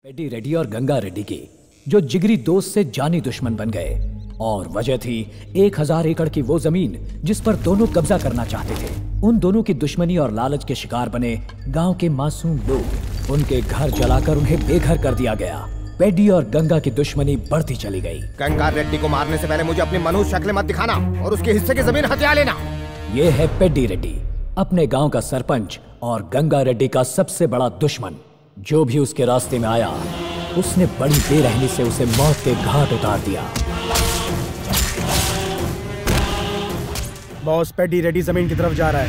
Peddie Reddy और गंगा रेड्डी की जो जिगरी दोस्त से जानी दुश्मन बन गए, और वजह थी 1000 एकड़ की वो जमीन जिस पर दोनों कब्जा करना चाहते थे। उन दोनों की दुश्मनी और लालच के शिकार बने गांव के मासूम लोग। उनके घर जलाकर उन्हें बेघर कर दिया गया। पेड्डी और गंगा की दुश्मनी बढ़ती चली गई। गंगा रेड्डी को मारने से पहले मुझे अपनी मनुष्य शक्ल मत दिखाना और उसके हिस्से की जमीन हथिया लेना। ये है पेड्डी रेड्डी, अपने गांव का सरपंच और गंगा रेड्डी का सबसे बड़ा दुश्मन। जो भी उसके रास्ते में आया उसने बड़ी बेरहमी से उसे मौत के घाट उतार दिया। बॉस, पेड्डी रेड्डी जमीन की तरफ जा रहा है।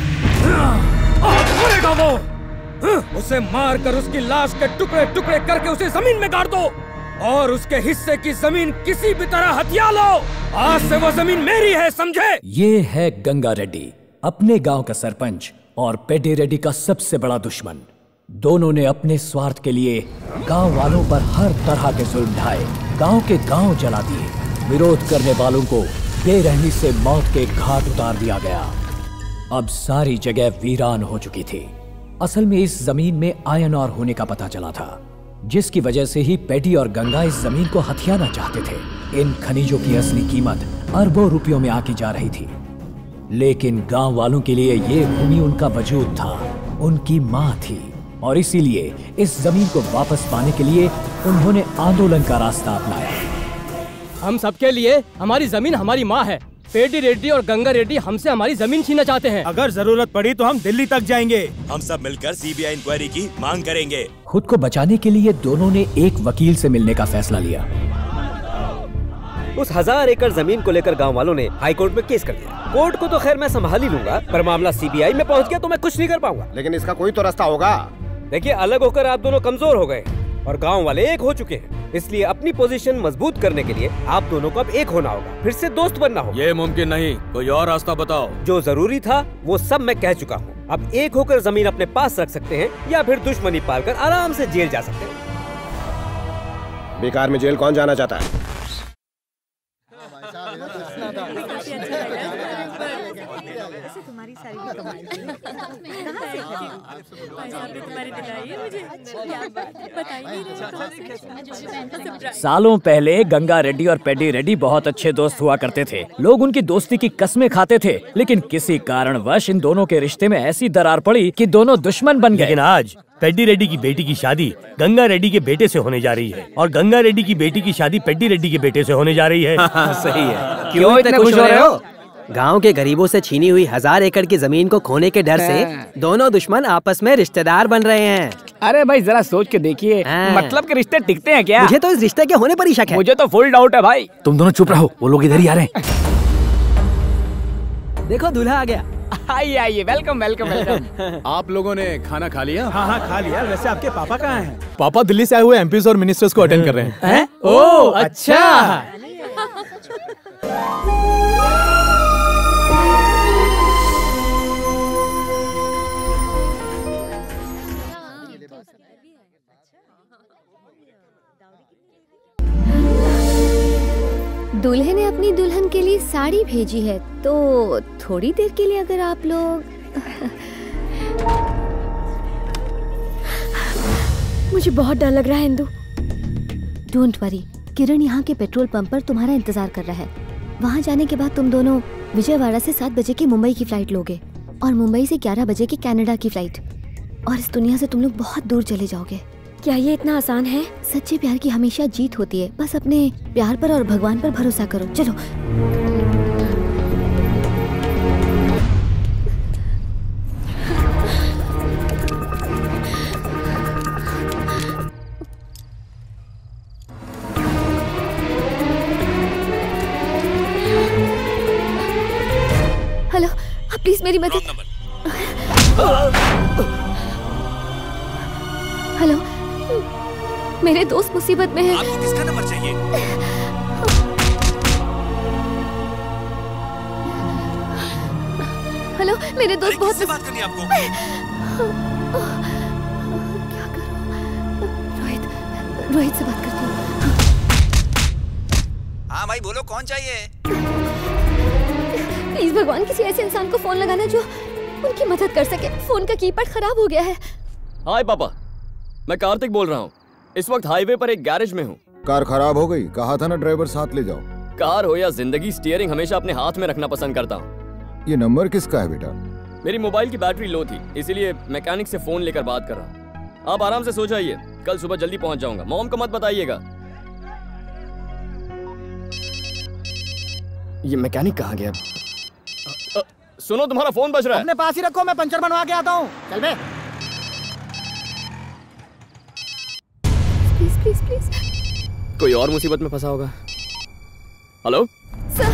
मरेगा वो। उसे मारकर उसकी लाश के टुकड़े टुकड़े करके उसे जमीन में गाड़ दो और उसके हिस्से की जमीन किसी भी तरह हथिया लो। आज से वो जमीन मेरी है, समझे? ये है गंगा रेड्डी, अपने गांव का सरपंच और पेड्डी रेड्डी का सबसे बड़ा दुश्मन। दोनों ने अपने स्वार्थ के लिए गांव वालों पर हर तरह के जुल्म ढाए, गांव के गांव जला दिए। विरोध करने वालों को बेरहमी से मौत के घाट उतार दिया गया। अब सारी जगह वीरान हो चुकी थी। असल में इस जमीन में आयरन ओर होने का पता चला था, जिसकी वजह से ही पेड्डी और गंगा इस जमीन को हथियाना चाहते थे। इन खनिजों की असली कीमत अरबों रुपयों में आकी जा रही थी, लेकिन गांव वालों के लिए ये भूमि उनका वजूद था, उनकी मां थी, और इसीलिए इस जमीन को वापस पाने के लिए उन्होंने आंदोलन का रास्ता अपनाया। हम सबके लिए हमारी जमीन हमारी माँ है। पेड्डी रेड्डी और गंगा रेड्डी हमसे हमारी जमीन छीनना चाहते हैं। अगर जरूरत पड़ी तो हम दिल्ली तक जाएंगे। हम सब मिलकर सीबीआई इंक्वायरी की मांग करेंगे। खुद को बचाने के लिए दोनों ने एक वकील से मिलने का फैसला लिया। उस 1000 एकड़ जमीन को लेकर गांव वालों ने हाई कोर्ट में केस कर दिया। कोर्ट को तो खैर मैं संभाल ही लूंगा, पर मामला सीबीआई में पहुंच गया तो मैं कुछ नहीं कर पाऊंगा। लेकिन इसका कोई तो रास्ता होगा। देखिए, अलग होकर आप दोनों कमजोर हो गए और गांव वाले एक हो चुके हैं, इसलिए अपनी पोजीशन मजबूत करने के लिए आप दोनों को अब एक होना होगा, फिर से दोस्त बनना होगा। ये मुमकिन नहीं, कोई और रास्ता बताओ। जो जरूरी था वो सब मैं कह चुका हूँ। अब एक होकर जमीन अपने पास रख सकते हैं या फिर दुश्मनी पालकर आराम से जेल जा सकते हैं। बेकार में जेल कौन जाना चाहता है? सालों पहले गंगा रेड्डी और पेड्डी रेड्डी बहुत अच्छे दोस्त हुआ करते थे। लोग उनकी दोस्ती की कस्में खाते थे, लेकिन किसी कारणवश इन दोनों के रिश्ते में ऐसी दरार पड़ी कि दोनों दुश्मन बन गए। लेकिन आज पेड्डी रेड्डी की बेटी की शादी गंगा रेड्डी के बेटे से होने जा रही है और गंगा रेड्डी की बेटी की शादी पेड्डी रेड्डी के बेटे से होने जा रही है। सही है। क्यों इतने खुश हो रहे हो? गांव के गरीबों से छीनी हुई 1000 एकड़ की जमीन को खोने के डर से दोनों दुश्मन आपस में रिश्तेदार बन रहे हैं। अरे भाई, जरा सोच के देखिए, मतलब के रिश्ते टिकते हैं क्या? मुझे तो इस रिश्ते के होने पर ही शक है। मुझे तो फुल डाउट है भाई। तुम दोनों चुप रहो, वो लोग इधर ही आ रहे हैं। देखो, दूल्हा आ गया। आइए आइए, वेलकम वेलकम वेलकम। आप लोगों ने खाना खा लिया? हाँ, खा लिया। वैसे आपके पापा कहाँ हैं? पापा दिल्ली से आए हुए एमपीज और मिनिस्टर्स को अटेंड कर रहे हैं। ओह अच्छा। दूल्हे ने अपनी दुल्हन के लिए साड़ी भेजी है, तो थोड़ी देर के लिए अगर आप लोग मुझे बहुत डर लग रहा है इंदु। डोंट वरी, किरण यहाँ के पेट्रोल पंप पर तुम्हारा इंतजार कर रहा है। वहाँ जाने के बाद तुम दोनों विजयवाड़ा से 7 बजे की मुंबई की फ्लाइट लोगे और मुंबई से 11 बजे की कनाडा की फ्लाइट, और इस दुनिया से तुम लोग बहुत दूर चले जाओगे। क्या ये इतना आसान है? सच्चे प्यार की हमेशा जीत होती है। बस अपने प्यार पर और भगवान पर भरोसा करो। चलो। हेलो, आप प्लीज मेरी मदद। हेलो, मेरे दोस्त मुसीबत में हैं। आपको किसका नंबर चाहिए? हेलो, मेरे दोस्त बहुत। किससे बात करनी है आपको? क्या करूं? रोहित से बात करती हूँ। हाँ भाई बोलो, कौन चाहिए? प्लीज भगवान, किसी ऐसे इंसान को फोन लगाना जो उनकी मदद कर सके। फोन का कीपैड खराब हो गया है। हाय पापा, मैं कार्तिक बोल रहा हूँ। इस वक्त हाईवे पर एक गैरेज में हूँ। कार खराब हो गई, कहा था ना ड्राइवर साथ ले जाओ। कार हो या जिंदगी, स्टीयरिंग हमेशा अपने हाथ में रखना पसंद करता हूँ। ये नंबर किसका है बेटा? मेरी मोबाइल की बैटरी लो थी, इसीलिए मैकेनिक से फोन लेकर बात कर रहा हूँ। आप आराम से सो जाइए, कल सुबह जल्दी पहुँच जाऊंगा। मॉम को मत बताइएगा। ये मैकेनिक कहाँ गया? सुनो, तुम्हारा फोन बज रहा है। अपने पास ही रखो, मैं पंचर बनवा के आता हूँ। चल बे। Please please please. कोई और मुसीबत में फंसा होगा। हेलो सर,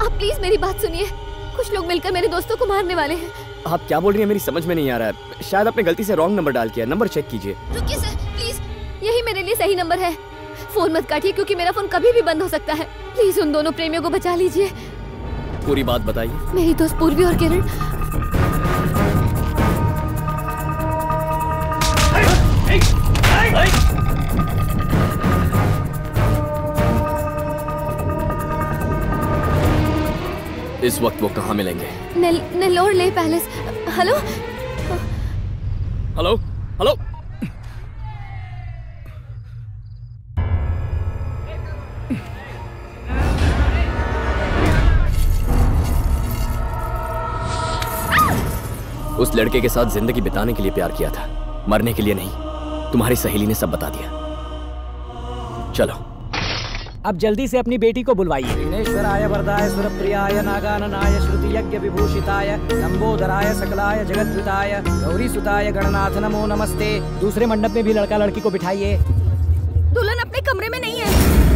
आप प्लीज मेरी बात सुनिए। कुछ लोग मिलकर मेरे दोस्तों को मारने वाले हैं। आप क्या बोल रही हैं? मेरी समझ में नहीं आ रहा है। शायद आपने गलती से रॉन्ग नंबर डाल किया। नंबर चेक कीजिए। रुकिए सर, प्लीज, यही मेरे लिए सही नंबर है। फोन मत काटिए क्योंकि मेरा फोन कभी भी बंद हो सकता है। प्लीज उन दोनों प्रेमियों को बचा लीजिए। पूरी बात बताइए। मेरी दोस्त पूर्वी और किरण। इस वक्त वो कहाँ मिलेंगे? नेल्लोर ले पैलेस। Hello hello hello. उस लड़के के साथ जिंदगी बिताने के लिए प्यार किया था, मरने के लिए नहीं। तुम्हारी सहेली ने सब बता दिया। चलो अब जल्दी से अपनी बेटी को बुलवाइए। विघ्नेश्वराय वरदाय सुरप्रियाय नागाननाय श्रुति यज्ञ विभूषिताय लंबोदराय सकलाय जगद्विताय गौरी सुताय गणनाथ नमो नमस्ते। दूसरे मंडप में भी लड़का लड़की को बिठाइए। दुल्हन अपने कमरे में नहीं है।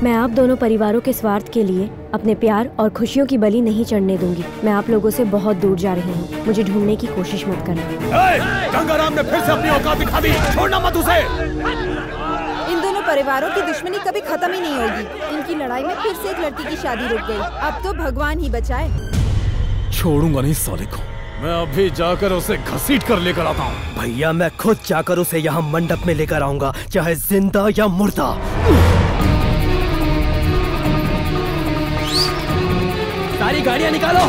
मैं आप दोनों परिवारों के स्वार्थ के लिए अपने प्यार और खुशियों की बलि नहीं चढ़ने दूंगी। मैं आप लोगों से बहुत दूर जा रही हूँ। मुझे ढूंढने की कोशिश मत करना। गंगाराम ने फिर से अपनी औकात दिखा दी। छोड़ना मत उसे। इन दोनों परिवारों की दुश्मनी कभी खत्म ही नहीं होगी। इनकी लड़ाई में फिर से एक लड़की की शादी रुक गई। अब तो भगवान ही बचाए। छोड़ूंगा नहीं साले को। मैं अभी जाकर उसे घसीट कर लेकर आता हूँ। भैया मैं खुद जाकर उसे यहाँ मंडप में लेकर आऊंगा, चाहे जिंदा या मुर्दा। सारी गाड़ियां निकालो।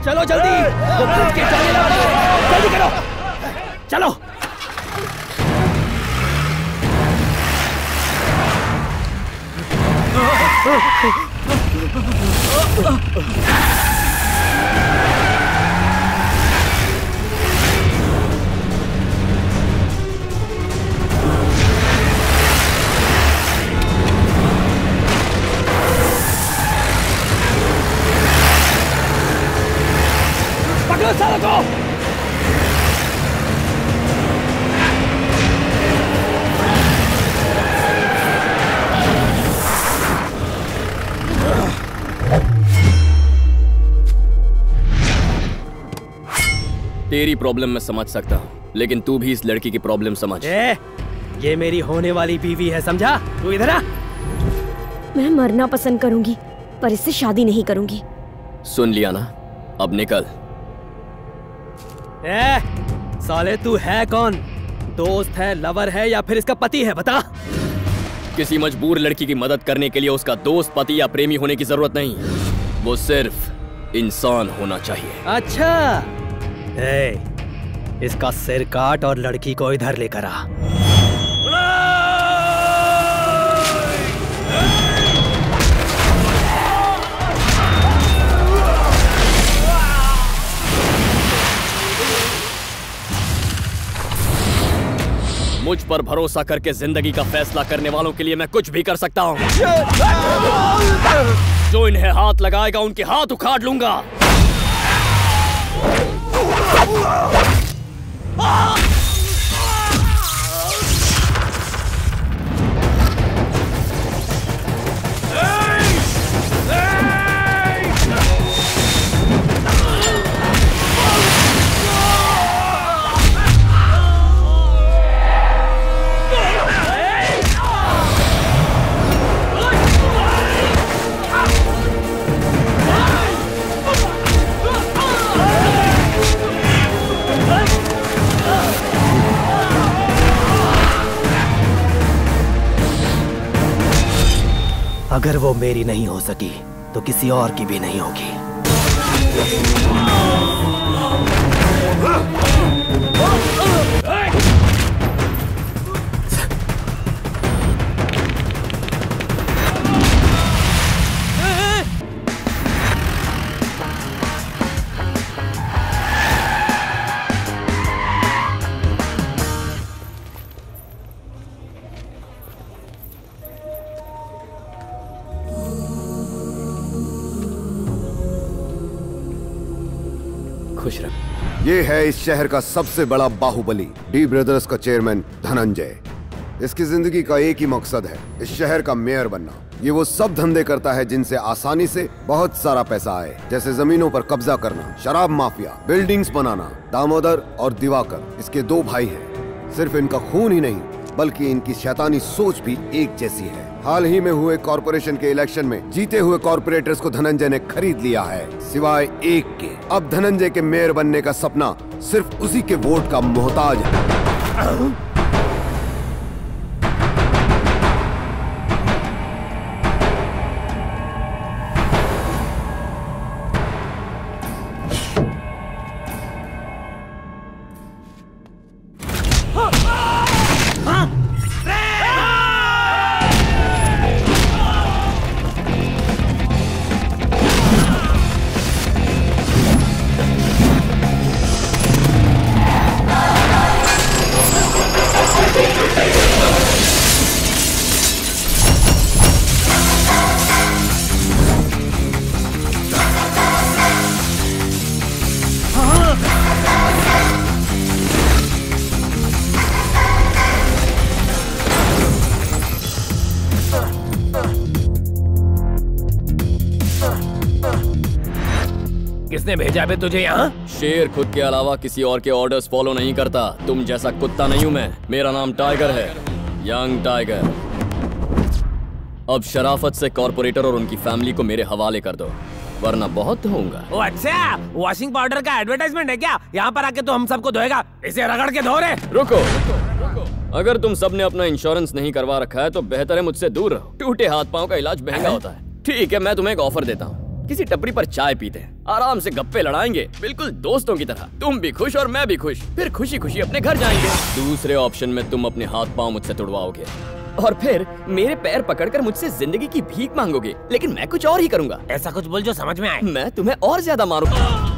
चलो जल्दी, वो कूद के जाने लगा है। जल्दी करो, चलो। पकड़ो सालों को। तेरी प्रॉब्लम मैं समझ सकता हूँ, लेकिन तू भी इस लड़की की प्रॉब्लम समझ। ये मेरी होने वाली बीवी है, समझा? तू इधर आ। मैं मरना पसंद करूंगी पर इससे शादी नहीं करूंगी। सुन लिया ना, अब निकल। साले तू है कौन? दोस्त है, लवर है या फिर इसका पति है? बता। किसी मजबूर लड़की की मदद करने के लिए उसका दोस्त, पति या प्रेमी होने की जरूरत नहीं। वो सिर्फ इंसान होना चाहिए। अच्छा, इसका सिर काट और लड़की को इधर लेकर आ। मुझ पर भरोसा करके जिंदगी का फैसला करने वालों के लिए मैं कुछ भी कर सकता हूँ। जो इन्हें हाथ लगाएगा उनके हाथ उखाड़ लूंगा। अगर वो मेरी नहीं हो सकी तो किसी और की भी नहीं होगी। ये है इस शहर का सबसे बड़ा बाहुबली, डी ब्रदर्स का चेयरमैन धनंजय। इसकी जिंदगी का एक ही मकसद है, इस शहर का मेयर बनना। ये वो सब धंधे करता है जिनसे आसानी से बहुत सारा पैसा आए, जैसे जमीनों पर कब्जा करना, शराब माफिया, बिल्डिंग्स बनाना। दामोदर और दिवाकर इसके 2 भाई हैं। सिर्फ इनका खून ही नहीं बल्कि इनकी शैतानी सोच भी एक जैसी है। हाल ही में हुए कॉर्पोरेशन के इलेक्शन में जीते हुए कॉर्पोरेटर्स को धनंजय ने खरीद लिया है, सिवाय एक के। अब धनंजय के मेयर बनने का सपना सिर्फ उसी के वोट का मोहताज है। किसने भेजा बे तुझे यहाँ? शेर खुद के अलावा किसी और के ऑर्डर्स फॉलो नहीं करता। तुम जैसा कुत्ता नहीं हूँ मैं। मेरा नाम टाइगर है, यंग टाइगर। अब शराफत से कॉर्पोरेटर और उनकी फैमिली को मेरे हवाले कर दो, वरना बहुत होऊंगा। ओ अच्छा, वॉशिंग पाउडर का एडवर्टाइजमेंट है क्या? यहाँ पर आके तो हम सबको धोएगा, इसे रगड़ के धो रहे। रुको, अगर तुम सबने अपना इंश्योरेंस नहीं करवा रखा है तो बेहतर है मुझसे दूर रहो। टूटे हाथ पाँव का इलाज महंगा होता है। ठीक है, मैं तुम्हें एक ऑफर देता हूँ। किसी टपरी पर चाय पीते हैं, आराम से गप्पे लड़ाएंगे, बिल्कुल दोस्तों की तरह। तुम भी खुश और मैं भी खुश, फिर खुशी खुशी अपने घर जाएंगे। दूसरे ऑप्शन में तुम अपने हाथ पांव मुझसे तुड़वाओगे और फिर मेरे पैर पकड़कर मुझसे जिंदगी की भीख मांगोगे, लेकिन मैं कुछ और ही करूंगा। ऐसा कुछ बोल जो समझ में आए। मैं तुम्हें और ज्यादा मारूंगा।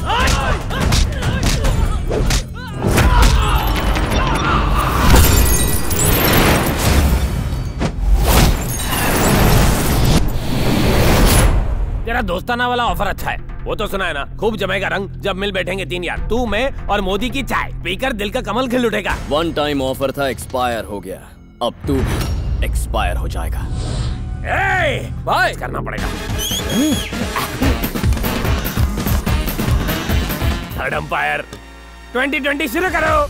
तेरा दोस्ताना वाला ऑफर अच्छा है, वो तो सुना है ना। खूब जमेगा रंग जब मिल बैठेंगे 3 यार, तू, मैं और मोदी की चाय पीकर दिल का कमल खिल उठेगा। 1 टाइम ऑफर था, एक्सपायर हो गया। अब तू भी एक्सपायर हो जाएगा। भाई करना पड़ेगा। थर्ड अंपायर 2020 शुरू करो।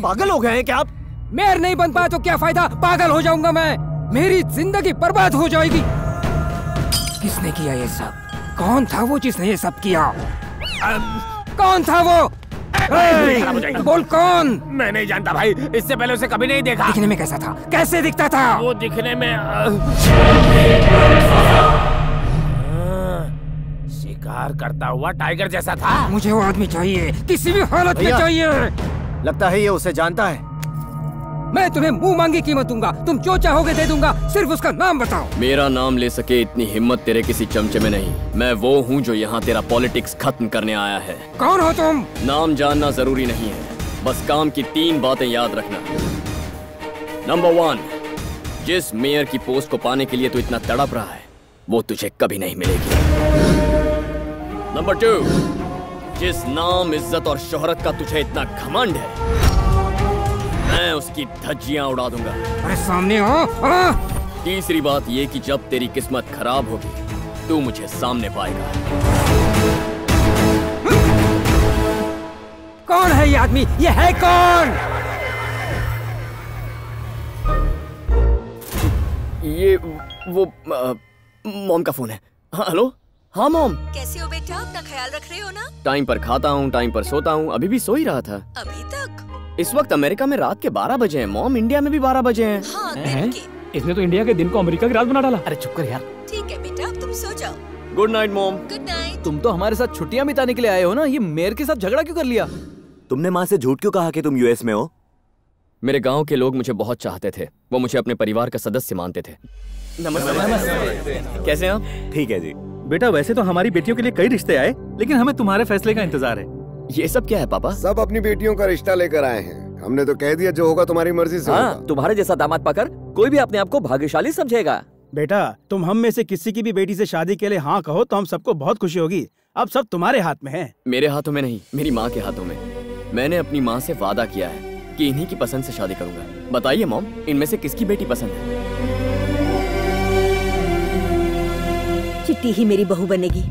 पागल हो गए हैं क्या आप? मेयर नहीं बन पाया तो क्या फायदा, पागल हो जाऊंगा मैं। मेरी जिंदगी बर्बाद हो जाएगी। किसने किया ये सब? कौन था वो जिसने ये सब किया? कौन था वो? बोल कौन? मैं नहीं जानता भाई, इससे पहले उसे कभी नहीं देखा। दिखने में कैसा था? कैसे दिखता था? वो दिखने में शिकार करता हुआ टाइगर जैसा था। मुझे वो आदमी चाहिए, किसी भी हालत में चाहिए। लगता है ये उसे जानता है। मैं तुम्हें मुंह मांगी कीमत दूंगा। तुम जो चाहोगे दे दूंगा, सिर्फ उसका नाम बताओ। मेरा नाम ले सके इतनी हिम्मत तेरे किसी चमचे में नहीं। मैं वो हूँ जो यहाँ तेरा पॉलिटिक्स खत्म करने आया है। कौन हो तुम? नाम जानना जरूरी नहीं है, बस काम की 3 बातें याद रखना। नंबर 1, जिस मेयर की पोस्ट को पाने के लिए तू इतना तड़प रहा है वो तुझे कभी नहीं मिलेगी। नंबर 2, जिस नाम, इज्जत और शोहरत का तुझे इतना घमंड है, मैं उसकी धज्जियां उड़ा दूंगा। अरे सामने आओ। तीसरी बात ये कि जब तेरी किस्मत खराब होगी तू मुझे सामने पाएगा। कौन है ये आदमी? ये है कौन? ये वो मॉम का फोन है। हाँ, हेलो। हाँ मॉम। कैसे हो बेटा? अपना ख्याल रख रहे हो ना? टाइम पर खाता हूँ, टाइम पर सोता हूँ। अभी भी सो ही रहा था। अभी तक? इस वक्त अमेरिका में रात के 12 बजे हैं मॉम, इंडिया में भी 12 बजे हैं। हाँ, दिन के। इसने तो इंडिया के दिन को अमेरिका की रात बना डाला। अरे चुप कर यार। ठीक है बेटा, अब तुम सो जाओ। Good night mom. Good night. तुम तो हमारे साथ छुट्टियां बिताने के लिए आए हो ना, ये मेयर के साथ झगड़ा क्यों कर लिया? तुमने माँ से झूठ क्यों कहा कि तुम यूएस में हो? मेरे गांव के लोग मुझे बहुत चाहते थे, वो मुझे अपने परिवार का सदस्य मानते थे। नमस्ते। कैसे हैं आप? ठीक है जी। बेटा वैसे तो हमारी बेटियों के लिए कई रिश्ते आए, लेकिन हमें तुम्हारे फैसले का इंतजार है। ये सब क्या है पापा? सब अपनी बेटियों का रिश्ता लेकर आए हैं। हमने तो कह दिया जो होगा तुम्हारी मर्जी से होगा। तुम्हारे जैसा दामाद पाकर कोई भी अपने आप को भाग्यशाली समझेगा। बेटा तुम हम में से किसी की भी बेटी से शादी के लिए हाँ कहो तो हम सबको बहुत खुशी होगी। अब सब तुम्हारे हाथ में है। मेरे हाथों में नहीं, मेरी माँ के हाथों में। मैंने अपनी माँ से वादा किया है कि इन्हीं की पसंद से शादी करूंगा। बताइए मॉम, इनमें से किसकी बेटी पसंद है? चिट्टी ही मेरी बहू बनेगी।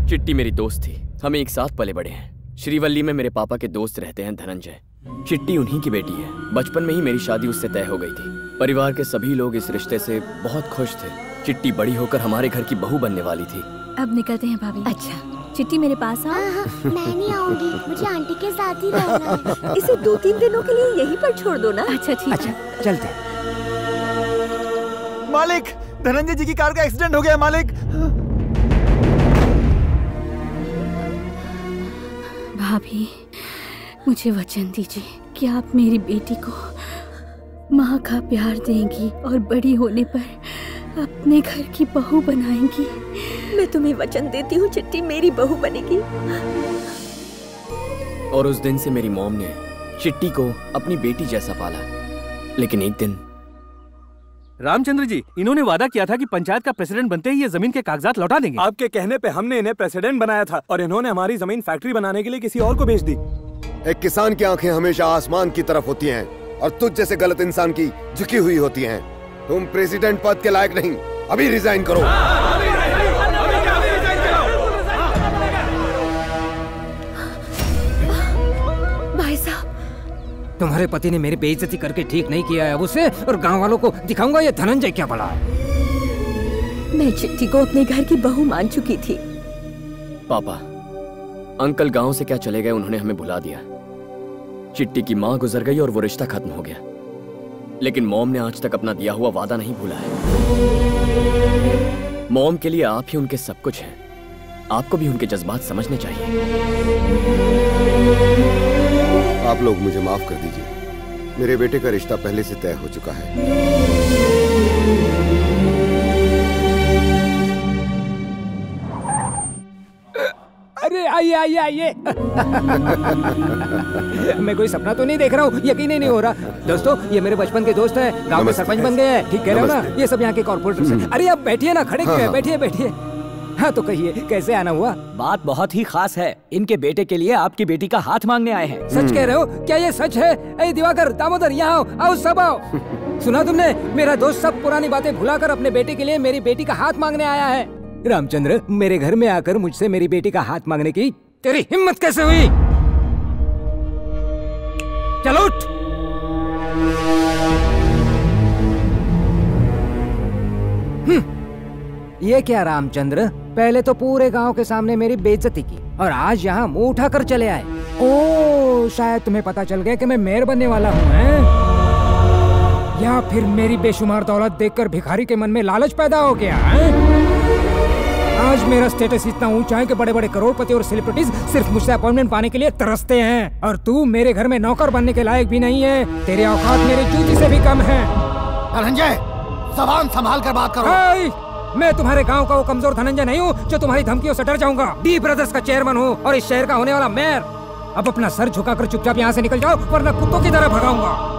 चिट्टी मेरी दोस्त थी, हम एक साथ पले बड़े हैं। श्रीवल्ली में मेरे पापा के दोस्त रहते हैं धनंजय। चिट्टी उन्हीं की बेटी है। बचपन में ही मेरी शादी उससे तय हो गई थी। परिवार के सभी लोग इस रिश्ते से बहुत खुश थे। चिट्टी बड़ी होकर हमारे घर की बहू बनने वाली थी। अब निकलते हैं भाभी। अच्छा, चिट्टी मेरे पास आओ। मैं नहीं आऊंगी, मुझे आंटी के साथ ही रहना है। इसे 2-3 दिनों के लिए यहीं पर छोड़ दो ना। अच्छा ठीक है, चलते। मालिक, धनंजय जी की कार का एक्सीडेंट हो गया मालिक। भाभी, मुझे वचन दीजिए कि आप मेरी बेटी को माँ का प्यार देंगी और बड़ी होने पर अपने घर की बहू बनाएंगी। मैं तुम्हें वचन देती हूँ, चिट्टी मेरी बहू बनेगी। और उस दिन से मेरी मॉम ने चिट्टी को अपनी बेटी जैसा पाला। लेकिन एक दिन रामचंद्र जी, इन्होंने वादा किया था कि पंचायत का प्रेसिडेंट बनते ही ये जमीन के कागजात लौटा देंगे। आपके कहने पे हमने इन्हें प्रेसिडेंट बनाया था और इन्होंने हमारी जमीन फैक्ट्री बनाने के लिए किसी और को बेच दी। एक किसान की आंखें हमेशा आसमान की तरफ होती हैं और तुझ जैसे गलत इंसान की झुकी हुई होती हैं। तुम प्रेसिडेंट पद के लायक नहीं, अभी रिजाइन करो। भाई साहब, तुम्हारे पति ने मेरी बेइज्जती करके ठीक नहीं किया है उसे, और गांव वालों को दिखाऊंगा ये धनंजय क्या बड़ा है। मैं चिट्टी को अपने घर की बहू मान चुकी थी। पापा, अंकल गांव से क्या चले गए, उन्होंने हमें भुला दिया। चिट्टी की माँ गुजर गई और वो रिश्ता खत्म हो गया। लेकिन मॉम ने आज तक अपना दिया हुआ वादा नहीं भूला है। मॉम के लिए आप ही उनके सब कुछ हैं। आपको भी उनके जज्बात समझने चाहिए। आप लोग मुझे माफ कर दीजिए, मेरे बेटे का रिश्ता पहले से तय हो चुका है। अरे आइए आइए आइए। मैं कोई सपना तो नहीं देख रहा हूँ, यकीन ही नहीं हो रहा। दोस्तों, ये मेरे बचपन के दोस्त हैं, गांव में सरपंच बन गए हैं। ठीक कह रहे हो ना? ये सब यहाँ के कॉर्पोरेटर्स हैं। अरे आप बैठिए ना, खड़े क्यों हैं? बैठिए बैठिए। हाँ तो कहिए, कैसे आना हुआ? बात बहुत ही खास है। इनके बेटे के लिए आपकी बेटी का हाथ मांगने आए हैं। सच कह रहे हो? क्या ये सच है? ए दिवाकर, दामोदर, यहाँ आओ, आओ सब आओ। सुना तुमने? मेरा दोस्त सब पुरानी बातें भुलाकर अपने बेटे के लिए मेरी बेटी का हाथ मांगने आया है। रामचंद्र, मेरे घर में आकर मुझसे मेरी बेटी का हाथ मांगने की तेरी हिम्मत कैसे हुई? चलो उठ। ये क्या रामचंद्र, पहले तो पूरे गांव के सामने मेरी बेइज्जती की और आज यहाँ मुंह उठाकर चले आए। ओ, शायद तुम्हें पता चल गया कि मैं मेयर बनने वाला हूँ, हैं? या फिर मेरी बेशुमार दौलत देखकर भिखारी के मन में लालच पैदा हो गया, हैं? आज मेरा स्टेटस इतना ऊंचा है कि बड़े बड़े करोड़पति और सेलिब्रिटीज सिर्फ मुझसे अपॉइंटमेंट पाने के लिए तरसते हैं, और तू मेरे घर में नौकर बनने के लायक भी नहीं है। तेरे औकात मेरे जूती से भी कम है। धनंजय, ज़बान संभाल कर बात करो। मैं तुम्हारे गांव का वो कमजोर धनंजय नहीं हूँ जो तुम्हारी धमकियों से डर जाऊंगा। डी ब्रदर्स का चेयरमैन हूँ और इस शहर का होने वाला मेयर। अब अपना सर झुकाकर चुपचाप यहाँ से निकल जाओ, वरना कुत्तों की तरह भगाऊंगा।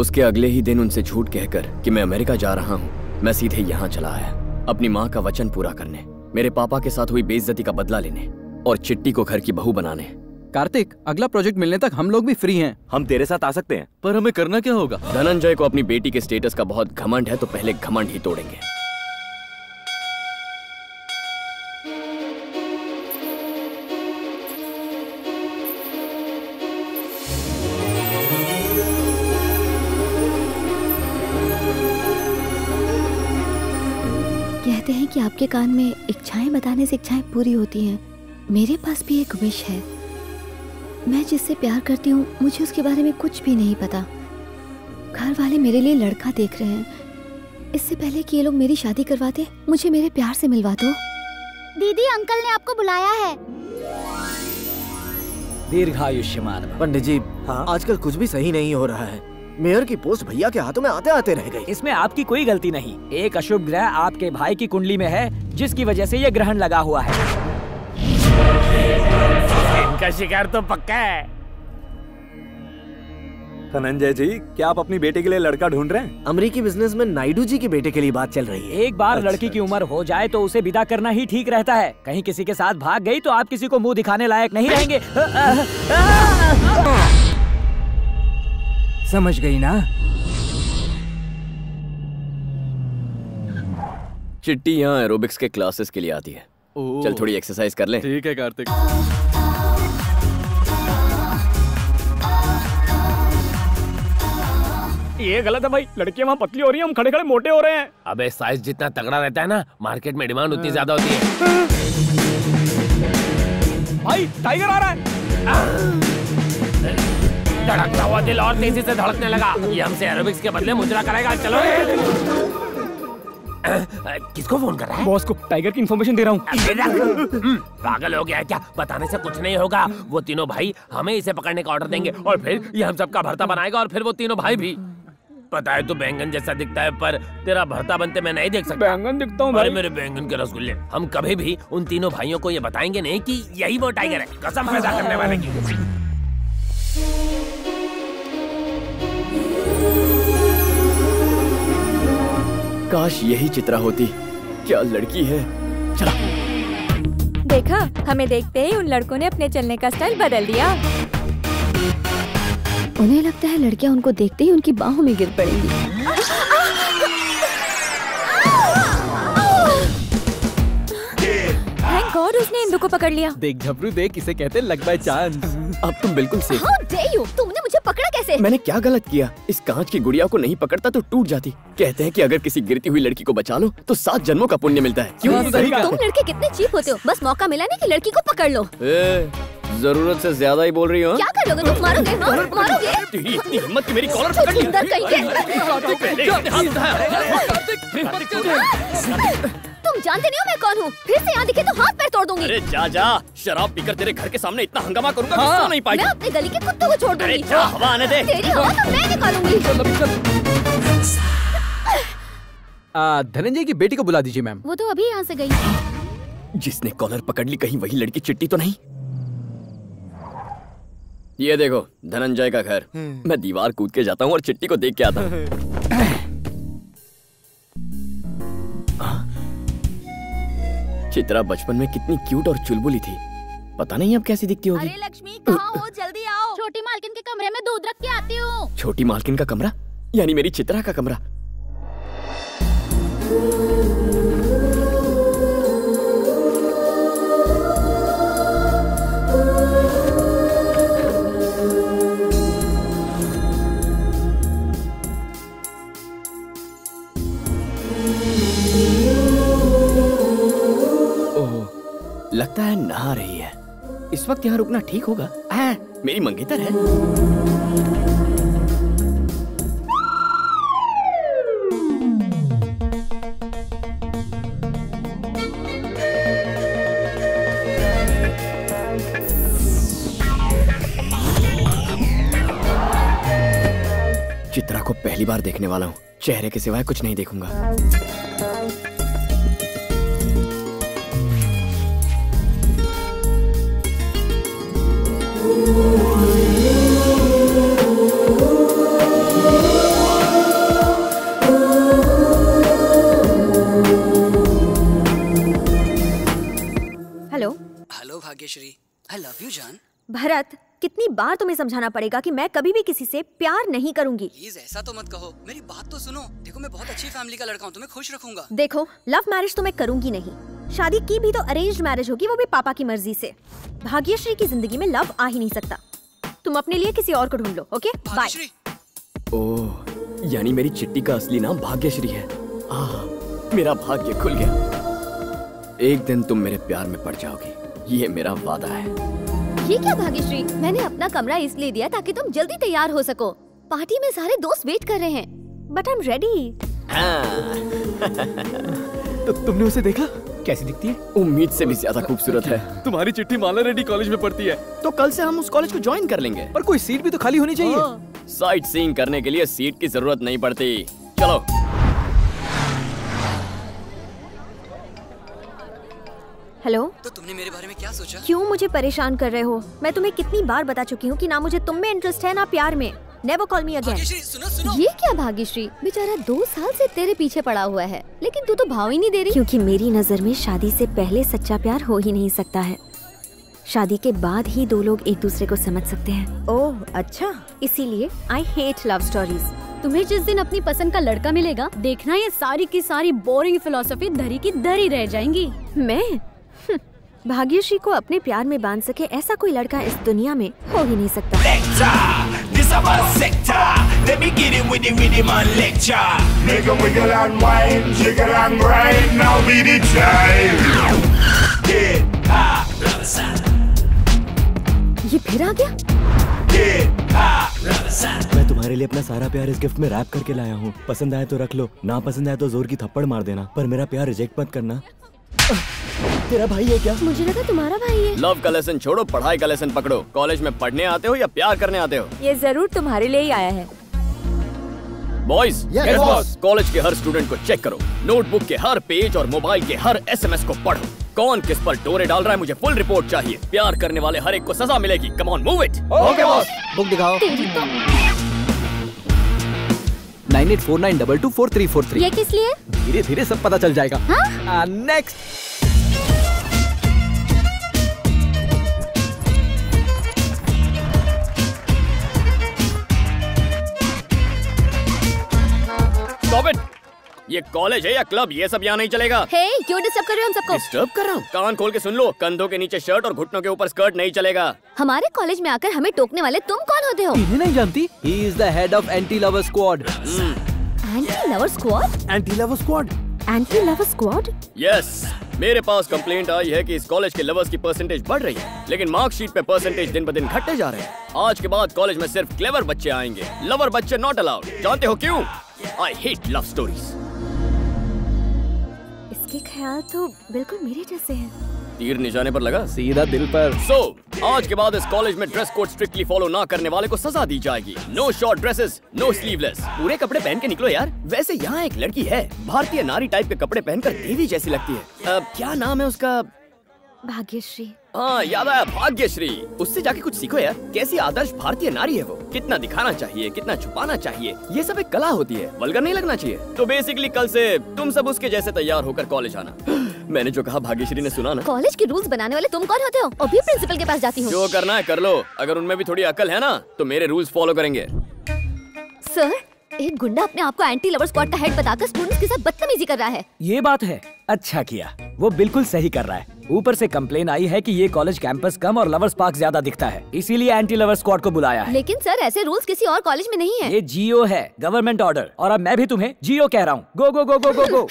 उसके अगले ही दिन उनसे झूठ कहकर कि मैं अमेरिका जा रहा हूँ, मैं सीधे यहाँ चला आया अपनी माँ का वचन पूरा करने, मेरे पापा के साथ हुई बेइज्जती का बदला लेने और चिट्टी को घर की बहू बनाने। कार्तिक, अगला प्रोजेक्ट मिलने तक हम लोग भी फ्री हैं। हम तेरे साथ आ सकते हैं, पर हमें करना क्या होगा? धनंजय को अपनी बेटी के स्टेटस का बहुत घमंड है, तो पहले घमंड ही तोड़ेंगे। कहते हैं कि आपके कान में इच्छाएं बताने से इच्छाएं पूरी होती हैं। मेरे पास भी एक विश है। मैं जिससे प्यार करती हूँ मुझे उसके बारे में कुछ भी नहीं पता। घर वाले मेरे लिए लड़का देख रहे हैं। इससे पहले कि ये लोग मेरी शादी करवाते, मुझे मेरे प्यार से मिलवा दो। दीदी, अंकल ने आपको बुलाया है। दीर्घायुष्मान। पंडित जी, हाँ? आजकल कुछ भी सही नहीं हो रहा है। मेयर की पोस्ट भैया के हाथों में आते आते रह गई। इसमें आपकी कोई गलती नहीं। एक अशुभ ग्रह आपके भाई की कुंडली में है, जिसकी वजह से ये ग्रहण लगा हुआ है। इनका शिकार तो पक्का है। धनंजय जी, क्या आप अपनी बेटे के लिए लड़का ढूंढ रहे हैं? अमेरिकी बिजनेसमैन नायडू जी की बेटे के लिए बात चल रही है। एक बार लड़की की उम्र हो जाए तो उसे विदा करना ही ठीक रहता है। कहीं किसी के साथ भाग गई तो आप किसी को मुंह दिखाने लायक नहीं रहेंगे। समझ गई ना? चिट्टी यहाँ एरोबिक्स के क्लासेस के लिए आती है। चल थोड़ी एक्सरसाइज कर लें। ठीक है कार्तिक। ये गलत है भाई, लड़कियां वहाँ पतली हो रही हैं, हम खड़े खड़े मोटे हो रहे हैं। अबे साइज जितना तगड़ा रहता है ना, मार्केट में डिमांड उतनी ज्यादा होती है। भाई टाइगर आ रहा है। धड़कता हुआ दिल और तेजी से धड़कने लगा। ये हमसे एरोबिक्स के बदले मुजरा कराएगा। चलो किसको फोन कर रहा है? बॉस को टाइगर की इन्फॉर्मेशन दे रहा हूँ। पागल हो गया है क्या? बताने से कुछ नहीं होगा। वो तीनों भाई हमें इसे पकड़ने का ऑर्डर देंगे और फिर ये हम सबका भरता बनाएगा और फिर वो तीनों भाई भी। पता है तू बैंगन जैसा दिखता है, पर तेरा भरता बनते मैं नहीं देख सकता। बैंगन दिखता हूँ भाई? मेरे बैंगन के रसगुल्ले। हम कभी भी उन तीनों भाइयों को ये बताएंगे नहीं कि यही वो टाइगर है, कसम पैदा करने वाले की। काश यही चित्रा होती। क्या लड़की है। चला। देखा, हमें देखते ही उन लड़कों ने अपने चलने का स्टाइल बदल दिया। उन्हें लगता है लड़कियां उनको देखते ही उनकी बाहों में गिर पड़ेंगी। थैंक गॉड उसने इंदु को पकड़ लिया। देख झबरू देख, इसे कहते लक बाय चांस। अब तुम बिल्कुल सेफ। How dare you? तुमने मुझे पकड़ा कैसे? मैंने क्या गलत किया? इस कांच की गुड़िया को नहीं पकड़ता तो टूट जाती। कहते हैं कि अगर किसी गिरती हुई लड़की को बचा लो तो 7 जन्मों का पुण्य मिलता है। क्यों? तुम लड़के कितने चीप होते हो। बस मौका मिला नहीं कि लड़की को पकड़ लो। जरूरत से ज्यादा ही बोल रही हो। क्या कर लोगे तुम? मारोगे? हाँ? मारोगे? इतनी हिम्मत की मेरी कॉलर पकड़ ली। तुम जानते नहीं हो मैं कौन हूँ। फिर से यहाँ दिखे तो हाथ पैर तोड़ दूंगी। अरे जा जा, शराब पीकर तेरे घर के सामने इतना हंगामा करूंगा कि सो नहीं पाएगी। मैं अपने गली के कुत्तों को छोड़ दूंगी। जा, हवा आने दे। तेरी हवा तो मैं निकालूंगी। धनंजय की बेटी को बुला दीजिए मैम। वो तो अभी यहाँ से गई। जिसने कॉलर पकड़ ली, कहीं वही लड़की चिट्टी तो नहीं? ये देखो धनंजय का घर। मैं दीवार कूद के जाता हूँ और चिट्टी को देख के आता हूँ। चित्रा बचपन में कितनी क्यूट और चुलबुली थी, पता नहीं अब कैसी दिखती होगी। अरे लक्ष्मी, कहाँ हो? जल्दी आओ। छोटी मालकिन के कमरे में दूध रख के आती हूँ। छोटी मालकिन का कमरा? यानी मेरी चित्रा का कमरा? लगता है नहा रही है। इस वक्त यहाँ रुकना ठीक होगा? मेरी मंगेतर है। पहली बार देखने वाला हूँ, चेहरे के सिवाय कुछ नहीं देखूंगा। Hello. Hello Bhagyashree, I love you जान। भरत, कितनी बार तुम्हें समझाना पड़ेगा कि मैं कभी भी किसी से प्यार नहीं करूंगी। प्लीज ऐसा तो मत कहो, मेरी बात तो सुनो। देखो मैं बहुत अच्छी फैमिली का लड़का हूँ, तुम्हें खुश रखूंगा। देखो, लव मैरिज तो मैं करूंगी नहीं, शादी की भी तो अरेंज्ड मैरिज होगी, वो भी पापा की मर्जी से। भाग्यश्री की जिंदगी में लव आ ही नहीं सकता। तुम अपने लिए किसी और को ढूंढ लो। Okay, bye. ओह, यानी मेरी चिट्टी का असली नाम भाग्यश्री है। मेरा भाग्य खुल गया। एक दिन तुम मेरे प्यार में पड़ जाओगी, ये मेरा वादा है। ये क्या भाग्यश्री, मैंने अपना कमरा इसलिए दिया ताकि तुम जल्दी तैयार हो सको। पार्टी में सारे दोस्त वेट कर रहे हैं, बट आई एम रेडी। तो तुमने उसे देखा? कैसी दिखती है? उम्मीद से भी ज्यादा खूबसूरत है। तुम्हारी चिट्ठी माला रेड्डी कॉलेज में पढ़ती है। तो कल से हम उस कॉलेज को ज्वाइन कर लेंगे। पर कोई सीट भी तो खाली होनी चाहिए। साइट सीइंग करने के लिए सीट की जरूरत नहीं पड़ती। चलो। हेलो। तो तुमने मेरे बारे में क्या सोचा? क्यों मुझे परेशान कर रहे हो? मैं तुम्हें कितनी बार बता चुकी हूँ कि ना मुझे तुम में इंटरेस्ट है ना प्यार में। Never call me again. सुनो सुनो। ये क्या भाग्यश्री, बेचारा 2 साल से तेरे पीछे पड़ा हुआ है, लेकिन तू तो भाव ही नहीं दे रही। क्योंकि मेरी नजर में शादी से पहले सच्चा प्यार हो ही नहीं सकता है। शादी के बाद ही 2 लोग एक दूसरे को समझ सकते हैं। ओह अच्छा, इसीलिए आई हेट लव स्टोरीज। तुम्हें जिस दिन अपनी पसंद का लड़का मिलेगा, देखना ये सारी की सारी बोरिंग फिलोसफी धरी की धरी रह जाएंगी। मैं भाग्यश्री को अपने प्यार में बांध सके ऐसा कोई लड़का इस दुनिया में हो ही नहीं सकता। ये फिर आ गया। मैं तुम्हारे लिए अपना सारा प्यार इस गिफ्ट में रैप करके लाया हूँ। पसंद आए तो रख लो, ना पसंद आए तो जोर की थप्पड़ मार देना, पर मेरा प्यार रिजेक्ट मत करना। तेरा भाई है क्या? मुझे लगा तुम्हारा भाई है। लव का लेसन छोड़ो, पढ़ाई का लेसन पकड़ो। कॉलेज में पढ़ने आते हो या प्यार करने आते हो? ये जरूर तुम्हारे लिए ही आया है। Boys, Yes, boss. कॉलेज के हर स्टूडेंट को चेक करो, नोटबुक के हर पेज और मोबाइल के हर SMS को पढ़ो। कौन किस पर डोरे डाल रहा है, मुझे फुल रिपोर्ट चाहिए। प्यार करने वाले हर एक को सजा मिलेगी। Come on, move it. Okay boss. Book दिखाओ। 9849224343। ये किस लिए? धीरे धीरे सब पता चल जाएगा। हाँ? नेक्स्ट। Stop it. ये कॉलेज है या क्लब? ये सब यहाँ नहीं चलेगा। हे, क्यों डिस्टर्ब कर रहे हो हम सबको? डिस्टर्ब कर रहा हूँ? कान खोल के सुन लो, कंधों के नीचे शर्ट और घुटनों के ऊपर स्कर्ट नहीं चलेगा। हमारे कॉलेज में आकर हमें टोकने वाले तुम कौन होते हो? इन्हें नहीं जानती? He is the head of anti-lover squad. Anti-lover squad? Anti-lover squad? Anti-lover squad? Yes, मेरे पास कंप्लेंट आई है कि इस कॉलेज के लवर्स की परसेंटेज बढ़ रही है, लेकिन मार्कशीट पे परसेंटेज दिन ब दिन घटते जा रहे हैं। आज के बाद कॉलेज में सिर्फ क्लेवर बच्चे आएंगे, लवर बच्चे नॉट अलाउड। जानते हो क्यों? I hate love stories. इसके ख्याल तो बिल्कुल मेरे जैसे हैं। तीर निशाने पर लगा, सीधा दिल पर। आज के बाद इस कॉलेज में ड्रेस कोड स्ट्रिक्टली फॉलो ना करने वाले को सजा दी जाएगी। No short dresses, no sleeveless. पूरे कपड़े पहन के निकलो यार। वैसे यहाँ एक लड़की है, भारतीय नारी टाइप के कपड़े पहनकर देवी जैसी लगती है। क्या नाम है उसका? भाग्यश्री। हाँ, याद आया, भाग्यश्री। उससे जाके कुछ सीखो यार। कैसी आदर्श भारतीय नारी है वो। कितना दिखाना चाहिए, कितना छुपाना चाहिए, ये सब एक कला होती है। वल्गर नहीं लगना चाहिए। तो बेसिकली कल से तुम सब उसके जैसे तैयार होकर कॉलेज आना। मैंने जो कहा भाग्यश्री ने सुना ना? कॉलेज के रूल्स बनाने वाले तुम कौन होते हो? अभी प्रिंसिपल के पास जाती हूँ। जो करना है कर लो। अगर उनमें भी थोड़ी अकल है ना तो मेरे रूल्स फॉलो करेंगे। सर, एक गुंडा अपने आप को एंटी लवर स्क्वाड का हेड बताकर स्टूडेंट्स के साथ बदतमीजी कर रहा है। ये बात है, अच्छा किया। वो बिल्कुल सही कर रहा है। ऊपर से कंप्लेन आई है कि ये कॉलेज कैंपस कम और लवर्स पार्क ज्यादा दिखता है, इसीलिए एंटी लवर स्क्वाड को बुलाया है। लेकिन सर, ऐसे रूल्स किसी और कॉलेज में नहीं है। ये GO है, गवर्नमेंट ऑर्डर। और अब मैं भी तुम्हें GO कह रहा हूँ। गो गो गो गो गो गो।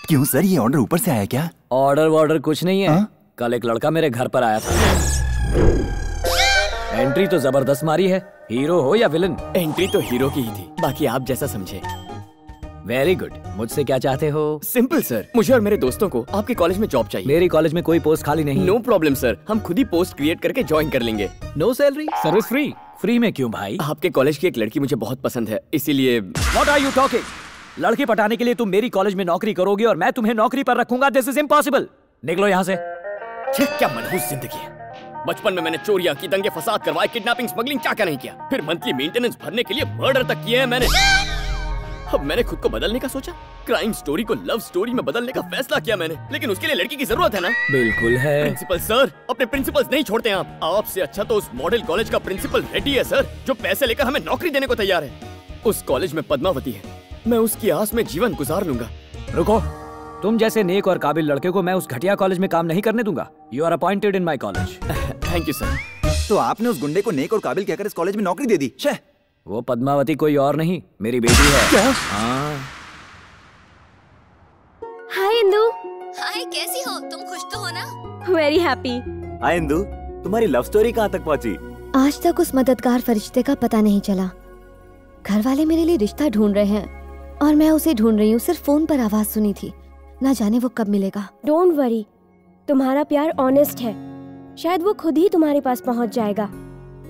क्यों सर, ये ऑर्डर ऊपर से आया क्या? ऑर्डर वॉर्डर कुछ नहीं है। कल एक लड़का मेरे घर पर आया था। एंट्री तो जबरदस्त मारी है। हीरो हो या विलन? एंट्री तो हीरो की ही थी, बाकी आप जैसा समझे। Very good. मुझसे क्या चाहते हो? सिंपल सर, मुझे और मेरे दोस्तों को आपके कॉलेज में जॉब चाहिए। मेरी कॉलेज में कोई पोस्ट खाली नहीं। नो प्रॉब्लम सर, हम खुद ही पोस्ट क्रिएट करके ज्वाइन कर लेंगे। No salary, service free. Free में क्यों भाई? आपके कॉलेज की एक लड़की मुझे बहुत पसंद है, इसीलिए। What are you talking? लड़की पटाने के लिए तुम मेरी कॉलेज में नौकरी करोगे और मैं तुम्हें नौकरी पर रखूंगा? This is impossible. निकलो यहाँ से। क्या मनहूस जिंदगी है। बचपन में मैंने चोरियां की, दंगे फसाद करवाए, किडनैपिंग, स्मगलिंग, क्या क्या नहीं किया। फिर मंथली मेंटेनेंस भरने के लिए मर्डर तक किए हैं मैंने। अब मैंने खुद को बदलने का सोचा, क्राइम स्टोरी को लव स्टोरी में बदलने का फैसला किया मैंने। लेकिन उसके लिए लड़की की जरूरत है ना? बिल्कुल है। प्रिंसिपल सर, अपने प्रिंसिपल्स नहीं छोड़ते आप। आपसे अच्छा तो उस मॉडल कॉलेज का प्रिंसिपल रेड्डी है सर, जो पैसे लेकर हमें नौकरी देने को तैयार है। उस कॉलेज में पद्मावती है, मैं उसकी आस में जीवन गुजार लूंगा। रुको, तुम जैसे नेक और काबिल लड़के को मैं उस घटिया कॉलेज में काम नहीं करने दूंगा। You are appointed in my college. Thank you sir. तो आपने उस गुंडे को नेक और काबिल कहकर इस कॉलेज में नौकरी दे दी? वो पद्मावती कोई और नहीं, मेरी बेटी है। क्या? हाँ। हाय इंदु। हाय, कैसी हो तुम? खुश तो हो ना? Very happy. हाय इंदु, तुम्हारी लव स्टोरी कहाँ तक पहुँची? आज तक उस मददगार फरिश्ते का पता नहीं चला। घर वाले मेरे लिए रिश्ता ढूंढ रहे हैं और मैं उसे ढूंढ रही हूँ। सिर्फ फोन पर आवाज सुनी थी, ना जाने वो कब मिलेगा। डोंट वरी, तुम्हारा प्यार ऑनेस्ट है, शायद वो खुद ही तुम्हारे पास पहुंच जाएगा।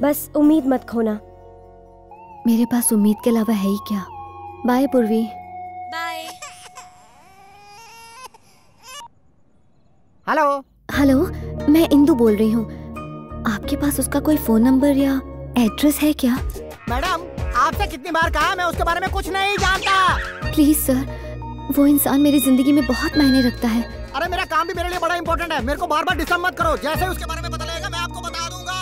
बस उम्मीद मत खोना। मेरे पास उम्मीद के अलावा है ही क्या। बाय पूर्वी। बाय। हेलो। हेलो, मैं इंदु बोल रही हूँ। आपके पास उसका कोई फोन नंबर या एड्रेस है क्या? मैडम, आपसे कितनी बार कहा, मैं उसके बारे में कुछ नहीं जानता। प्लीज सर, वो इंसान मेरी जिंदगी में बहुत मायने रखता है। अरे मेरा काम भी मेरे लिए बड़ा इंपॉर्टेंट है, मेरे को बार बार डिस्टर्ब मत करो। जैसे उसके बारे में पता लगेगा मैं आपको बता दूंगा।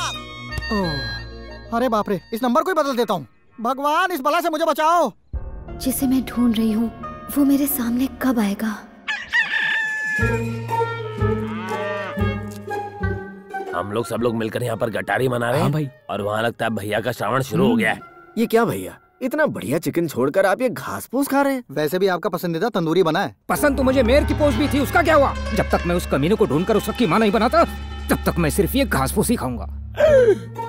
ओह, अरे बाप रे, इस नंबर को ही बदल देता हूँ। भगवान, इस बला से मुझे बचाओ। जिसे मैं ढूंढ रही हूँ वो मेरे सामने कब आएगा? हम लोग सब लोग मिलकर यहाँ पर गटारी मना रहे हैं। हाँ भाई। और वहाँ लगता है भैया का श्रावण शुरू हो गया है। ये क्या भैया, इतना बढ़िया चिकन छोड़कर आप ये घास फूस खा रहे हैं? वैसे भी आपका पसंदीदा तंदूरी बना है। पसंद तो मुझे मेयर की पोस्ट भी थी, उसका क्या हुआ? जब तक मैं उस कमीने को ढूंढकर उसका कीमा नहीं बनाता तब तक मैं सिर्फ ये घास फूस ही खाऊंगा।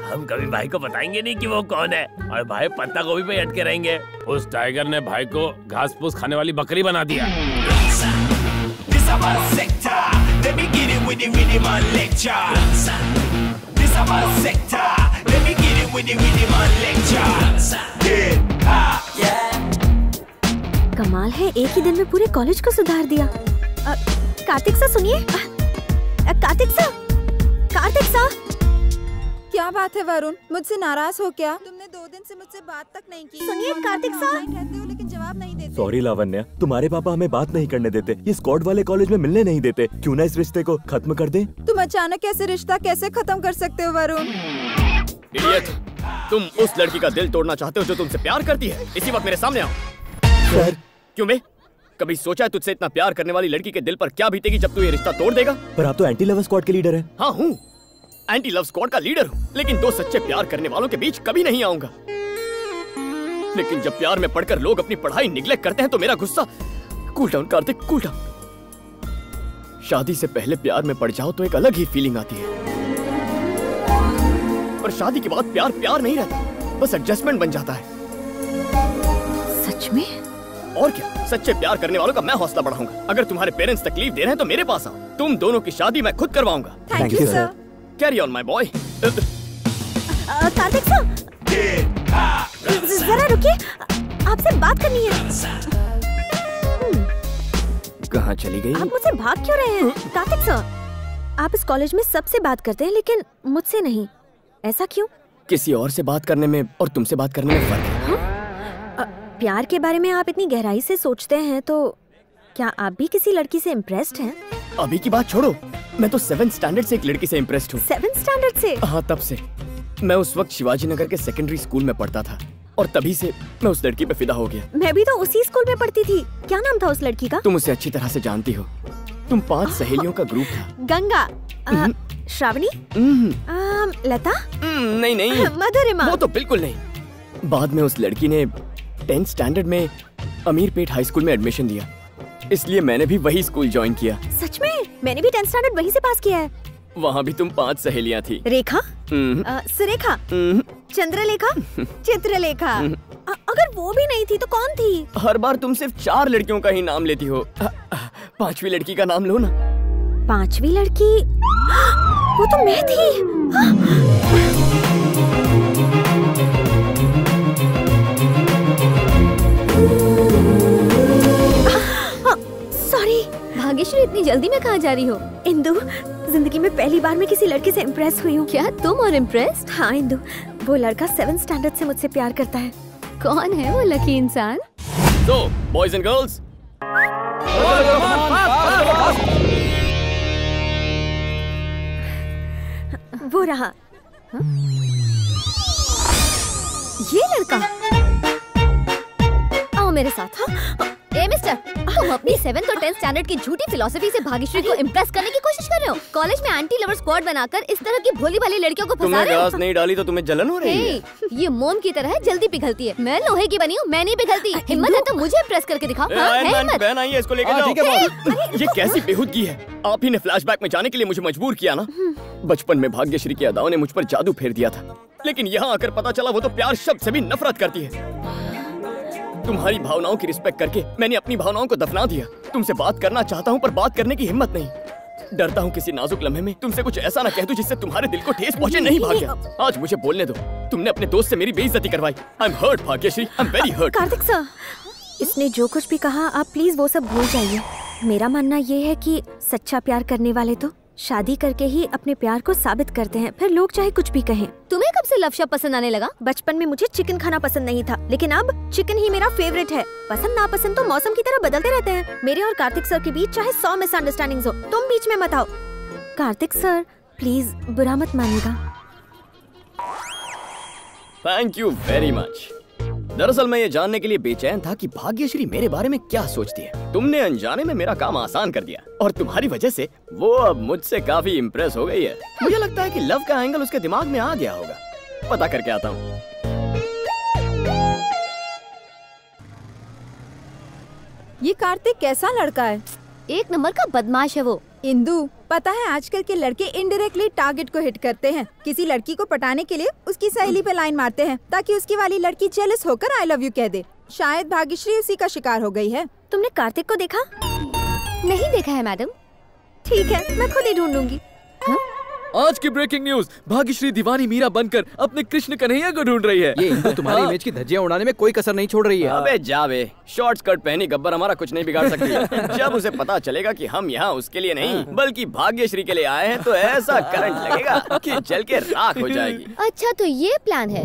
हम कभी भाई को बताएंगे नहीं कि वो कौन है, और भाई पत्ता गोभी पे अटके रहेंगे। उस टाइगर ने भाई को घास फूस खाने वाली बकरी बना दिया। कमाल है, एक ही दिन में पूरे कॉलेज को सुधार दिया। कार्तिक सा सुनिए। कार्तिक सा, कार्तिक सा। क्या बात है वरुण, मुझसे नाराज हो क्या? तुमने 2 दिन से मुझसे बात तक नहीं की। सुनिए कार्तिक सा। रहते हो लेकिन जवाब नहीं देते। सॉरी लावण्या, तुम्हारे पापा हमें बात नहीं करने देते, ये स्क्वाड वाले कॉलेज में मिलने नहीं देते। क्यों ना इस रिश्ते को खत्म कर दें? तुम अचानक ऐसे रिश्ता कैसे खत्म कर सकते हो वरुण? इडियट, तुम उस लड़की का दिल तोड़ना चाहते हो जो तुमसे प्यार करती है? इसी वक्त मेरे सामने आओ। सर। क्यों बे? कभी सोचा है तुझसे इतना प्यार करने वाली लड़की के दिल पर क्या बीतेगी जब तू ये रिश्ता तोड़ देगा? पर आप तो एंटी लव स्क्वाड के लीडर हैं। हाँ हूँ, एंटी लव स्क्वाड का लीडर हूँ, लेकिन 2 सच्चे प्यार करने वालों के बीच कभी नहीं आऊंगा। लेकिन जब प्यार में पढ़कर लोग अपनी पढ़ाई निग्लेक्ट करते हैं तो मेरा गुस्सा। Cool down Kartik, cool down. शादी से पहले प्यार में पड़ जाओ तो एक अलग ही फीलिंग आती है, पर शादी के बाद प्यार प्यार नहीं रहता, बस एडजस्टमेंट बन जाता है। सच में? और क्या, सच्चे प्यार करने वालों का मैं हौसला बढ़ाऊंगा। अगर तुम्हारे पेरेंट्स तकलीफ दे रहे हैं तो मेरे पास आओ, तुम दोनों की शादी मैं खुद करवाऊंगा। Thank you sir. Carry on my boy. Kartik सा, जरा रुकिए, आपसे बात करनी है। कहाँ चली गई? आप मुझसे भाग क्यों रहे हैं? कार्तिक सा, आप इस कॉलेज में सबसे बात करते हैं लेकिन मुझसे नहीं, ऐसा क्यों? किसी और से बात करने में और तुमसे बात करने में फर्क है। प्यार के बारे में आप इतनी गहराई से सोचते हैं तो क्या आप भी किसी लड़की से इम्प्रेस्ड हैं? अभी की बात छोड़ो, मैं तो 7th स्टैंडर्ड से एक लड़की से इम्प्रेस्ड हूँ। 7th स्टैंडर्ड से? हाँ, तब से। मैं उस वक्त शिवाजी नगर के सेकेंडरी स्कूल में पढ़ता था और तभी से मैं उस लड़की पे फिदा हो गया। मैं भी तो उसी स्कूल में पढ़ती थी। क्या नाम था उस लड़की का? तुम उसे अच्छी तरह से जानती हो, तुम 5 सहेलियों का ग्रुप था। गंगा, श्रावणी, लता, नहीं नहीं, मधुरिमा। वो तो बिल्कुल नहीं। बाद में उस लड़की ने 10th स्टैंडर्ड में अमीरपेट हाई स्कूल में एडमिशन लिया, इसलिए मैंने भी वही स्कूल ज्वाइन किया। सच में? मैंने भी 10th स्टैंडर्ड वहीं से पास किया है। वहाँ भी तुम 5 सहेलियाँ थी। रेखा, सुरेखा, चंद्रलेखा, चित्रलेखा, अगर वो भी नहीं थी तो कौन थी? हर बार तुम सिर्फ 4 लड़कियों का ही नाम लेती हो। 5वीं लड़की का नाम लो ना। 5वीं लड़की? वो तो मैं थी। सॉरी। भाग्यश्री, इतनी जल्दी में कहाँ जा रही हो? इंदु, जिंदगी में पहली बार मैं किसी लड़के से इम्प्रेस हुई हूँ। क्या तुम और इम्प्रेस्ड? हाँ इंदु, वो लड़का 7th स्टैंडर्ड से मुझसे प्यार करता है। कौन है वो लकी इंसान? So, boys and girls, वो रहा। ये लड़का? आओ मेरे साथ। ए मिस्टर, तुम अपनी 7th और 10th स्टैंडर्ड की झूठी फिलॉसफी से भाग्यश्री को इम्प्रेस करने की कोशिश कर रहे हो। कॉलेज में एंटी लवर स्क्वाड बनाकर इस तरह की भोली भाली लड़कियों को फंसा तुमने रहे हो। गैस नहीं डाली तो तुम्हें जलन हो रही है। ये मोम की तरह जल्दी पिघलती है। मैं लोहे की बनी हूँ, मैं नहीं पिघलती। हिम्मत है तो मुझे इम्प्रेस करके दिखाओ। बहन आई है, इसको लेकर जाओ। ये कैसी बेहूदगी है? आप ही ने फ्लैशबैक में जाने के लिए मुझे मजबूर किया ना। बचपन में भाग्यश्री की अदाओं ने मुझ पर जादू फेर दिया था, लेकिन यहाँ आकर पता चला वो तो प्यार शब्द से भी नफरत करती है। तुम्हारी भावनाओं की रिस्पेक्ट करके मैंने अपनी भावनाओं को दफना दिया। तुमसे बात करना चाहता हूँ पर बात करने की हिम्मत नहीं। डरता हूँ किसी नाजुक लम्हे में तुमसे कुछ ऐसा ना कह दूं जिससे तुम्हारे दिल को ठेस पहुंचे। नहीं भाग्य, आज मुझे बोलने दो। तुमने अपने दोस्त से मेरी बेइज्जती करवाई। I am hurt Bhagyashree, I am very hurt. Kartik sir, इसने जो कुछ भी कहा आप प्लीज वो सब भूल जाइए। मेरा मानना ये है कि सच्चा प्यार करने वाले तो शादी करके ही अपने प्यार को साबित करते हैं, फिर लोग चाहे कुछ भी कहें। तुम्हें कब से लव शब्द पसंद आने लगा? बचपन में मुझे चिकन खाना पसंद नहीं था, लेकिन अब चिकन ही मेरा फेवरेट है। पसंद नापसंद तो मौसम की तरह बदलते रहते हैं। मेरे और कार्तिक सर के बीच चाहे 100 मिसअंडरस्टैंडिंग्स हो, तुम बीच में मत आओ। कार्तिक सर प्लीज बुरा मत मानिएगा। Thank you very much. दरअसल मैं ये जानने के लिए बेचैन था कि भाग्यश्री मेरे बारे में क्या सोचती है। तुमने अनजाने में मेरा काम आसान कर दिया और तुम्हारी वजह से वो अब मुझसे काफी इम्प्रेस हो गई है। मुझे लगता है कि लव का एंगल उसके दिमाग में आ गया होगा। पता करके आता हूँ। ये कार्तिक कैसा लड़का है? एक नंबर का बदमाश है वो। इंदु, पता है आजकल के लड़के इनडायरेक्टली टारगेट को हिट करते हैं। किसी लड़की को पटाने के लिए उसकी सहेली पे लाइन मारते हैं ताकि उसकी वाली लड़की जेलस होकर आई लव यू कह दे। शायद भाग्यश्री उसी का शिकार हो गई है। तुमने कार्तिक को देखा? नहीं देखा है मैडम। ठीक है, मैं खुद ही ढूंढूंगी। आज की ब्रेकिंग न्यूज, भाग्यश्री दीवानी मीरा बनकर अपने कृष्ण कन्हैया को ढूंढ रही है। ये इंदु तुम्हारी इमेज की धज्जियां उड़ाने में कोई कसर नहीं छोड़ रही है। अबे जावे, शॉर्ट स्कर्ट पहनी गब्बर हमारा कुछ नहीं बिगाड़ सकती है। जब उसे पता चलेगा कि हम यहाँ उसके लिए नहीं बल्कि भाग्यश्री के लिए आए हैं तो ऐसा करंट लगेगा कि जल के राख हो जाएगी। अच्छा तो ये प्लान है।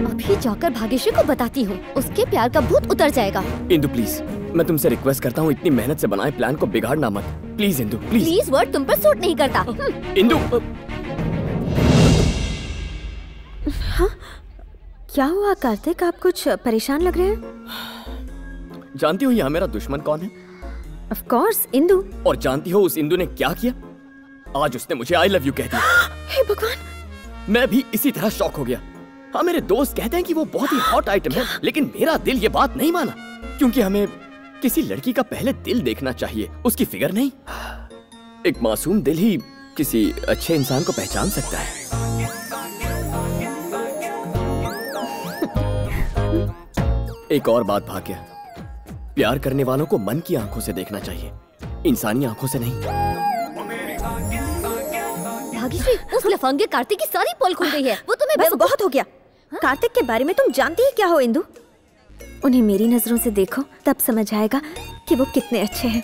अभी जाकर भाग्यश्री को बताती हूँ, उसके प्यार का भूत उतर जाएगा। इंदु प्लीज, मैं तुमसे रिक्वेस्ट करता हूँ इतनी मेहनत से बनाए प्लान को बिगाड़ना मत। Please Indu please. Please word तुम पर सूट नहीं करता। इंदु। हाँ? क्या हुआ कार्तिक, आप कुछ परेशान लग रहे हैं? जानती हो यहाँ मेरा दुश्मन कौन है? Of course Indu. और जानती हो उस इंदु ने क्या किया? आज उसने मुझे आई लव यू कह दिया। हे भगवान, मैं भी इसी तरह शॉक हो गया। हाँ, मेरे दोस्त कहते हैं कि वो बहुत ही हॉट आइटम है, लेकिन मेरा दिल ये बात नहीं माना, क्योंकि हमें किसी लड़की का पहले दिल देखना चाहिए, उसकी फिगर नहीं। एक मासूम दिल ही किसी अच्छे इंसान को पहचान सकता है। एक और बात भाग्य, प्यार करने वालों को मन की आंखों से देखना चाहिए, इंसानी आंखों से नहीं। भाग्यश्री, उस लफंगे कार्तिक की सारी पोल खुल गई है। वो तुम्हें बस बहुत हो गया। कार्तिक के बारे में तुम जानती ही क्या हो इंदु? उन्हें मेरी नजरों से देखो, तब समझ आएगा कि वो कितने अच्छे हैं।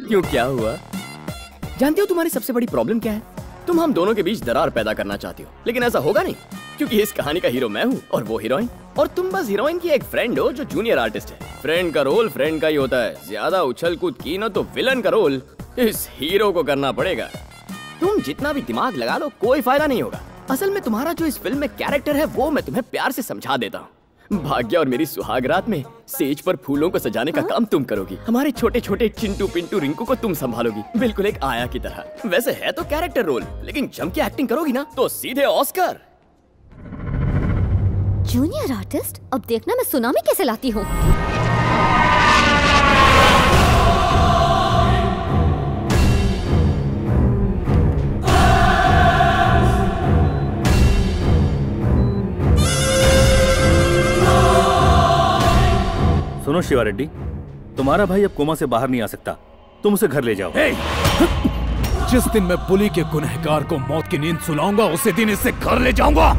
क्यों, क्या हुआ? जानती हो तुम्हारी सबसे बड़ी प्रॉब्लम क्या है? तुम हम दोनों के बीच दरार पैदा करना चाहती हो, लेकिन ऐसा होगा नहीं, क्योंकि इस कहानी का हीरो मैं हूँ और वो हीरोइन, और तुम बस हीरोइन की एक फ्रेंड हो जो जूनियर आर्टिस्ट है। फ्रेंड का रोल फ्रेंड का ही होता है। ज्यादा उछल कूद की ना तो विलन का रोल इस हीरो को करना पड़ेगा। तुम जितना भी दिमाग लगा लो कोई फायदा नहीं होगा। असल में तुम्हारा जो इस फिल्म में कैरेक्टर है वो मैं तुम्हें प्यार से समझा देता हूँ। भाग्य और मेरी सुहागरात में सेज पर फूलों को सजाने का काम तुम करोगी, हमारे छोटे छोटे चिंटू पिंटू रिंकू को तुम संभालोगी, बिल्कुल एक आया की तरह। वैसे है तो कैरेक्टर रोल, लेकिन जम के एक्टिंग करोगी ना तो सीधे ऑस्कर। जूनियर आर्टिस्ट, अब देखना मैं सुनामी कैसे लाती हूँ। सुनो शिवा रेड्डी, तुम्हारा भाई अब कोमा से बाहर नहीं आ सकता, तुम उसे घर ले जाओ। जिस दिन मैं पुली के गुनहगार को मौत की नींद सुलाऊंगा उसी दिन इसे घर ले जाऊंगा।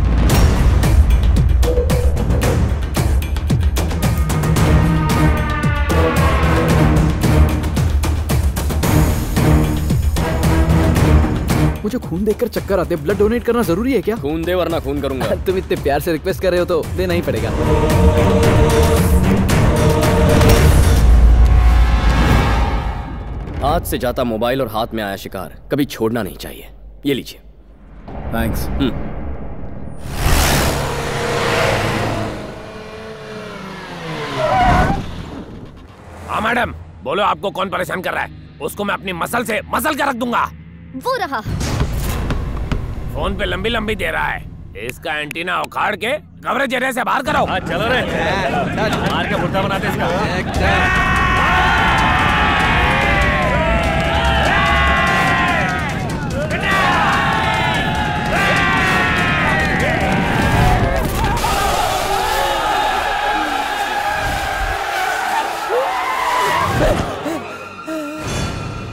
मुझे खून देखकर चक्कर आते, ब्लड डोनेट करना जरूरी है क्या? खून दे वरना खून करूंगा। तुम इतने प्यार से रिक्वेस्ट कर रहे हो तो देना ही पड़ेगा। हाथ से जाता मोबाइल और हाथ में आया शिकार कभी छोड़ना नहीं चाहिए। ये लीजिए। थैंक्स। हाँ मैडम, बोलो आपको कौन परेशान कर रहा है? उसको मैं अपनी मसल से मसल के रख दूंगा। वो रहा। फोन पे लंबी लंबी दे रहा है, इसका एंटीना उखाड़ के कवरेज एरिया से बाहर करो। चलो रे, मार के मुर्दा बनाते इसका।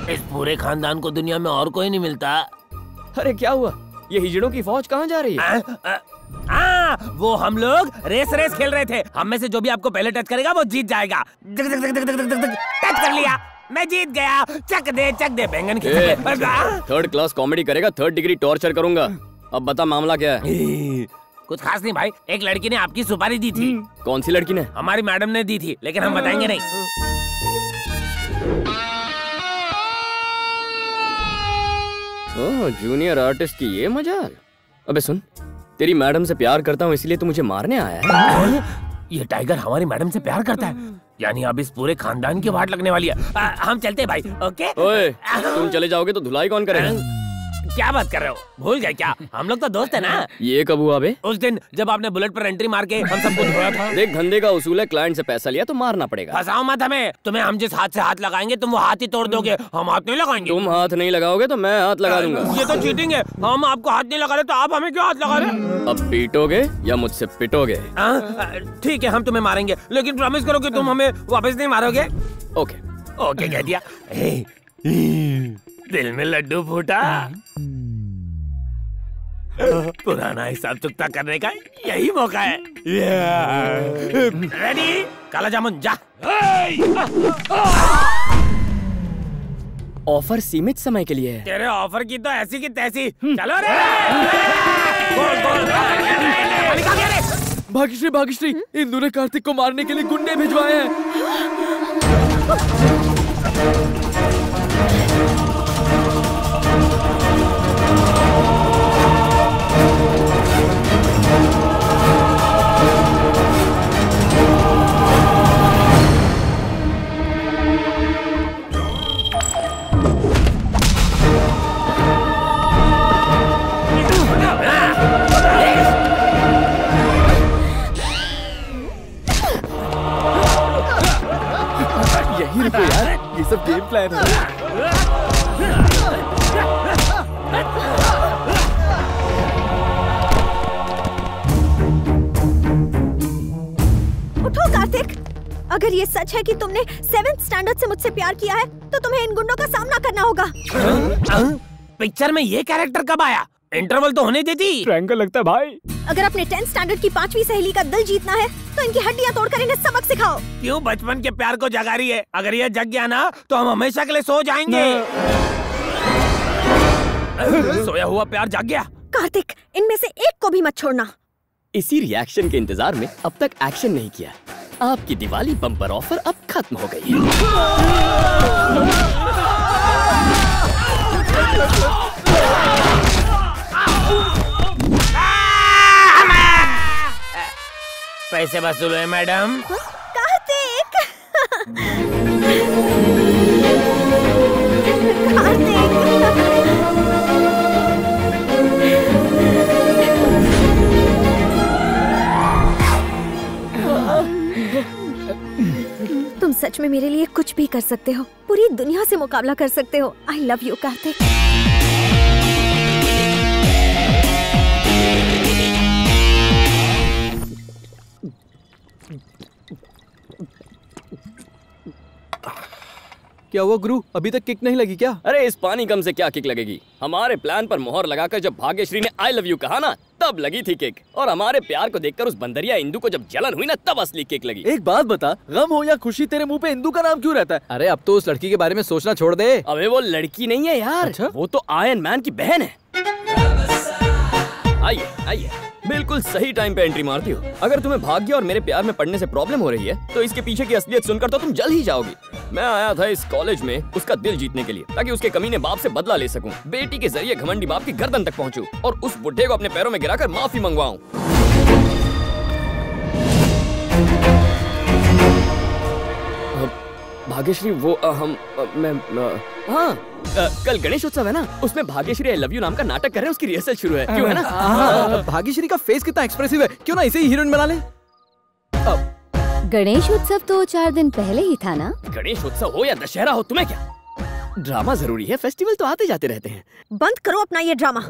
इस पूरे खानदान को दुनिया में और कोई नहीं मिलता। अरे क्या हुआ? ये हिजड़ों की फौज कहाँ जा रही है? वो हम लोग रेस खेल रहे थे। हम में से जो भी आपको पहले टच करेगा वो जीत जाएगा। टच कर लिया, मैं जीत गया। चक दे बैंगन की। थर्ड क्लास कॉमेडी करेगा, 3rd डिग्री टॉर्चर करूंगा। अब बता मामला क्या है? कुछ खास नहीं भाई, एक लड़की ने आपकी सुपारी दी थी। कौन सी लड़की ने? हमारी मैडम ने दी थी, लेकिन हम बताएंगे नहीं। ओह, जूनियर आर्टिस्ट की ये मजाल। अबे सुन, तेरी मैडम से प्यार करता हूँ इसलिए तू मुझे मारने आया है? ये टाइगर हमारी मैडम से प्यार करता है, यानी अब इस पूरे खानदान की वाट लगने वाली है। हम चलते हैं भाई। ओके। ओए, तुम चले जाओगे तो धुलाई कौन करेगा? क्या बात कर रहे हो? भूल गए क्या? हम लोग तो दोस्त है ना। ये कब हुआ बे? उस दिन जब आपने बुलेट पर एंट्री मार के हम सबको धोया था। देख, धंधे का उसूल है, क्लाइंट से पैसा लिया तो मारना पड़ेगा। फंसाओ मत हमें। तुम्हें हम जिस हाथ से हाथ लगाएंगे तुम वो हाथ ही तोड़ दोगे। हम हाथ नहीं लगाएंगे। तुम हाथ नहीं लगाओगे तो मैं हाथ लगा दूंगा। ये तो चीटिंग है। हम आपको हाथ नहीं लगा रहे तो आप हमें क्यों हाथ लगा रहे? अब पीटोगे या मुझसे पिटोगे? ठीक है, हम तुम्हें मारेंगे, लेकिन प्रॉमिस करो कि तुम हमें वापस नहीं मारोगे। ओके ओके कह दिया। दिल में लड्डू फूटा। पुराना हिसाब चुकता करने का यही मौका है। रेडी? काला जामुन जा। ऑफर सीमित समय के लिए है। तेरे ऑफर की तो ऐसी की तैसी। चलो रे। भाग्यश्री, इंदु ने कार्तिक को मारने के लिए गुंडे भिजवाए हैं। यही रुको यार, ये सब गेम प्लान है। उठो कार्तिक, अगर ये सच है कि तुमने 7th स्टैंडर्ड से मुझसे प्यार किया है तो तुम्हें इन गुंडों का सामना करना होगा। पिक्चर में ये कैरेक्टर कब आया? इंटरवल तो होने देती। ट्रायंगल लगता है भाई। अगर अपने 10th स्टैंडर्ड की 5वीं सहेली का दिल जीतना है तो इनकी हड्डियां तोड़कर इन्हें सबक सिखाओ। क्यों बचपन के प्यार को जगा रही है? अगर ये जग गया ना तो हम हमेशा के लिए सो जाएंगे। सोया हुआ प्यार जाग गया। कार्तिक, इनमें से एक को भी मत छोड़ना। इसी रिएक्शन के इंतजार में अब तक एक्शन नहीं किया। आपकी दिवाली बम्पर ऑफर अब खत्म हो गई है। पैसे वसूल हुए मैडम। कार्तिक। तुम सच में मेरे लिए कुछ भी कर सकते हो, पूरी दुनिया से मुकाबला कर सकते हो। I love you Kartik. क्या वो गुरु अभी तक किक नहीं लगी क्या? अरे इस पानी कम से क्या किक लगेगी? हमारे प्लान पर मोहर लगाकर जब भाग्यश्री ने आई लव यू कहा ना, तब लगी थी किक। और हमारे प्यार को देखकर उस बंदरिया इंदू को जब जलन हुई ना, तब असली किक लगी। एक बात बता, गम हो या खुशी तेरे मुंह पे इंदू का नाम क्यों रहता है? अरे अब तो उस लड़की के बारे में सोचना छोड़ दे। अबे वो लड़की नहीं है यार। अच्छा? वो तो आयरन मैन की बहन है। आइए आइए, बिल्कुल सही टाइम पे एंट्री मारती हो। अगर तुम्हें भाग्य और मेरे प्यार में पड़ने से प्रॉब्लम हो रही है तो इसके पीछे की असलियत सुनकर तो तुम जल ही जाओगी। मैं आया था इस कॉलेज में उसका दिल जीतने के लिए, ताकि उसके कमीने बाप से बदला ले सकूं, बेटी के जरिए घमंडी बाप की गर्दन तक पहुंचूं और उस बुढ़े को अपने पैरों में गिराकर माफी मंगवाऊं। भाग्यश्री वो कल गणेश उत्सव है ना, उसमें भाग्यश्री आई लव यू नाम का नाटक कर रहे हैं, उसकी रिहर्सल शुरू है। क्यों है ना? भाग्यश्री का फेस कितना एक्सप्रेसिव है, क्यों ना इसे ही हीरोइन बना ले? गणेश उत्सव तो 4 दिन पहले ही था ना। गणेश उत्सव हो या दशहरा हो, तुम्हें क्या? ड्रामा जरूरी है, फेस्टिवल तो आते जाते रहते हैं। बंद करो अपना ये ड्रामा।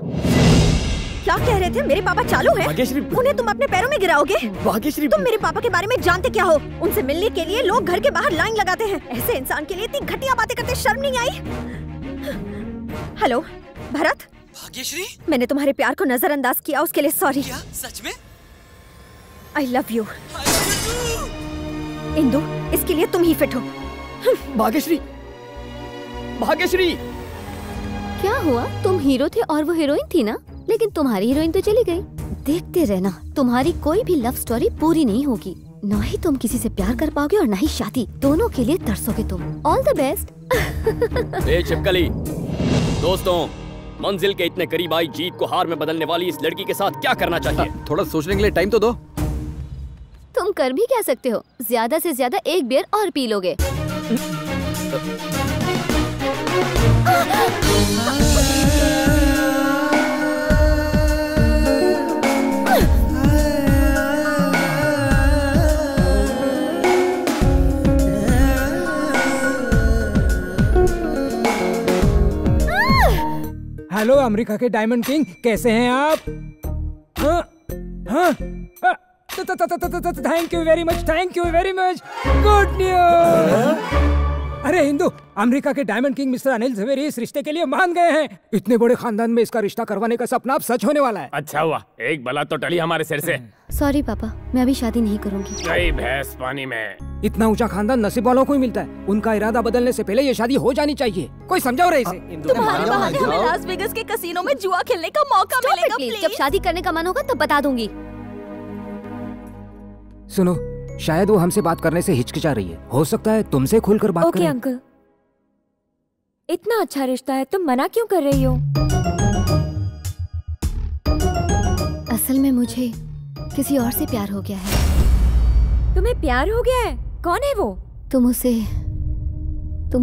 क्या कह रहे थे? मेरे पापा चालू है? भाग्यश्री, उन्हें तुम अपने पैरों में गिराओगे? भाग्यश्री, तुम मेरे पापा के बारे में जानते क्या हो? उनसे मिलने के लिए लोग घर के बाहर लाइन लगाते हैं। ऐसे इंसान के लिए इतनी घटिया बातें करते शर्म नहीं आई? हेलो भरत। भाग्यश्री, मैंने तुम्हारे प्यार को नजरअंदाज किया, उसके लिए सॉरी। क्या सच में? I love you. इंदु, इसके लिए तुम ही फिट हो। भाग्यश्री, भाग्यश्री, क्या हुआ? तुम हीरो थे और वो हीरोइन थी ना, लेकिन तुम्हारी हीरोइन तो चली गई। देखते रहना, तुम्हारी कोई भी लव स्टोरी पूरी नहीं होगी। न ही तुम किसी से प्यार कर पाओगे और न ही शादी। दोनों के लिए तरसोगे तुम। All the best. ए छिपकली, दोस्तों, मंजिल के इतने करीब आई जीत को हार में बदलने वाली इस लड़की के साथ क्या करना चाहिए? थोड़ा सोचने के लिए टाइम तो दो। तुम कर भी क्या सकते हो? ज्यादा से ज्यादा एक बियर और पी लोगे। हेलो अमेरिका के डायमंड किंग, कैसे हैं आप? Thank you very much, thank you very much. Good news. अरे हिंदू, अमेरिका के diamond king mister Anil Jhaveri इस रिश्ते के लिए मान गए हैं। इतने बड़े खानदान में इसका रिश्ता करवाने का सपना अब सच होने वाला है। अच्छा हुआ, एक बला तो टली हमारे सिर से। सॉरी पापा, मैं अभी शादी नहीं करूंगी। गई भैंस पानी में। इतना ऊंचा खानदान नसीब वालों को ही मिलता है। उनका इरादा बदलने से पहले ये शादी हो जानी चाहिए। कोई समझाओ रहे इसे। तुम्हारे बहाने हमें लास वेगास के कैसीनो में जुआ खेलने का मौका मिलेगा प्लीज। जब शादी करने का मन होगा तब बता दूंगी। सुनो, शायद वो हमसे बात करने से हिचकिचा रही है। हो सकता है तुमसे खुलकर बात करें। ओके अंकल, इतना अच्छा रिश्ता है, तुम मना क्यों कर रही हो? असल में मुझे किसी और से प्यार हो गया है। तुम्हें प्यार हो गया है? कौन है वो? तुम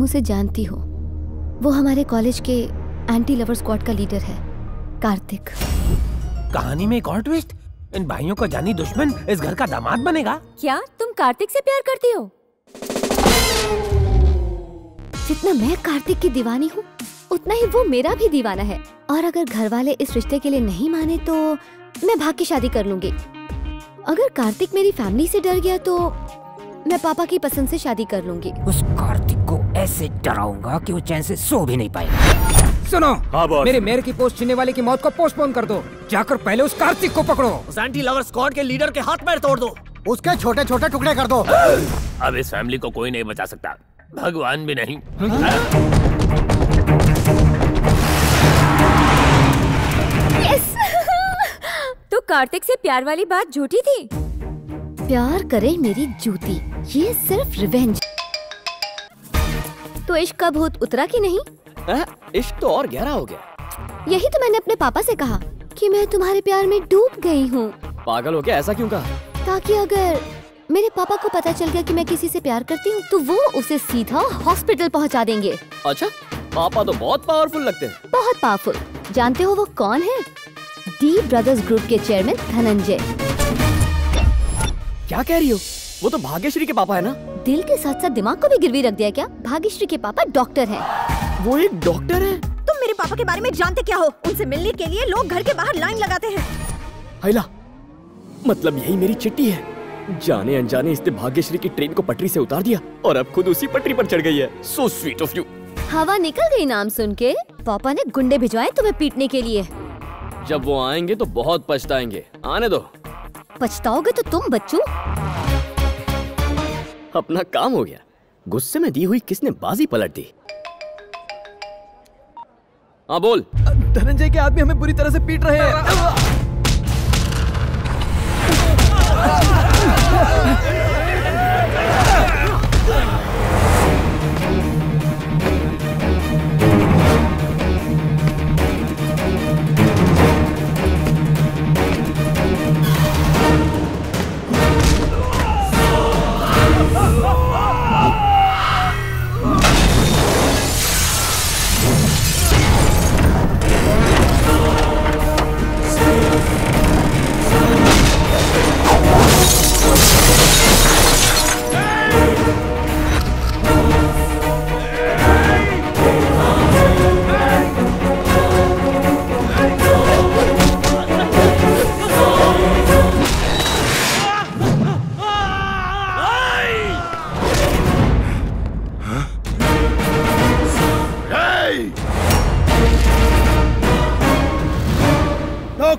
उसे जानती हो। वो हमारे कॉलेज के एंटी लवर स्क्वाड का लीडर है, कार्तिक। कहानी में एक और ट्विस्ट। इन भाइयों का जानी दुश्मन इस घर का दामाद बनेगा। क्या तुम कार्तिक से प्यार करती हो? जितना मैं कार्तिक की दीवानी हूँ, उतना ही वो मेरा भी दीवाना है। और अगर घर वाले इस रिश्ते के लिए नहीं माने तो मैं भाग के शादी कर लूंगी। अगर कार्तिक मेरी फैमिली से डर गया तो मैं पापा की पसंद से शादी कर लूंगी। उस कार्तिक को ऐसे डराऊंगा कि वो चैन से सो भी नहीं पाएगा। सुनो, हाँ बॉस। मेरे मेयर की पोस्ट छीनने वाले की मौत को पोस्टपोन कर दो। जाकर पहले उस कार्तिक को पकड़ो। उस एंटी लवर स्क्वाड के लीडर के हाथ पैर तोड़ दो। उसके छोटे छोटे टुकड़े कर दो। अब इस फैमिली को कोई नहीं बचा सकता, भगवान भी नहीं। यस। तो कार्तिक से प्यार वाली बात झूठी थी? प्यार करे मेरी जूती, ये सिर्फ रिवेंज। तो इश्क का भूत उतरा कि नहीं? इश्क तो और गहरा हो गया। यही तो मैंने अपने पापा से कहा कि मैं तुम्हारे प्यार में डूब गई हूँ। पागल हो क्या? ऐसा क्यों कहा? ताकि अगर मेरे पापा को पता चल गया कि मैं किसी से प्यार करती हूँ तो वो उसे सीधा हॉस्पिटल पहुँचा देंगे। अच्छा, पापा तो बहुत पावरफुल लगते हैं। बहुत पावरफुल। जानते हो वो कौन है? डी ब्रदर्स ग्रुप के चेयरमैन धनंजय। क्या कह रही हो? वो तो भाग्यश्री के पापा है ना? दिल के साथ साथ दिमाग को भी गिरवी रख दिया क्या? भाग्यश्री के पापा डॉक्टर हैं। वो एक डॉक्टर है? तुम मेरे पापा के बारे में जानते क्या हो? उनसे मिलने के लिए लोग घर के बाहर लाइन लगाते हैं। हैला, मतलब यही मेरी चिट्ठी है। जाने अनजाने इसने भाग्यश्री की ट्रेन को पटरी से उतार दिया और अब खुद उसी पटरी पर चढ़ गई है। So sweet of you. हवा निकल गई नाम सुन के। पापा ने गुंडे भिजवाए तुम्हें पीटने के लिए। जब वो आएंगे तो बहुत पछताएंगे। आने दो। पछताओगे तो तुम बच्चू। अपना काम हो गया। गुस्से में दी हुई किसने बाजी पलट दी। हाँ बोल। धनंजय के आदमी हमें बुरी तरह से पीट रहे हैं।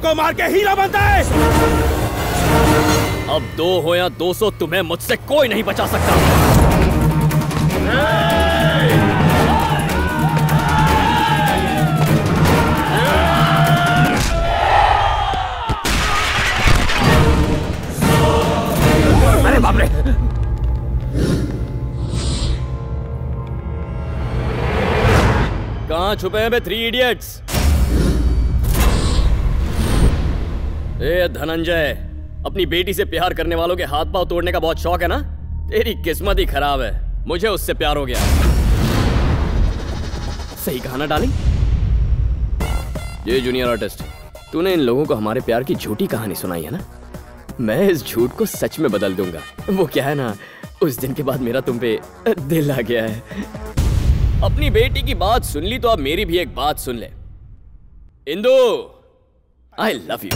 को मार के हीरा बनता है। अब 2 हो या 200 तुम्हें मुझसे कोई नहीं बचा सकता। अरे बाप रे। कहां छुपे हैं बे 3 इडियट्स? ए धनंजय, अपनी बेटी से प्यार करने वालों के हाथ पांव तोड़ने का बहुत शौक है ना? तेरी किस्मत ही खराब है। मुझे उससे प्यार हो गया। सही कहा ना डार्लिंग? ये जूनियर आर्टिस्ट, तूने इन लोगों को हमारे प्यार की झूठी कहानी सुनाई है ना? मैं इस झूठ को सच में बदल दूंगा। वो क्या है ना, उस दिन के बाद मेरा तुम पे दिल आ गया है। अपनी बेटी की बात सुन ली तो अब मेरी भी एक बात सुन ले। Indu, I love you.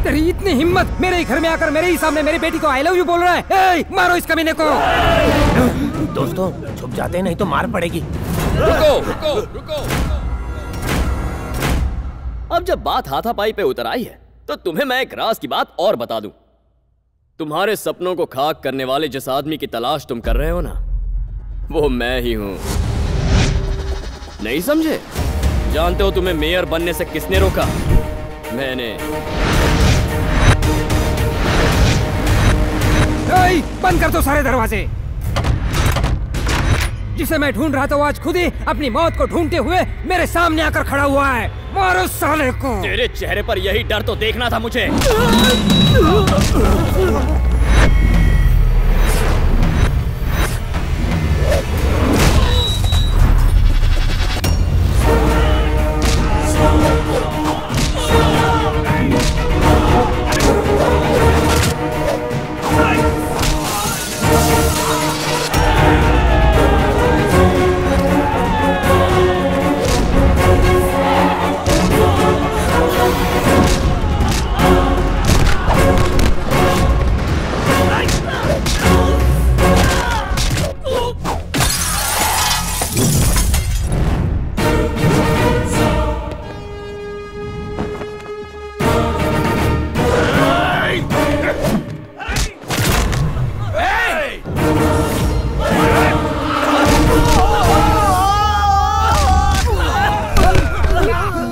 तेरी इतनी हिम्मत, मेरे ही घर में आकर मेरे ही सामने मेरी बेटी को I love you बोल रहा है। ए, मारो इस कमीने को। दोस्तों छुप जाते हैं नहीं तो मार पड़ेगी। रुको रुको रुको। अब जब बात हाथापाई पे उतर आई है तो तुम्हें मैं एक राज की बात और बता दूं। तुम्हारे सपनों को खाक करने वाले जिस आदमी की तलाश तुम कर रहे हो ना, वो मैं ही हूं। नहीं समझे? जानते हो तुम्हें मेयर बनने से किसने रोका? मैंने। बंद कर दो सारे दरवाजे। जिसे मैं ढूंढ रहा था वो आज खुद ही अपनी मौत को ढूंढते हुए मेरे सामने आकर खड़ा हुआ है। मारो साले को। तेरे चेहरे पर यही डर तो देखना था मुझे।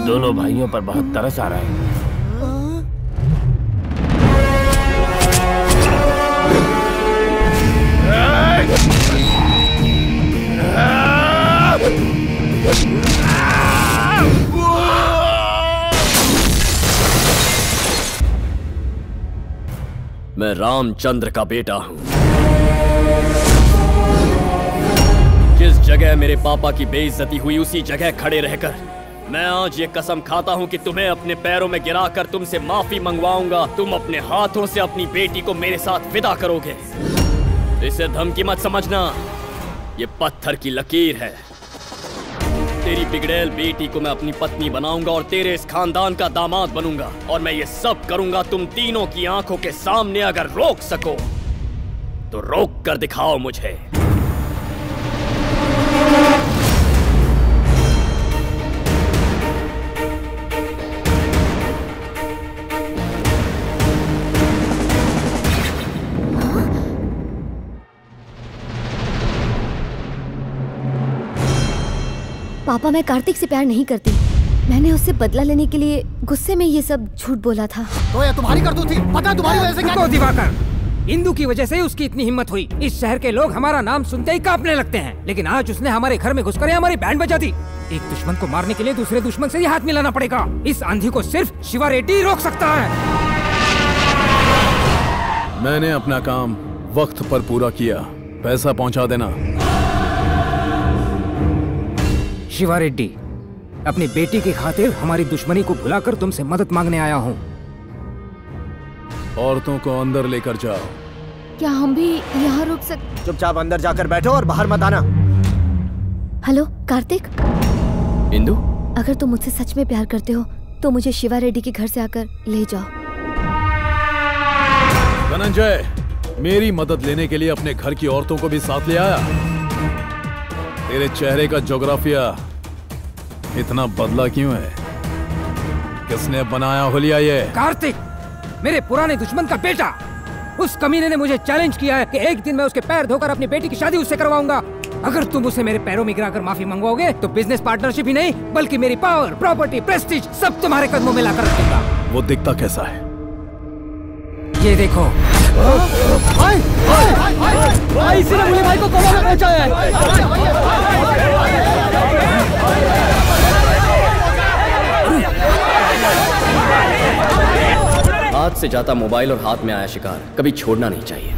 दोनों भाइयों पर बहुत तरस आ रहा है। मैं रामचंद्र का बेटा हूं। जिस जगह मेरे पापा की बेइज्जती हुई उसी जगह खड़े रहकर मैं आज ये कसम खाता हूं कि तुम्हें अपने पैरों में गिराकर तुमसे माफी मंगवाऊंगा। तुम अपने हाथों से अपनी बेटी को मेरे साथ विदा करोगे। इसे धमकी मत समझना, ये पत्थर की लकीर है। तेरी बिगड़ैल बेटी को मैं अपनी पत्नी बनाऊंगा और तेरे इस खानदान का दामाद बनूंगा। और मैं ये सब करूंगा तुम तीनों की आंखों के सामने। अगर रोक सको तो रोक कर दिखाओ मुझे। पापा, मैं कार्तिक से प्यार नहीं करती। मैंने उससे बदला लेने के लिए गुस्से में ये सब झूठ बोला था। तो ये तुम्हारी करतूत थी। पता तुम्हारी वजह से क्या? दिवाकर, इंदु की वजह से उसकी इतनी हिम्मत हुई। इस शहर के लोग हमारा नाम सुनते ही कांपने लगते हैं, लेकिन आज उसने हमारे घर में घुसकर हमारी बैंड बजा दी। एक दुश्मन को मारने के लिए दूसरे दुश्मन से ही हाथ मिलाना पड़ेगा। इस आंधी को सिर्फ शिवा रेड्डी रोक सकता है। मैंने अपना काम वक्त पर पूरा किया। पैसा पहुंचा देना। शिवा रेड्डी, अपनी बेटी की खातिर हमारी दुश्मनी को भुलाकर तुमसे मदद मांगने आया हूँ। औरतों को अंदर लेकर जाओ। क्या हम भी यहाँ रुक सकते? चुपचाप अंदर जाकर बैठो और बाहर मत आना। हेलो कार्तिक। इंदु, अगर तुम मुझसे सच में प्यार करते हो तो मुझे शिवा रेड्डी के घर से आकर ले जाओ। धनंजय, मेरी मदद लेने के लिए अपने घर की औरतों को भी साथ ले आया। तेरे चेहरे का ज्योग्राफिया इतना बदला क्यों है? किसने बनाया हुलिया ये? कार्तिक, मेरे पुराने दुश्मन का बेटा। उस कमीने ने मुझे चैलेंज किया है कि एक दिन मैं उसके पैर धोकर अपनी बेटी की शादी उससे करवाऊंगा। अगर तुम उसे मेरे पैरों में गिराकर माफी मंगवाओगे तो बिजनेस पार्टनरशिप ही नहीं बल्कि मेरी पावर, प्रॉपर्टी, प्रेस्टीज सब तुम्हारे कदमों में लाकर रखूंगा। वो दिखता कैसा है? ये देखो। भाई, इसी ने मुली भाई को कोमा में पहुंचाया है। हाथ से जाता मोबाइल और हाथ में आया शिकार कभी छोड़ना नहीं चाहिए।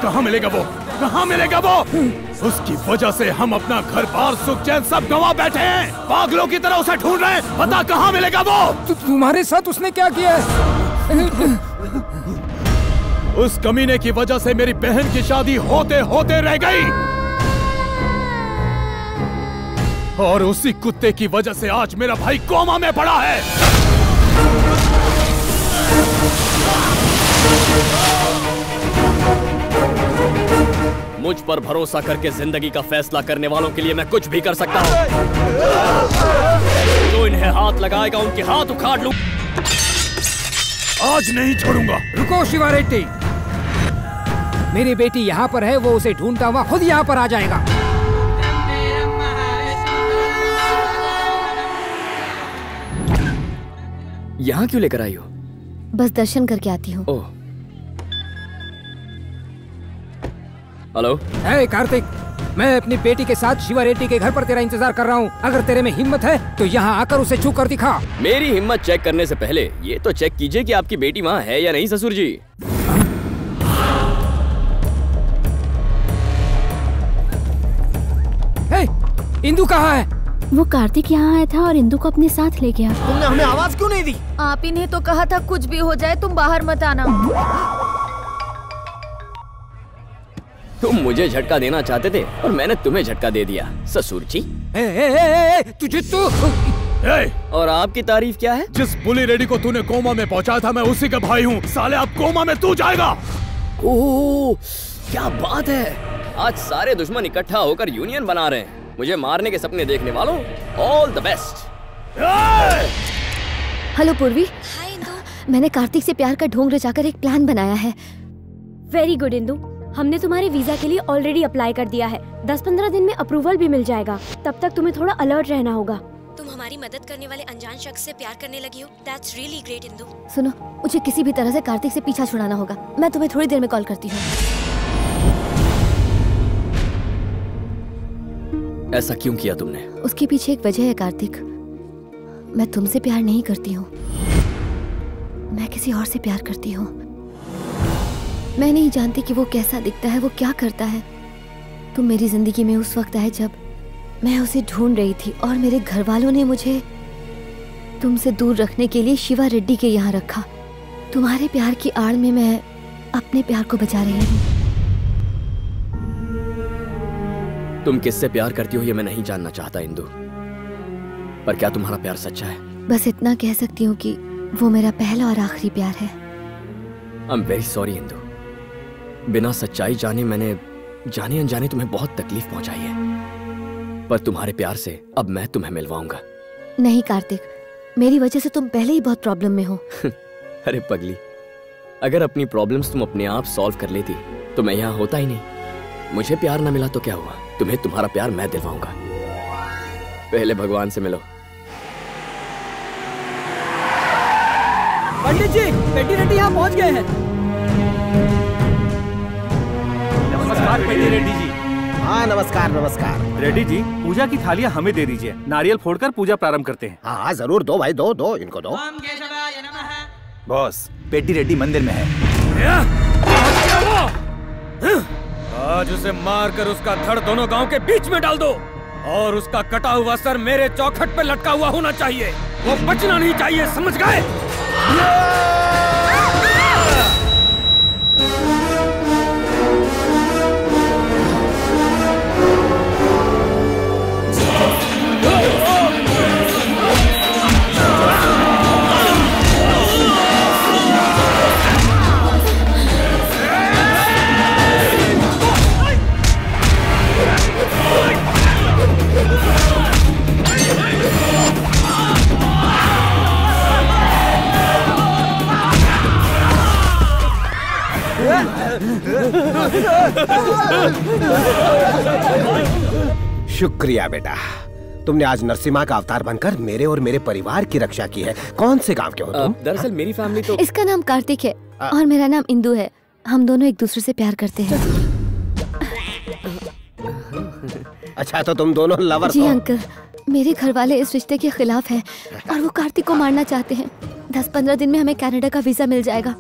कहाँ मिलेगा वो? कहाँ मिलेगा वो? उसकी वजह से हम अपना घर बार सुख चैन सब गंवा बैठे हैं। पागलों की तरह उसे ढूंढ रहे हैं। बता कहाँ मिलेगा वो? तुम्हारे साथ उसने क्या किया है? उस कमीने की वजह से मेरी बहन की शादी होते होते रह गई और उसी कुत्ते की वजह से आज मेरा भाई कोमा में पड़ा है। मुझ पर भरोसा करके जिंदगी का फैसला करने वालों के लिए मैं कुछ भी कर सकता हूँ। जो इन्हें हाथ लगाएगा उनके हाथ उखाड़ लूं। आज नहीं छोड़ूंगा। रुको शिवा रेड्डी, मेरी बेटी यहाँ पर है। वो उसे ढूंढता हुआ खुद यहाँ पर आ जाएगा। यहाँ क्यों लेकर आई हो? बस दर्शन करके आती हूँ। ओह, हेलो। हे कार्तिक, मैं अपनी बेटी के साथ शिवा रेड्डी के घर पर तेरा इंतजार कर रहा हूँ। अगर तेरे में हिम्मत है तो यहाँ आकर उसे छू कर दिखा। मेरी हिम्मत चेक करने से पहले ये तो चेक कीजिए कि आपकी बेटी वहाँ है या नहीं ससुर जी। हे, इंदु कहाँ है? वो कार्तिक यहाँ आया था और इंदु को अपने साथ ले गया। तुमने हमें आवाज क्यों नहीं दी? आप ही ने तो कहा था कुछ भी हो जाए तुम बाहर मत आना। तुम मुझे झटका देना चाहते थे और मैंने तुम्हें झटका दे दिया ससुर जी। तुझे तो और आपकी तारीफ क्या है? जिस बुली रेडी को तूने कोमा में पहुंचाया था मैं उसी का भाई हूँ। साले अब कोमा में तू जाएगा। ओह, क्या बात है। आज सारे दुश्मन इकट्ठा होकर यूनियन बना रहे हैं। मुझे मारने के सपने देखने वालों, ऑल द बेस्ट। हेलो पूर्वी। मैंने कार्तिक से प्यार का ढोंग रचाकर एक प्लान बनाया है। वेरी गुड इंदु, हमने तुम्हारे वीजा के लिए ऑलरेडी अप्लाई कर दिया है। 10-15 दिन में अप्रूवल भी मिल जाएगा। तब तक तुम्हें थोड़ा अलर्ट रहना होगा। तुम हमारी मदद करने वाले अनजान शख्स से प्यार करने लगी हो। That's really great, Indu. सुनो, मुझे किसी भी तरह से कार्तिक से पीछा छुड़ाना होगा। मैं तुम्हें थोड़ी देर में कॉल करती हूँ। ऐसा क्यों किया तुमने? उसके पीछे एक वजह है कार्तिक। मैं तुमसे प्यार नहीं करती हूँ, मैं किसी और से प्यार करती हूँ। मैं नहीं जानती कि वो कैसा दिखता है, वो क्या करता है। तुम मेरी जिंदगी में उस वक्त आए जब मैं उसे ढूंढ रही थी और मेरे घर वालों ने मुझे तुमसे दूर रखने के लिए शिवा रेड्डी के यहाँ रखा। तुम्हारे प्यार की आड़ में मैं अपने प्यार को बचा रही हूँ। तुम किससे प्यार करती हो ये मैं नहीं जानना चाहता इंदु, पर क्या तुम्हारा प्यार सच्चा है? बस इतना कह सकती हूँ कि वो मेरा पहला और आखिरी प्यार है। आई एम वेरी सॉरी इंदु, बिना सच्चाई जाने मैंने जाने अनजाने तुम्हें बहुत तकलीफ पहुंचाई है, पर तुम्हारे प्यार से अब मैं तुम्हें मिलवाऊंगा। नहीं कार्तिक, मेरी वजह से तुम पहले ही बहुत प्रॉब्लम में हो। अरे पगली, अगर अपनी प्रॉब्लम्स तुम अपने आप सॉल्व कर लेती तो मैं यहाँ होता ही नहीं। मुझे प्यार ना मिला तो क्या हुआ, तुम्हें तुम्हारा प्यार मैं दिलवाऊंगा। पहले भगवान से मिलो। पंडित जी, पेटी रेड्डी यहाँ पहुँच गए हैं। नमस्कार पेटी रेड्डी जी। हाँ नमस्कार नमस्कार। रेड्डी जी, पूजा की थालियाँ हमें दे दीजिए, नारियल फोड़कर पूजा प्रारंभ करते हैं। हाँ जरूर, दो भाई, दो दो, इनको दो। बॉस, पेटी रेड्डी मंदिर में है। आज उसे मारकर उसका धड़ दोनों गांव के बीच में डाल दो और उसका कटा हुआ सर मेरे चौखट पे लटका हुआ होना चाहिए। वो बचना नहीं चाहिए, समझ गए? शुक्रिया बेटा, तुमने आज नरसिम्हा का अवतार बनकर मेरे और मेरे परिवार की रक्षा की है। कौन से गांव के हो तुम? दरअसल मेरी फैमिली तो इसका नाम कार्तिक है और मेरा नाम इंदु है। हम दोनों एक दूसरे से प्यार करते हैं। अच्छा, तो तुम दोनों लवर जी हो? अंकल, मेरे घर वाले इस रिश्ते के खिलाफ हैं और वो कार्तिक को मारना चाहते हैं। 10-15 दिन में हमें कनाडा का वीजा मिल जाएगा,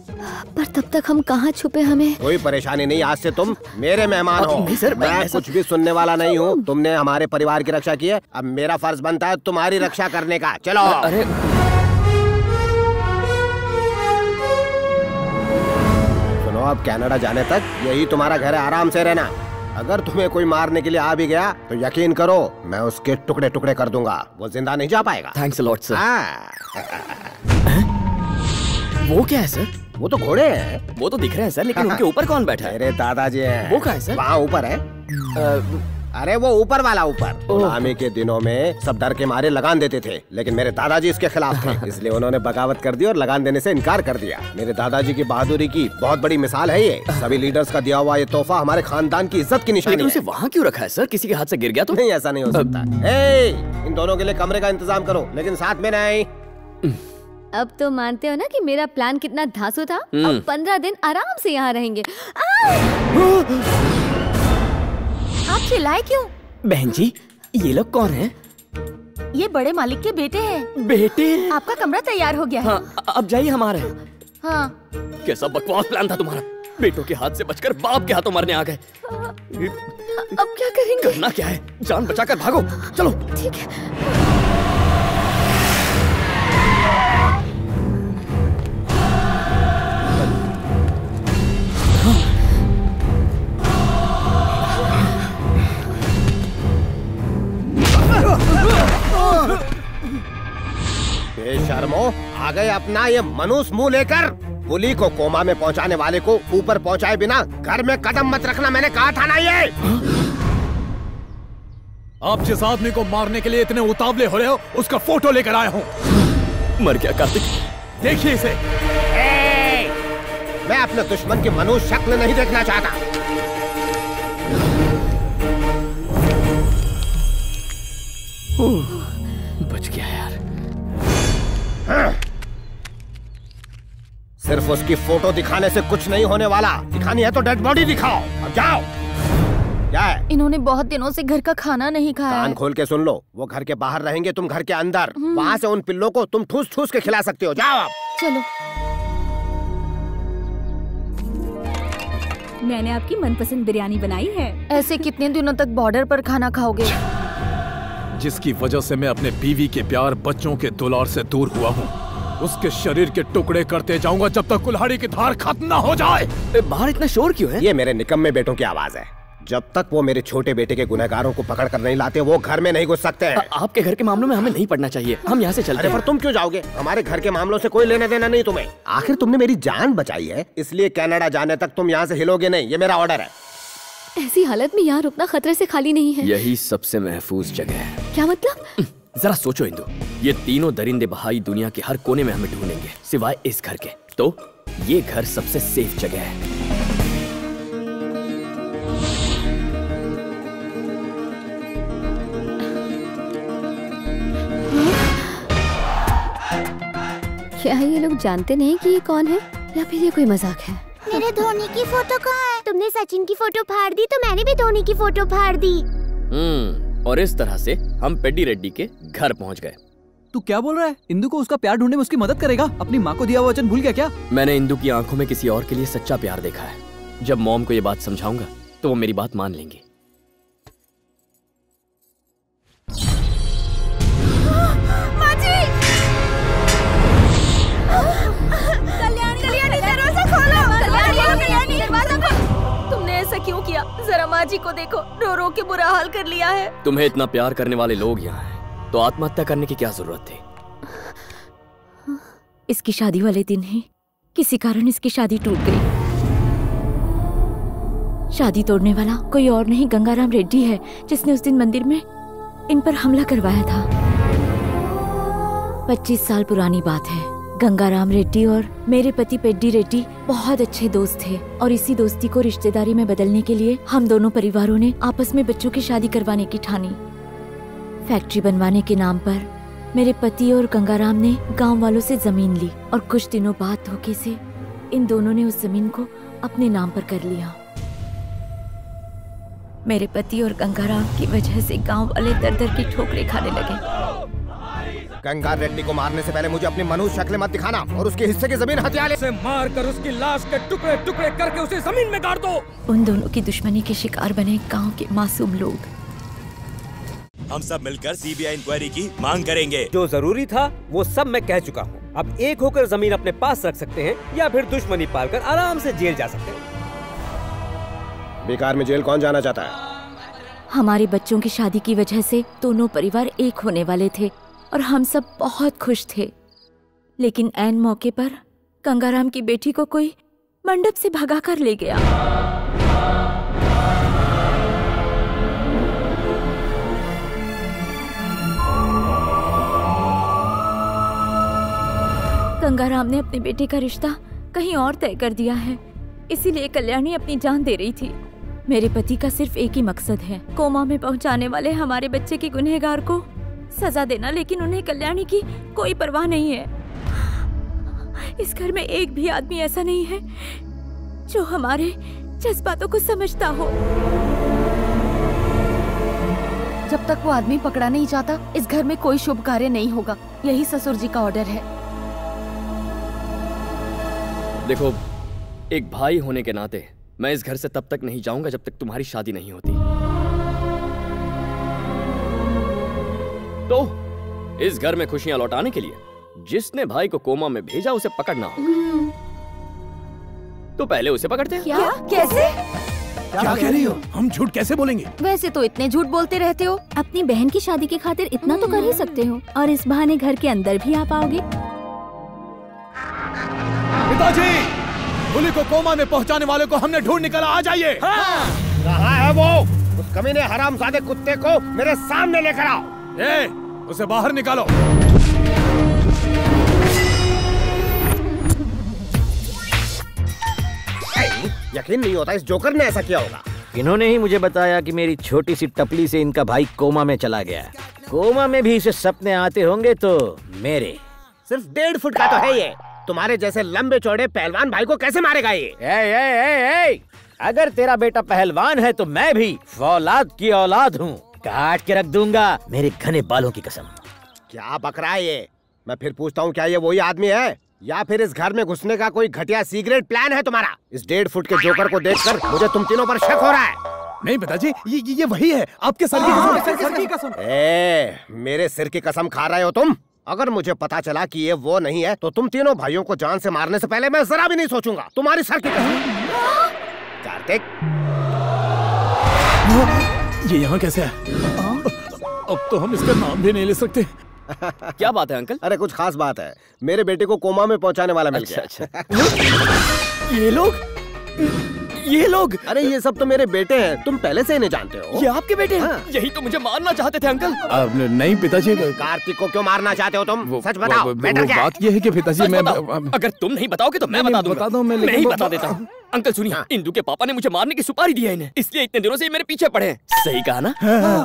पर तब तक हम कहाँ छुपे हमें। कोई परेशानी नहीं, आज से तुम मेरे मेहमान हो। नहीं सर, मैं कुछ भी सुनने वाला नहीं हूँ। तुमने हमारे परिवार की रक्षा की है, अब मेरा फर्ज बनता है तुम्हारी रक्षा करने का। चलो। अरे सुनो, अब कनाडा जाने तक यही तुम्हारा घर है, आराम से रहना। अगर तुम्हें कोई मारने के लिए आ भी गया तो यकीन करो मैं उसके टुकड़े टुकड़े कर दूंगा, वो जिंदा नहीं जा पाएगा। Thanks a lot sir. वो क्या है सर? वो तो घोड़े हैं। वो तो दिख रहे हैं सर, लेकिन उनके ऊपर कौन बैठा है? मेरे दादाजी हैं। वो कहाँ है सर? वहाँ ऊपर है। अरे वो ऊपर वाला ऊपर। गुलामी के दिनों में सब डर के मारे लगान देते थे, लेकिन मेरे दादाजी इसके खिलाफ थे, इसलिए उन्होंने बगावत कर दी और लगान देने से इनकार कर दिया। मेरे दादाजी की बहादुरी की बहुत बड़ी मिसाल है ये। सभी लीडर्स का दिया हुआ ये तोहफा हमारे खानदान की इज्जत की निशानी है। उसे वहाँ क्यों रखा है सर? किसी के हाथ से गिर गया तो? नहीं, ऐसा नहीं हो सकता। इन दोनों के लिए कमरे का इंतजाम करो, लेकिन साथ में नहीं। अब तो मानते हो ना कि मेरा प्लान कितना धांसू था। अब 15 दिन आराम से यहाँ रहेंगे। आप चिल्लाए क्यों? बहन जी, ये लोग कौन हैं? ये बड़े मालिक के बेटे हैं। बेटे? आपका कमरा तैयार हो गया है। हाँ, अब जाइए हमारे। हाँ। कैसा बकवास प्लान था तुम्हारा? बेटों के हाथ से बचकर बाप के हाथों मरने आ गए। अब क्या करेंगे? करना क्या है, जान बचाकर भागो। चलो। ठीक है। बेशर्मो, आ गए अपना ये मनुष्य मुंह लेकर। पुली को कोमा में पहुंचाने वाले को ऊपर पहुंचाए बिना घर में कदम मत रखना, मैंने कहा था ना। ये आप जिस आदमी को मारने के लिए इतने उतावले हो रहे हो, उसका फोटो लेकर आया हूँ। मर गया कार्तिक, देखिए इसे। मैं अपने दुश्मन की मनुष्य शक्ल नहीं देखना चाहता। बच गया यार। सिर्फ उसकी फोटो दिखाने से कुछ नहीं होने वाला। दिखानी है तो डेड बॉडी दिखाओ। अब जाओ। क्या है? इन्होंने बहुत दिनों से घर का खाना नहीं खाया। कान खोल के सुन लो, वो घर के बाहर रहेंगे, तुम घर के अंदर। वहाँ से उन पिल्लों को तुम ठूस ठूस के खिला सकते हो। जाओ आप। चलो। मैंने आपकी मनपसंद बिरयानी बनाई है। ऐसे कितने दिनों तक बॉर्डर पर खाना खाओगे? जिसकी वजह से मैं अपने बीवी के प्यार, बच्चों के दुलार से दूर हुआ हूँ, उसके शरीर के टुकड़े करते जाऊंगा जब तक कुल्हाड़ी की धार खत्म न हो जाए। बाहर इतना शोर क्यों है? ये मेरे निकम्मे बेटों की आवाज है। जब तक वो मेरे छोटे बेटे के गुनहगारों को पकड़ कर नहीं लाते वो घर में नहीं घुस सकते हैं। आपके घर के मामलों में हमें नहीं पड़ना चाहिए, हम यहाँ से चलते हैं। पर तुम क्यों जाओगे? हमारे घर के मामलों से कोई लेना देना नहीं तुम्हें। आखिर तुमने मेरी जान बचाई है, इसलिए कनाडा जाने तक तुम यहाँ से हिलोगे नहीं, ये मेरा ऑर्डर है। ऐसी हालत में यहाँ रुकना खतरे से खाली नहीं है। यही सबसे महफूज जगह है। क्या मतलब? जरा सोचो इंदु, ये तीनों दरिंदे बहाई दुनिया के हर कोने में हमें ढूंढेंगे सिवाय इस घर के, तो ये घर सबसे सेफ जगह है। क्या ये लोग जानते नहीं कि ये कौन है या फिर ये कोई मजाक है? मेरे धोनी की फोटो कहाँ है? तुमने सचिन की फोटो फाड़ दी तो मैंने भी धोनी की फोटो फाड़ दी। और इस तरह से हम पेड्डी रेड्डी के घर पहुंच गए। तू क्या बोल रहा है? इंदु को उसका प्यार ढूंढने में उसकी मदद करेगा? अपनी माँ को दिया हुआ वचन भूल गया क्या? मैंने इंदु की आंखों में किसी और के लिए सच्चा प्यार देखा है। जब मॉम को ये बात समझाऊंगा तो वो मेरी बात मान लेंगी। तुमने ऐसा क्यों किया? जरा माँ जी को देखो, रो रो के बुरा हाल कर लिया है। तुम्हें इतना प्यार करने वाले लोग यहाँ हैं, तो आत्महत्या करने की क्या जरूरत थी? इसकी शादी वाले दिन ही किसी कारण इसकी शादी टूट गई। शादी तोड़ने वाला कोई और नहीं गंगाराम रेड्डी है, जिसने उस दिन मंदिर में इन पर हमला करवाया था। 25 साल पुरानी बात है। गंगाराम रेड्डी और मेरे पति पेड्डी रेड्डी बहुत अच्छे दोस्त थे और इसी दोस्ती को रिश्तेदारी में बदलने के लिए हम दोनों परिवारों ने आपस में बच्चों की शादी करवाने की ठानी। फैक्ट्री बनवाने के नाम पर मेरे पति और गंगाराम ने गांव वालों से जमीन ली और कुछ दिनों बाद धोखे से इन दोनों ने उस जमीन को अपने नाम पर कर लिया। मेरे पति और गंगाराम की वजह से गांव वाले दर दर की ठोकरें खाने लगे। गंगा रेड्डी को मारने से पहले मुझे अपनी मनुष्य शक्ल मत दिखाना और उसके हिस्से की जमीन हथिया ले। उसे मार कर उसकी लाश के टुकड़े टुकड़े करके उसे जमीन में गाड़ दो। उन दोनों की दुश्मनी के शिकार बने गांव के मासूम लोग। हम सब मिलकर सीबीआई इंक्वायरी की मांग करेंगे। जो जरूरी था वो सब मैं कह चुका हूँ। अब एक होकर जमीन अपने पास रख सकते हैं या फिर दुश्मनी पालकर आराम से जेल जा सकते हैं। बेकार में जेल कौन जाना चाहता है? हमारे बच्चों की शादी की वजह से दोनों परिवार एक होने वाले थे और हम सब बहुत खुश थे, लेकिन ऐन मौके पर गंगाराम की बेटी को कोई मंडप से भगा कर ले गया। गंगाराम ने अपने बेटे का रिश्ता कहीं और तय कर दिया है, इसीलिए कल्याणी अपनी जान दे रही थी। मेरे पति का सिर्फ एक ही मकसद है, कोमा में पहुंचाने वाले हमारे बच्चे के गुनहगार को सजा देना, लेकिन उन्हें कल्याणी की कोई परवाह नहीं है। इस घर में एक भी आदमी ऐसा नहीं है जो हमारे जज्बातों को समझता हो। जब तक वो आदमी पकड़ा नहीं जाता इस घर में कोई शुभ कार्य नहीं होगा, यही ससुर जी का ऑर्डर है। देखो, एक भाई होने के नाते मैं इस घर से तब तक नहीं जाऊंगा जब तक तुम्हारी शादी नहीं होती। तो इस घर में खुशियां लौटाने के लिए जिसने भाई को कोमा में भेजा उसे पकड़ना होगा। तो पहले उसे पकड़ते हैं। क्या? कैसे? क्या कह रही हो? हम झूठ कैसे बोलेंगे? वैसे तो इतने झूठ बोलते रहते हो। अपनी बहन की शादी के खातिर इतना तो कर ही सकते हो, और इस बहाने घर के अंदर भी आ पाओगे। पिताजी, भूली को कोमा में पहुंचाने वाले को हमने ढूंढ निकाला, आ जाइए। कहाँ है वो? उस कमीने हरामजादे कुत्ते को मेरे सामने लेकर आओ। उसे बाहर निकालो। यकीन नहीं होता इस जोकर ने ऐसा किया होगा। इन्होंने ही मुझे बताया कि मेरी छोटी सी टपली से इनका भाई कोमा में चला गया। कोमा में भी इसे सपने आते होंगे तो मेरे। सिर्फ 1.5 फुट का तो है ये। तुम्हारे जैसे लंबे चौड़े पहलवान भाई को कैसे मारेगा ये? ए, अगर तेरा बेटा पहलवान है तो मैं भी फौलाद की औलाद हूँ, काट के रख दूंगा मेरे घने बालों की कसम। क्या बक रहा है ये? मैं फिर पूछता हूँ, क्या ये वही आदमी है या फिर इस घर में घुसने का कोई घटिया सीक्रेट प्लान है तुम्हारा? इस 1.5 फुट के जोकर को देखकर मुझे तुम तीनों पर शक हो रहा है। नहीं पिताजी, ये वही है। आपके सर की कसम। मेरे सिर की कसम खा रहे हो तुम? अगर मुझे पता चला कि ये वो नहीं है तो तुम तीनों भाइयों को जान से मारने से पहले मैं जरा भी नहीं सोचूंगा। तुम्हारी सर की कसम। कार्तिक, ये यहाँ कैसे है? अब तो हम इसका नाम भी नहीं ले सकते। क्या बात है अंकल? अरे कुछ खास बात है, मेरे बेटे को कोमा में पहुंचाने वाला मिल गया। अच्छा। ये लोग अरे ये सब तो मेरे बेटे हैं, तुम पहले से इन्हें जानते हो। ये आपके बेटे हैं? यही तो मुझे मारना चाहते थे अंकल। नहीं पिताजी। कार्तिक को क्यों मारना चाहते हो तुम? सच बताओ, मैटर क्या है? बात ये है कि पिताजी मैं अगर तुम नहीं बताओगे तो मैं बता दूंगा। मैं ही बता देता हूँ। अंकल सुनिए, इंदु के पापा ने मुझे मारने की सुपारी दी है इन्हें, इसलिए इतने दिनों से ये मेरे पीछे पड़े हैं। सही कहा ना?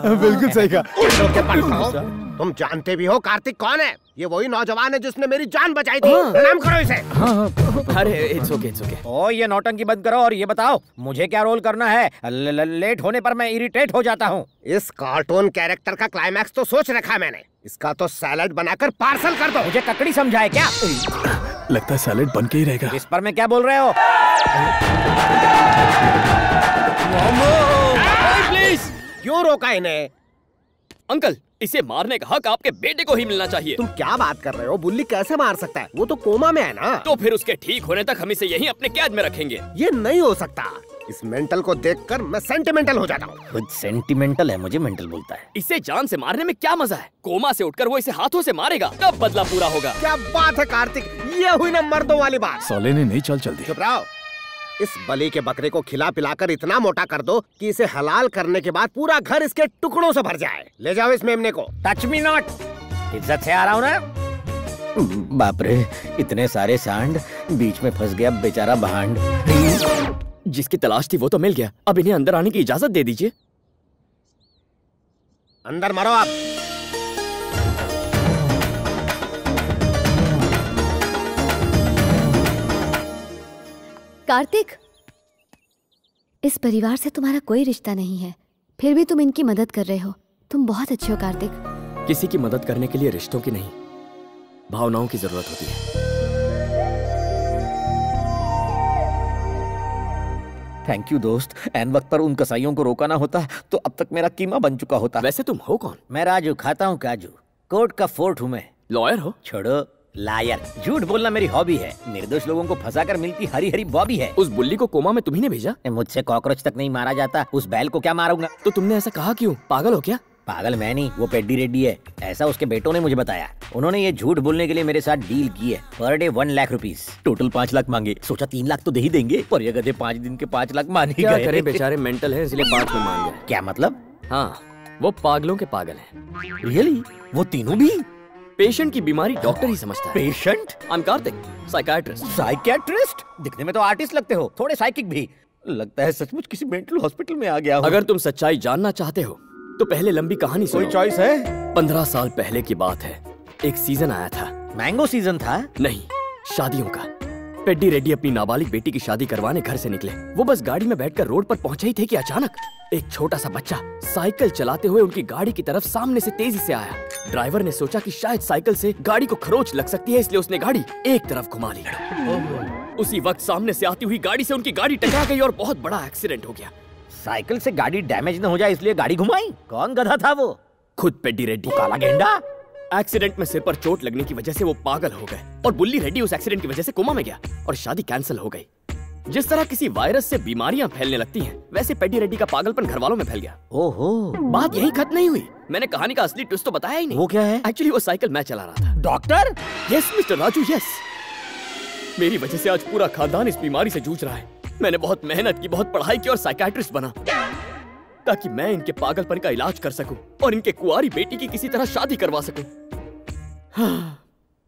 बिल्कुल सही कहा। तुम जानते भी हो कार्तिक कौन है? ये वही नौजवान है जिसने मेरी जान बचाई थी। प्रणाम करो इसे। अरे इट्स ओके इट्स ओके। ओ ये नौटंकी बंद करो और ये बताओ मुझे क्या रोल करना है? लेट होने पर मैं इरिटेट हो जाता हूँ। इस कार्टून कैरेक्टर का क्लाइमैक्स तो सोच रखा मैंने, इसका तो सैलेड बनाकर पार्सल कर दो। मुझे ककड़ी समझाए क्या? लगता है सैलेड बन के ही रहेगा। इस पर मैं क्या बोल रहे हो? प्लीज क्यों रोका इन्हें? अंकल इसे मारने का हक आपके बेटे को ही मिलना चाहिए। तुम क्या बात कर रहे हो? बुल्ली कैसे मार सकता है? वो तो कोमा में है ना। तो फिर उसके ठीक होने तक हम इसे यहीं अपने कैद में रखेंगे। ये नहीं हो सकता। इस मेंटल को देखकर मैं सेंटिमेंटल हो जाता हूँ। खुद सेंटिमेंटल है, मुझे मेंटल बोलता है। इसे जान से मारने में क्या मजा है? कोमा से उठकर वो इसे हाथों से मारेगा, तब बदला पूरा होगा। क्या बात है कार्तिक, ये हुई ना मर्दों वाली बात। साले ने नहीं चल दी। चुप रहो। इस बलि के बकरे को खिला पिलाकर इतना मोटा कर दो कि इसे हलाल करने के बाद पूरा घर इसके टुकड़ों से भर जाए। ले जाओ इस मेमने को। Touch me not. इज्जत से आ रहा हूँ ना। बाप रे, इतने सारे सांड, बीच में फंस गया बेचारा भांड। जिसकी तलाश थी वो तो मिल गया, अब इन्हें अंदर आने की इजाजत दे दीजिए। अंदर मरो आप। कार्तिक, इस परिवार से तुम्हारा कोई रिश्ता नहीं है, फिर भी तुम इनकी मदद कर रहे हो। तुम बहुत अच्छे हो कार्तिक। किसी की मदद करने के लिए रिश्तों की नहीं, भावनाओं की जरूरत होती है। थैंक यू दोस्त, एन वक्त पर उन कसाईयों को रोका ना होता तो अब तक मेरा कीमा बन चुका होता। वैसे तुम हो कौन? मैं राजू, खाता हूँ काजू, कोर्ट का फोर्ट हूँ मैं। लॉयर हो? छोड़ो, लायर। झूठ बोलना मेरी हॉबी है। निर्दोष लोगों को फंसाकर मिलती हरी हरी बॉबी है। उस बुल्ली को कोमा में तुम्ही ने भेजा? मुझसे कॉकरोच तक नहीं मारा जाता, उस बैल को क्या मारूंगा? तो तुमने ऐसा कहा क्यों? पागल हो क्या? पागल मैं नहीं, वो पेड्डी रेड्डी है। ऐसा उसके बेटों ने मुझे बताया। उन्होंने ये झूठ बोलने के लिए मेरे साथ डील की है। Per day 1 lakh rupees, total 5 lakh मांगे। सोचा 3 लाख तो दे ही देंगे, पर ये गधे 5 दिन के 5 लाख मान ही गए। करे बेचारे मेंटल है, इसलिए 5 में मान गए। क्या मतलब? हाँ, वो पागलों के पागल हैं। रियली? वो तीनों भी? पेशेंट की बीमारी डॉक्टर ही समझता है। Patient? I am Kartik, psychiatrist. Psychiatrist? दिखने में तो आर्टिस्ट लगते हो, थोड़े साइकिक भी। लगता है सचमुच किसी मेंटल हॉस्पिटल में आ गया हो। अगर तुम सच्चाई जानना चाहते हो तो पहले लंबी कहानी सुनो। कोई चॉइस है? 15 साल पहले की बात है। एक सीजन आया था। मैंगो सीजन था? नहीं, शादियों का। पेड्डी रेड्डी अपनी नाबालिग बेटी की शादी करवाने घर से निकले। वो बस गाड़ी में बैठकर रोड पर पहुंचे ही थे कि अचानक एक छोटा सा बच्चा साइकिल चलाते हुए उनकी गाड़ी की तरफ सामने से तेजी से आया। ड्राइवर ने सोचा कि शायद साइकिल से गाड़ी को खरोंच लग सकती है, इसलिए उसने गाड़ी एक तरफ घुमा ली। उसी वक्त सामने से आती हुई गाड़ी से उनकी गाड़ी टकरा गई और बहुत बड़ा एक्सीडेंट हो गया। साइकिल से गाड़ी डैमेज न हो जाए इसलिए गाड़ी घुमाई? कौन गधा था वो? खुद पेड्डी रेड्डी। काला गेंडा? एक्सीडेंट में सिर पर चोट लगने की वजह से वो पागल हो गए और बुल्ली रेड्डी उस एक्सीडेंट की वजह से कोमा में गया और शादी कैंसिल हो गई। जिस तरह किसी वायरस से बीमारियां फैलने लगती हैं, वैसे पेड्डी रेड्डी का पागलपन घर वालों में फैल गया। ओहो, बात यही खत्म नहीं हुई। मैंने कहानी का असली ट्विस्ट तो बताया ही नहीं। वो क्या है? एक्चुअली वो साइकिल मैं चला रहा था। Doctor? Yes mister Raju, yes. मेरी वजह से आज पूरा खानदान इस बीमारी से जूझ रहा है। मैंने बहुत मेहनत की, बहुत पढ़ाई की और साइकियाट्रिस्ट बना ताकि मैं इनके पागलपन का इलाज कर सकूं और इनके कुंवारी बेटी की किसी तरह शादी करवा सकूं। हाँ,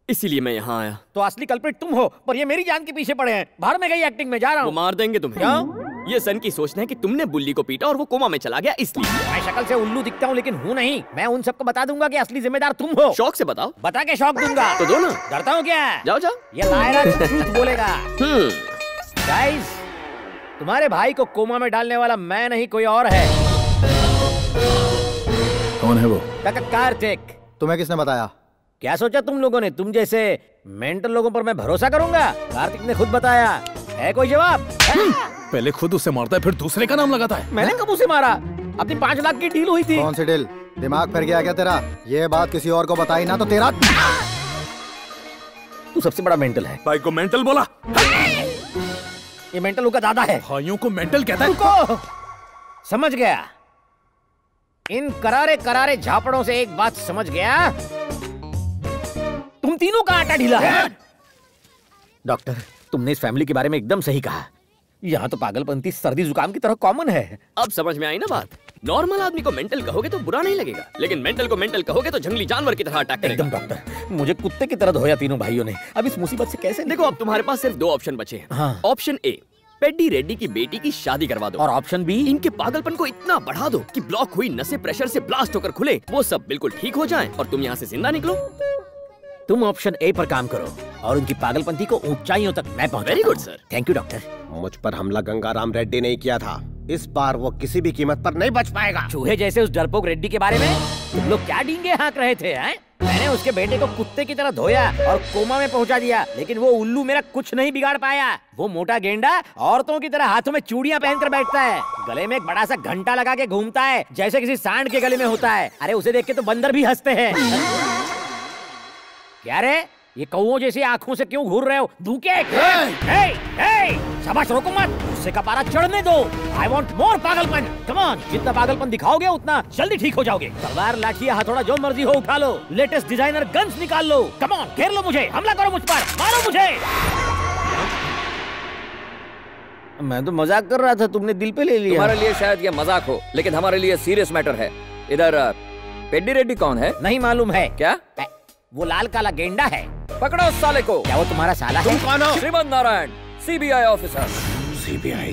इसीलिए मैं यहाँ आया। तो असली कल्प्रिट तुम हो, पर ये मेरी जान के पीछे पड़े हैं। बाहर में गई एक्टिंग में जा रहा हूँ। वो मार देंगे तुम्हें। क्यों? ये सन की सोचना है कि तुमने बुल्ली को पीटा और वो कोमा में चला गया, इसलिए। मैं शक्ल से उल्लू दिखता हूँ लेकिन हूँ नहीं। मैं उन सबको बता दूंगा कि असली जिम्मेदार तुम हो। शौक से बताओ। बता के शौक दूंगा। तो दो ना। डरता हूँ क्या? जाओ जाओ। ये लायरा झूठ बोलेगा। गाइस, तुम्हारे भाई को कोमा में डालने वाला मैं नहीं, कोई और है। कौन है वो? कार्तिक। तुम्हें किसने बताया? क्या सोचा तुम लोगों ने? तुम जैसे मेंटल लोगों पर मैं भरोसा करूंगा? कार्तिक ने खुद बताया। है कोई जवाब? पहले खुद उसे मारता है फिर दूसरे का नाम लगाता है। मैंने कब उसे मारा? अपनी 5 लाख की डील हुई थी। कौन सी डील? दिमाग फिर गया क्या तेरा? ये बात किसी और को बताई ना तो तेरा। तू सबसे बड़ा मेंटल है। भाई को मेंटल बोला? ये मेंटल का दादा है। भाइयों को मेंटल कहता है? रुको, समझ गया। इन करारे करारे झापड़ों से एक बात समझ गया, तुम तीनों का आटा ढीला है। डॉक्टर, तुमने इस फैमिली के बारे में एकदम सही कहा। यहाँ तो पागलपंती सर्दी जुकाम की तरह कॉमन है। अब समझ में आई ना बात। नॉर्मल आदमी को मेंटल कहोगे तो बुरा नहीं लगेगा, लेकिन मेंटल को मेंटल कहोगे तो जंगली जानवर की तरह अटैक करेगा। एकदम डॉक्टर, मुझे कुत्ते की तरह धोया तीनों भाइयों ने। अब इस मुसीबत से कैसे देखो, अब तुम्हारे पास सिर्फ 2 ऑप्शन बचे हैं। हाँ। ऑप्शन ए, पेड्डी रेड्डी की बेटी की शादी करवा दो। और ऑप्शन बी, इनके पागलपन को इतना बढ़ा दो कि ब्लॉक हुई नसें प्रेशर से ब्लास्ट होकर खुले, वो सब बिल्कुल ठीक हो जाएं और तुम यहाँ से जिंदा निकलो। तुम ऑप्शन ए पर काम करो और उनकी पागलपंती को ऊंचाइयों तक मैं पहुंचाता हूं। Very good sir. Thank you doctor. मुझ पर हमला गंगाराम रेड्डी ने किया था, इस बार वो किसी भी कीमत पर नहीं बच पाएगा। चूहे जैसे उस डरपोक रेड्डी के बारे में तुम लोग क्या डींगे हाँक रहे थे हैं? मैंने उसके बेटे को कुत्ते की तरह धोया और कोमा में पहुंचा दिया, लेकिन वो उल्लू मेरा कुछ नहीं बिगाड़ पाया। वो मोटा गेंडा औरतों की तरह हाथों में चूड़ियां पहनकर बैठता है, गले में एक बड़ा सा घंटा लगा के घूमता है जैसे किसी सांड के गले में होता है। अरे उसे देख के तो बंदर भी हंसते हैं। क्या रे, ये कौओं जैसी आंखों से क्यों घूर रहे हो? भूखे? शाबाश, रोको मत, उससे का पारा चढ़ने दो। आई वांट मोर पागलपन। कम ऑन, जितना पागलपन दिखाओगे उतना जल्दी ठीक हो जाओगे। तलवार, लाठी, हथौड़ा जो मर्जी हो उठा लो, लेटेस्ट डिजाइनर गन्स निकाल लो। कम ऑन, घेर लो मुझे, हमला करो मुझ पर, मारो मुझे। मैं तो मजाक कर रहा था, तुमने दिल पे ले लिया। तुम्हारे लिए शायद ये मजाक हो, लेकिन हमारे लिए सीरियस मैटर है। इधर पेड्डी रेड्डी कौन है? नहीं मालूम है। क्या? वो लाल काला गेंडा है। पकड़ो उस साले को। क्या वो तुम्हारा साला है? तुम कौन हो? Shrimant Narayan, CBI officer. CBI?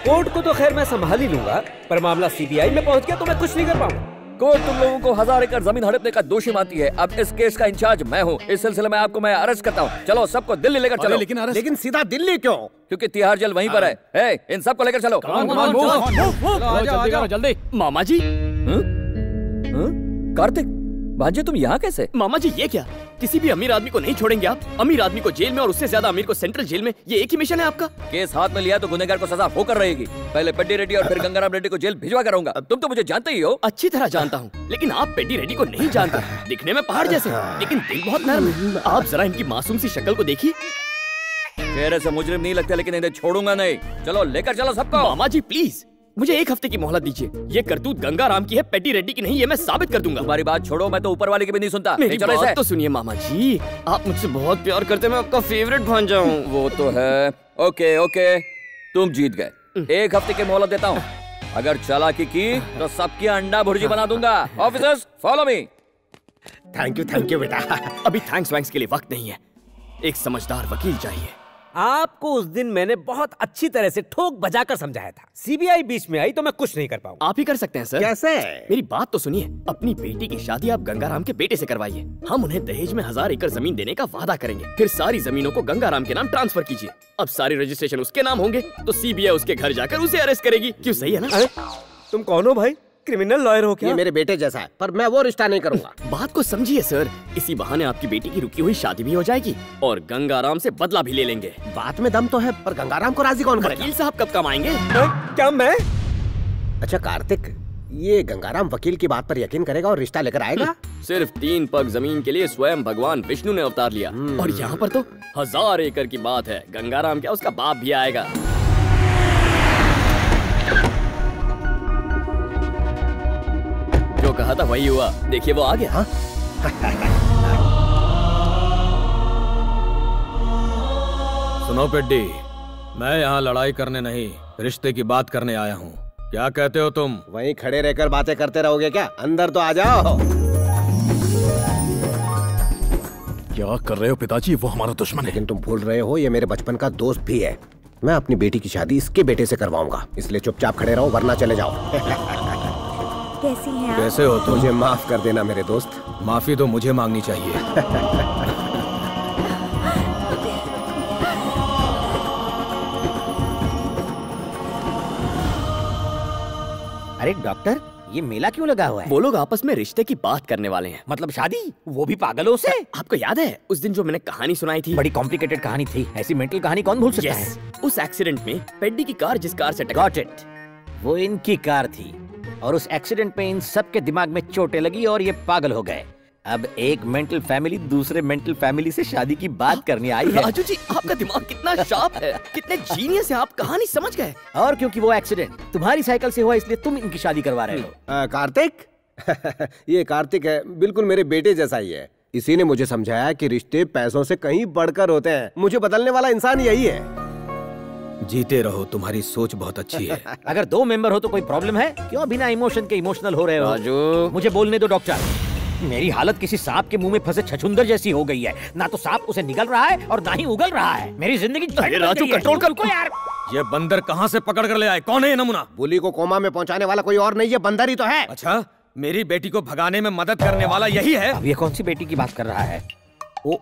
Court को तो खैर मैं संभाल ही लूंगा, पर मामला सीबीआई में पहुंच गया तो मैं कुछ नहीं कर पाऊंगा। कोर्ट तुम लोगों को 1000 एकड़ जमीन हड़पने का दोषी मानती है। अब इस केस का इंचार्ज मैं हूँ। इस सिलसिले में आपको मैं अरेस्ट करता हूँ। चलो सबको दिल्ली लेकर चलो। लेकिन सीधा दिल्ली क्यों? क्योंकि तिहाड़ जेल वहीं पर है। इन सबको लेकर चलो। जल्दी। मामा जी। कार्तिक, भांजे तुम यहाँ कैसे? मामा जी ये क्या, किसी भी अमीर आदमी को नहीं छोड़ेंगे आप? अमीर आदमी को जेल में और उससे ज्यादा अमीर को सेंट्रल जेल में, ये एक ही मिशन है आपका? केस हाथ में लिया तो गुनहगार को सजा होकर रहेगी। पहले पेड्डी रेड्डी और फिर गंगाराम रेड्डी को जेल भिजवा कराऊंगा। तुम तो मुझे जानते ही हो। अच्छी तरह जानता हूँ, लेकिन आप पेड्डी रेड्डी को नहीं जानते। दिखने में पहाड़ जैसे, लेकिन दिल बहुत नरम है। आप जरा इनकी मासूम सी शक्ल को देखिए। चेहरे से मुजरिम नहीं लगते, लेकिन इन्हें छोड़ूंगा नहीं। चलो लेकर चलो सबको। मामा जी प्लीज, मुझे 1 हफ्ते की मोहलत दीजिए। ये करतूत गंगाराम की है, पेड्डी रेड्डी की नहीं, ये मैं साबित कर दूंगा। तुम्हारी बात छोड़ो, मैं तो ऊपर वाले की भी नहीं सुनता। मेरी बात तो सुनिए मामा जी, आप मुझसे बहुत प्यार करते हैं, मैं आपका फेवरेट भांजा हूँ। वो तो है। ओके ओके, तुम जीत गए। 1 हफ्ते की मोहलत देता हूँ। अगर चालाकी की तो सबकी अंडा भुर्जी बना दूंगा। Officers follow me. Thank you बेटा। अभी थैंक्स वैंक्स के लिए वक्त नहीं है, एक समझदार वकील चाहिए। आपको उस दिन मैंने बहुत अच्छी तरह से ठोक बजाकर समझाया था। सीबीआई बीच में आई तो मैं कुछ नहीं कर पाऊंगा। आप ही कर सकते हैं सर। कैसे? मेरी बात तो सुनिए। अपनी बेटी की शादी आप गंगाराम के बेटे से करवाइए। हम उन्हें दहेज में 1000 एकड़ जमीन देने का वादा करेंगे। फिर सारी जमीनों को गंगाराम के नाम ट्रांसफर कीजिए। अब सारे रजिस्ट्रेशन उसके नाम होंगे तो सीबीआई उसके घर जाकर उसे अरेस्ट करेगी। क्यों, सही है ना? तुम कौन हो भाई? क्रिमिनल लॉयर हो क्या? ये मेरे बेटे जैसा है, पर मैं वो रिश्ता नहीं करूंगा। बात को समझिए सर, इसी बहाने आपकी बेटी की रुकी हुई शादी भी हो जाएगी और गंगाराम से बदला भी ले लेंगे। बात में दम तो है, पर गंगाराम को राजी कौन करेगा? वकील साहब कब कम आएंगे? क्या मैं? अच्छा कार्तिक, ये गंगाराम वकील की बात पर यकीन करेगा और रिश्ता लेकर आएगा? सिर्फ 3 पग जमीन के लिए स्वयं भगवान विष्णु ने अवतार लिया, और यहाँ पर तो 1000 एकड़ की बात है। गंगाराम क्या, उसका बाप भी आएगा। जो कहा था वही हुआ, देखिए वो आ गया। हाँ? सुनो पेड्डी, मैं यहाँ लड़ाई करने नहीं, रिश्ते की बात करने आया हूँ। क्या कहते हो तुम? वहीं खड़े रहकर बातें करते रहोगे क्या? अंदर तो आ जाओ। क्या कर रहे हो पिताजी? वो हमारा दुश्मन है। लेकिन तुम भूल रहे हो, ये मेरे बचपन का दोस्त भी है। मैं अपनी बेटी की शादी इसके बेटे से करवाऊंगा, इसलिए चुपचाप खड़े रहो वरना चले जाओ। कैसी हैं आप? कैसे हो तुम? मुझे माफ कर देना मेरे दोस्त। माफी तो मुझे मांगनी चाहिए। अरे डॉक्टर, ये मेला क्यों लगा हुआ है? वो लोग आपस में रिश्ते की बात करने वाले हैं। मतलब शादी? वो भी पागलों से? आपको याद है उस दिन जो मैंने कहानी सुनाई थी? बड़ी कॉम्प्लिकेटेड कहानी थी। ऐसी मेंटल कहानी कौन भूल सकता है? उस एक्सीडेंट में पेड्डी की कार जिस कार से गॉट इट, वो इनकी कार थी और उस एक्सीडेंट में इन सब के दिमाग में चोटें लगी और ये पागल हो गए। अब एक मेंटल फैमिली दूसरे मेंटल फैमिली से शादी की बात करने आई है। राजू जी, आपका दिमाग कितना शार्प है, कितने जीनियस है आप, कहानी समझ गए। और क्योंकि वो एक्सीडेंट तुम्हारी साइकिल से हुआ इसलिए तुम इनकी शादी करवा रहे हो। कार्तिक ये कार्तिक है, बिल्कुल मेरे बेटे जैसा ही है। इसी ने मुझे समझाया कि रिश्ते पैसों से कहीं बढ़कर होते हैं। मुझे बदलने वाला इंसान यही है। जीते रहो, तुम्हारी सोच बहुत अच्छी है। अगर 2 मेंबर हो तो कोई प्रॉब्लम है? क्यों बिना इमोशन के इमोशनल हो रहे हो? राजू, मुझे बोलने दो डॉक्टर। मेरी हालत किसी सांप के मुंह में फंसे छछूंदर जैसी हो गई है। ना तो सांप उसे निगल रहा है और ना ही उगल रहा है। मेरी जिंदगी राजू कंट्रोल कर यार। ये बंदर कहाँ से पकड़ कर ले आए? कौन है ये नमूना? बुली को कोमा में पहुंचाने वाला कोई और नहीं, ये बंदर ही तो है। अच्छा, मेरी बेटी को भगाने में मदद करने वाला यही है? अब ये कौन सी बेटी की बात कर रहा है? ओ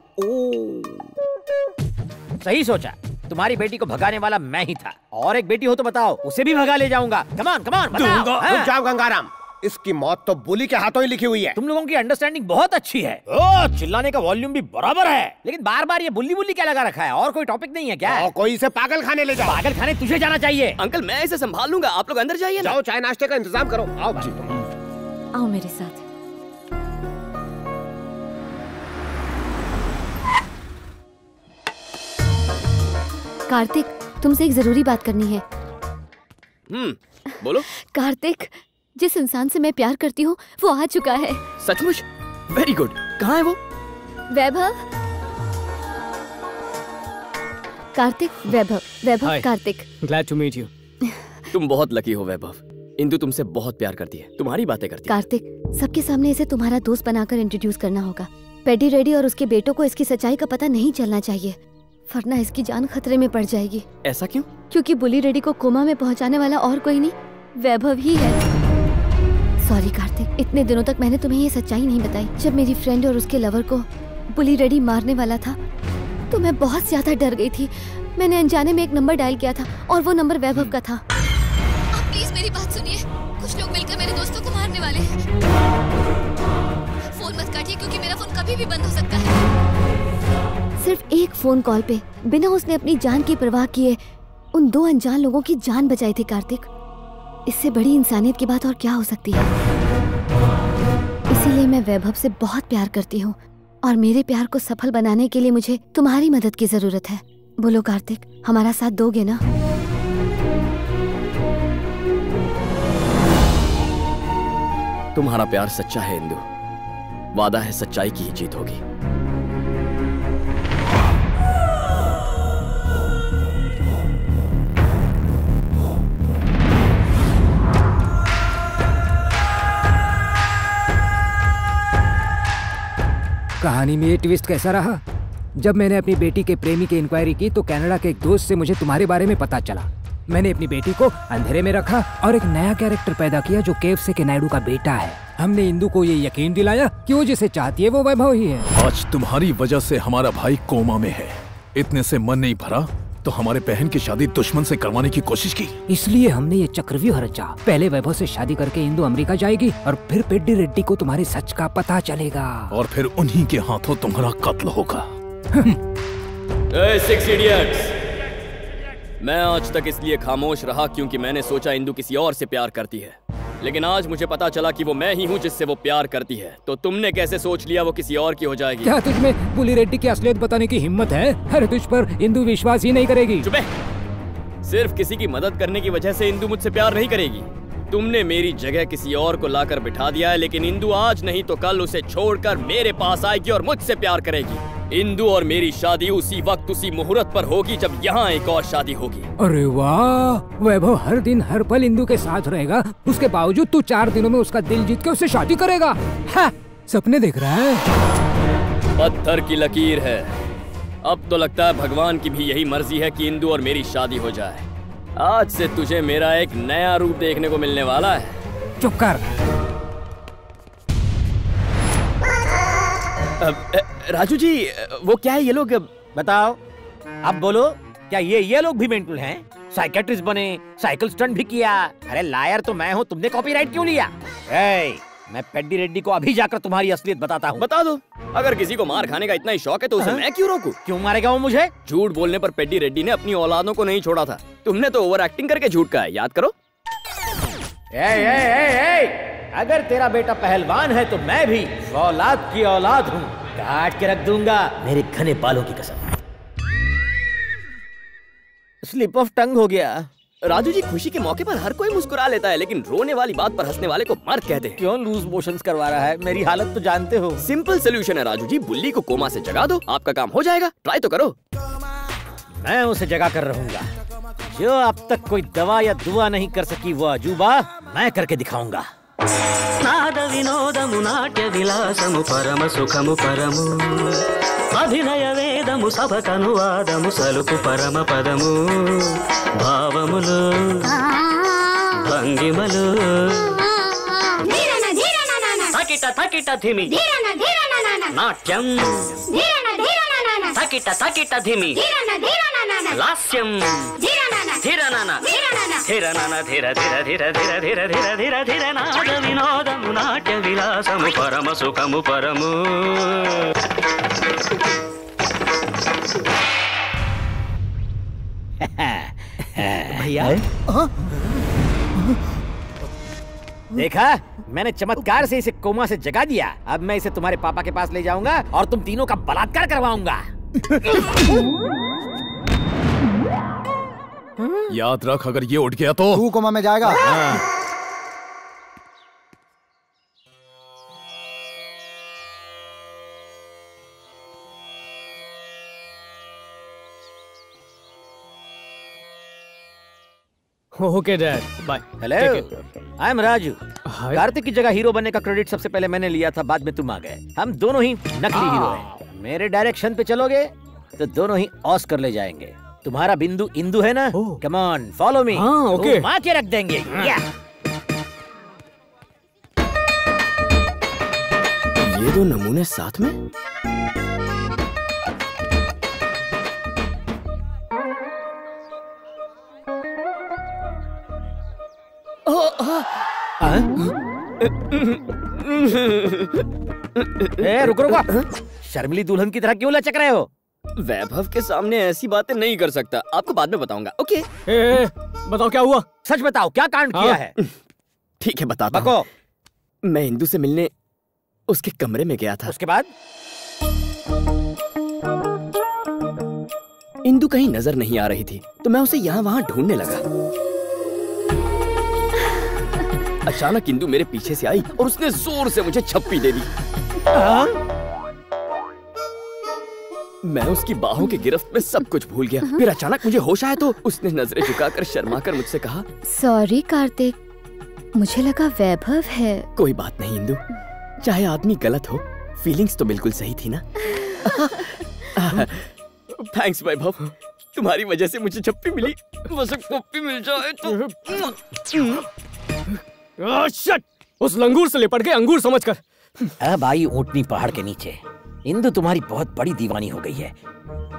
सही सोचा, तुम्हारी बेटी को भगाने वाला मैं ही था। और एक बेटी हो तो बताओ, उसे भी भगा ले जाऊंगा। कमान कमान बताओ। रुक जाओ गंगाराम, इसकी मौत तो बुली के हाथों ही लिखी हुई है। तुम लोगों की अंडरस्टैंडिंग बहुत अच्छी है। ओ, चिल्लाने का वॉल्यूम भी बराबर है, लेकिन बार बार ये बुल्ली बुल्ली क्या लगा रखा है? और कोई टॉपिक नहीं है क्या? कोई इसे पागल खाने ले जाओ। पागल खाने तुझे जाना चाहिए। अंकल मैं इसे संभाल लूंगा, आप लोग अंदर जाइए ना। जाओ चाय नाश्ते का इंतजाम करो। आओ जी, आओ मेरे साथ। कार्तिक, तुमसे एक जरूरी बात करनी है। बोलो। कार्तिक, जिस इंसान से मैं प्यार करती हूँ वो आ चुका है। सचमुच? Very good. कहाँ है वो? Vaibhav. Kartik, Vaibhav Kartik. Glad to meet you. तुम बहुत लकी हो वैभव। इंदु तुमसे बहुत प्यार करती है, तुम्हारी बातें करती है। कार्तिक, सबके सामने इसे तुम्हारा दोस्त बनाकर इंट्रोड्यूस करना होगा। पेडी रेडी और उसके बेटों को इसकी सच्चाई का पता नहीं चलना चाहिए, वरना इसकी जान खतरे में पड़ जाएगी। ऐसा क्यों? क्योंकि बुली रेडी को कोमा में पहुंचाने वाला और कोई नहीं, वैभव ही है। सॉरी कार्तिक, इतने दिनों तक मैंने तुम्हें ये सच्चाई नहीं बताई। जब मेरी फ्रेंड और उसके लवर को बुली रेडी मारने वाला था तो मैं बहुत ज्यादा डर गई थी। मैंने अनजाने में एक नंबर डायल किया था और वो नंबर वैभव का था। आप प्लीज मेरी बात सुनिए, कुछ लोग मिलकर मेरे दोस्तों को मारने वाले हैं। फोन मत काटिए क्योंकि मेरा फोन कभी भी बंद हो सकता है। सिर्फ एक फोन कॉल पे बिना उसने अपनी जान की परवाह किए उन 2 अनजान लोगों की जान बचाई थी। कार्तिक, इससे बड़ी इंसानियत की बात और क्या हो सकती है? इसीलिए मैं वैभव से बहुत प्यार करती हूँ और मेरे प्यार को सफल बनाने के लिए मुझे तुम्हारी मदद की जरूरत है। बोलो कार्तिक, हमारा साथ दोगे ना? तुम्हारा प्यार सच्चा है इंदु, वादा है सच्चाई की ही जीत होगी। कहानी में ये ट्विस्ट कैसा रहा? जब मैंने अपनी बेटी के प्रेमी की इंक्वायरी की तो कनाडा के एक दोस्त से मुझे तुम्हारे बारे में पता चला। मैंने अपनी बेटी को अंधेरे में रखा और एक नया कैरेक्टर पैदा किया जो केएफसी के नायडू का बेटा है। हमने इंदु को ये यकीन दिलाया कि वो जिसे चाहती है वो वैभव ही है। आज तुम्हारी वजह से हमारा भाई कोमा में है। इतने से मन नहीं भरा तो हमारे बहन की शादी दुश्मन से करवाने की कोशिश की। इसलिए हमने ये चक्रव्यूह रचा। पहले वैभव से शादी करके इंदु अमेरिका जाएगी और फिर पेड्डी रेड्डी को तुम्हारे सच का पता चलेगा और फिर उन्हीं के हाथों तुम्हारा कत्ल होगा। सिक्स इडियट्स, मैं आज तक इसलिए खामोश रहा क्योंकि मैंने सोचा इंदु किसी और से प्यार करती है, लेकिन आज मुझे पता चला कि वो मैं ही हूँ जिससे वो प्यार करती है। तो तुमने कैसे सोच लिया वो किसी और की हो जाएगी? क्या तुझमें बुली रेड्डी की असलियत बताने की हिम्मत है? अरे तुझ पर इंदु विश्वास ही नहीं करेगी। चुप है। सिर्फ किसी की मदद करने की वजह से इंदु मुझसे प्यार नहीं करेगी। तुमने मेरी जगह किसी और को लाकर बिठा दिया है, लेकिन इंदु आज नहीं तो कल उसे छोड़कर मेरे पास आएगी और मुझसे प्यार करेगी। इंदु और मेरी शादी उसी वक्त उसी मुहूर्त पर होगी जब यहाँ एक और शादी होगी। अरे वाह, वैभव हर दिन हर पल इंदु के साथ रहेगा, उसके बावजूद तू 4 दिनों में उसका दिल जीत के उससे शादी करेगा? सपने देख रहा है। पत्थर की लकीर है। अब तो लगता है भगवान की भी यही मर्जी है कि इंदु और मेरी शादी हो जाए। आज से तुझे मेरा एक नया रूप देखने को मिलने वाला है। चुप कर। राजू जी, वो क्या है ये लोग? बताओ, अब बोलो, क्या ये लोग भी मेंटल हैं? साइकेट्रिस्ट बने, साइकिल स्टंट भी किया। अरे लायर तो मैं हूँ, तुमने कॉपीराइट क्यों लिया? मैं पेड्डी रेड्डी को अभी जाकर तुम्हारी असलियत बताता हूँ। बता दो। अगर किसी को मार खाने का इतना ही शौक है तो उसे मैं क्यों रोकूं? क्यों मारेगा वो मुझे? झूठ बोलने पर पेड्डी रेड्डी ने अपनी औलादों को नहीं छोड़ा था। तुमने तो ओवर एक्टिंग करके झूठ कहा है, याद करो। अगर तेरा बेटा पहलवान है तो मैं भी औलाद की औलाद हूँ, काट के रख दूंगा मेरे घने बालों की कसम। स्लिप ऑफ टंग हो गया। राजू जी, खुशी के मौके पर हर कोई मुस्कुरा लेता है, लेकिन रोने वाली बात पर हंसने वाले को मर्द कहते हैं। क्यों लूज मोशंस करवा रहा है? मेरी हालत तो जानते हो। सिंपल सोल्यूशन है राजू जी, बुल्ली को कोमा से जगा दो, आपका काम हो जाएगा। ट्राई तो करो। मैं उसे जगा कर रहूंगा। जो अब तक कोई दवा या दुआ नहीं कर सकी वो अजूबा मैं करके दिखाऊंगा। नाद विनोदमु नाट्य विलासमु परम सुखमु परमु अभिनय वेदमु सभकनुवादमु सलुपु परम पदमु भावमुలు భంగిమలు తకిట తకిట ధిమి నాట్యం తకిట తకిట ధిమి లాస్యం ధిరనన ధిరనన ధిర ధిర ధిర ధిర ధిర ధిర ధిర ధిర నాద వినోదము నాట్య విలాసము పరమ సుఖము పరము। भैया देखा, मैंने चमत्कार से इसे कोमा से जगा दिया। अब मैं इसे तुम्हारे पापा के पास ले जाऊंगा और तुम तीनों का बलात्कार करवाऊंगा। याद रख, अगर ये उठ गया तो तू कोमा में जाएगा। Okay dad, bye. Hello, I am Raju. Kartik की जगह हीरो बनने का क्रेडिट सबसे पहले मैंने लिया था, बाद में तुम आ गए। हम दोनों ही नकली हीरो हैं। मेरे डायरेक्शन पे चलोगे तो दोनों ही ऑस्कर ले जाएंगे। तुम्हारा बिंदु इंदु है ना? Come on follow me. Okay, मार के रख देंगे। ये दो नमूने साथ में? रुको, शर्मिली दुल्हन की तरह क्यों लचक रहे हो? वैभव के सामने ऐसी बातें नहीं कर सकता, आपको बाद में बताऊंगा। ओके? बताओ क्या हुआ? सच बताओ, क्या कांड किया है? ठीक है, बताता हूँ। मैं इंदु से मिलने उसके कमरे में गया था। उसके बाद? इंदु कहीं नजर नहीं आ रही थी, तो मैं उसे यहाँ वहाँ ढूंढने लगा। अचानक इंदु मेरे पीछे से आई और उसने जोर से मुझे छप्पी दे दी। मैं उसकी बाहों की गिरफ्त में सब कुछ भूल गया। फिर अचानक मुझे होश आया तो उसने नजरें झुकाकर शर्माकर मुझसे कहा, सॉरी कार्तिक, मुझे लगा वैभव है। कोई बात नहीं इंदु, चाहे आदमी गलत हो, फीलिंग्स तो बिल्कुल सही थी ना। थैंक्स वैभव, तुम्हारी वजह से मुझे छप्पी मिली। बस एक पप्पी मिल जाए तो। शट! उस लंगूर से लिपट के अंगूर समझकर। अब आई ऊंटनी पहाड़ के नीचे। इंदु तुम्हारी बहुत बड़ी दीवानी हो गई है।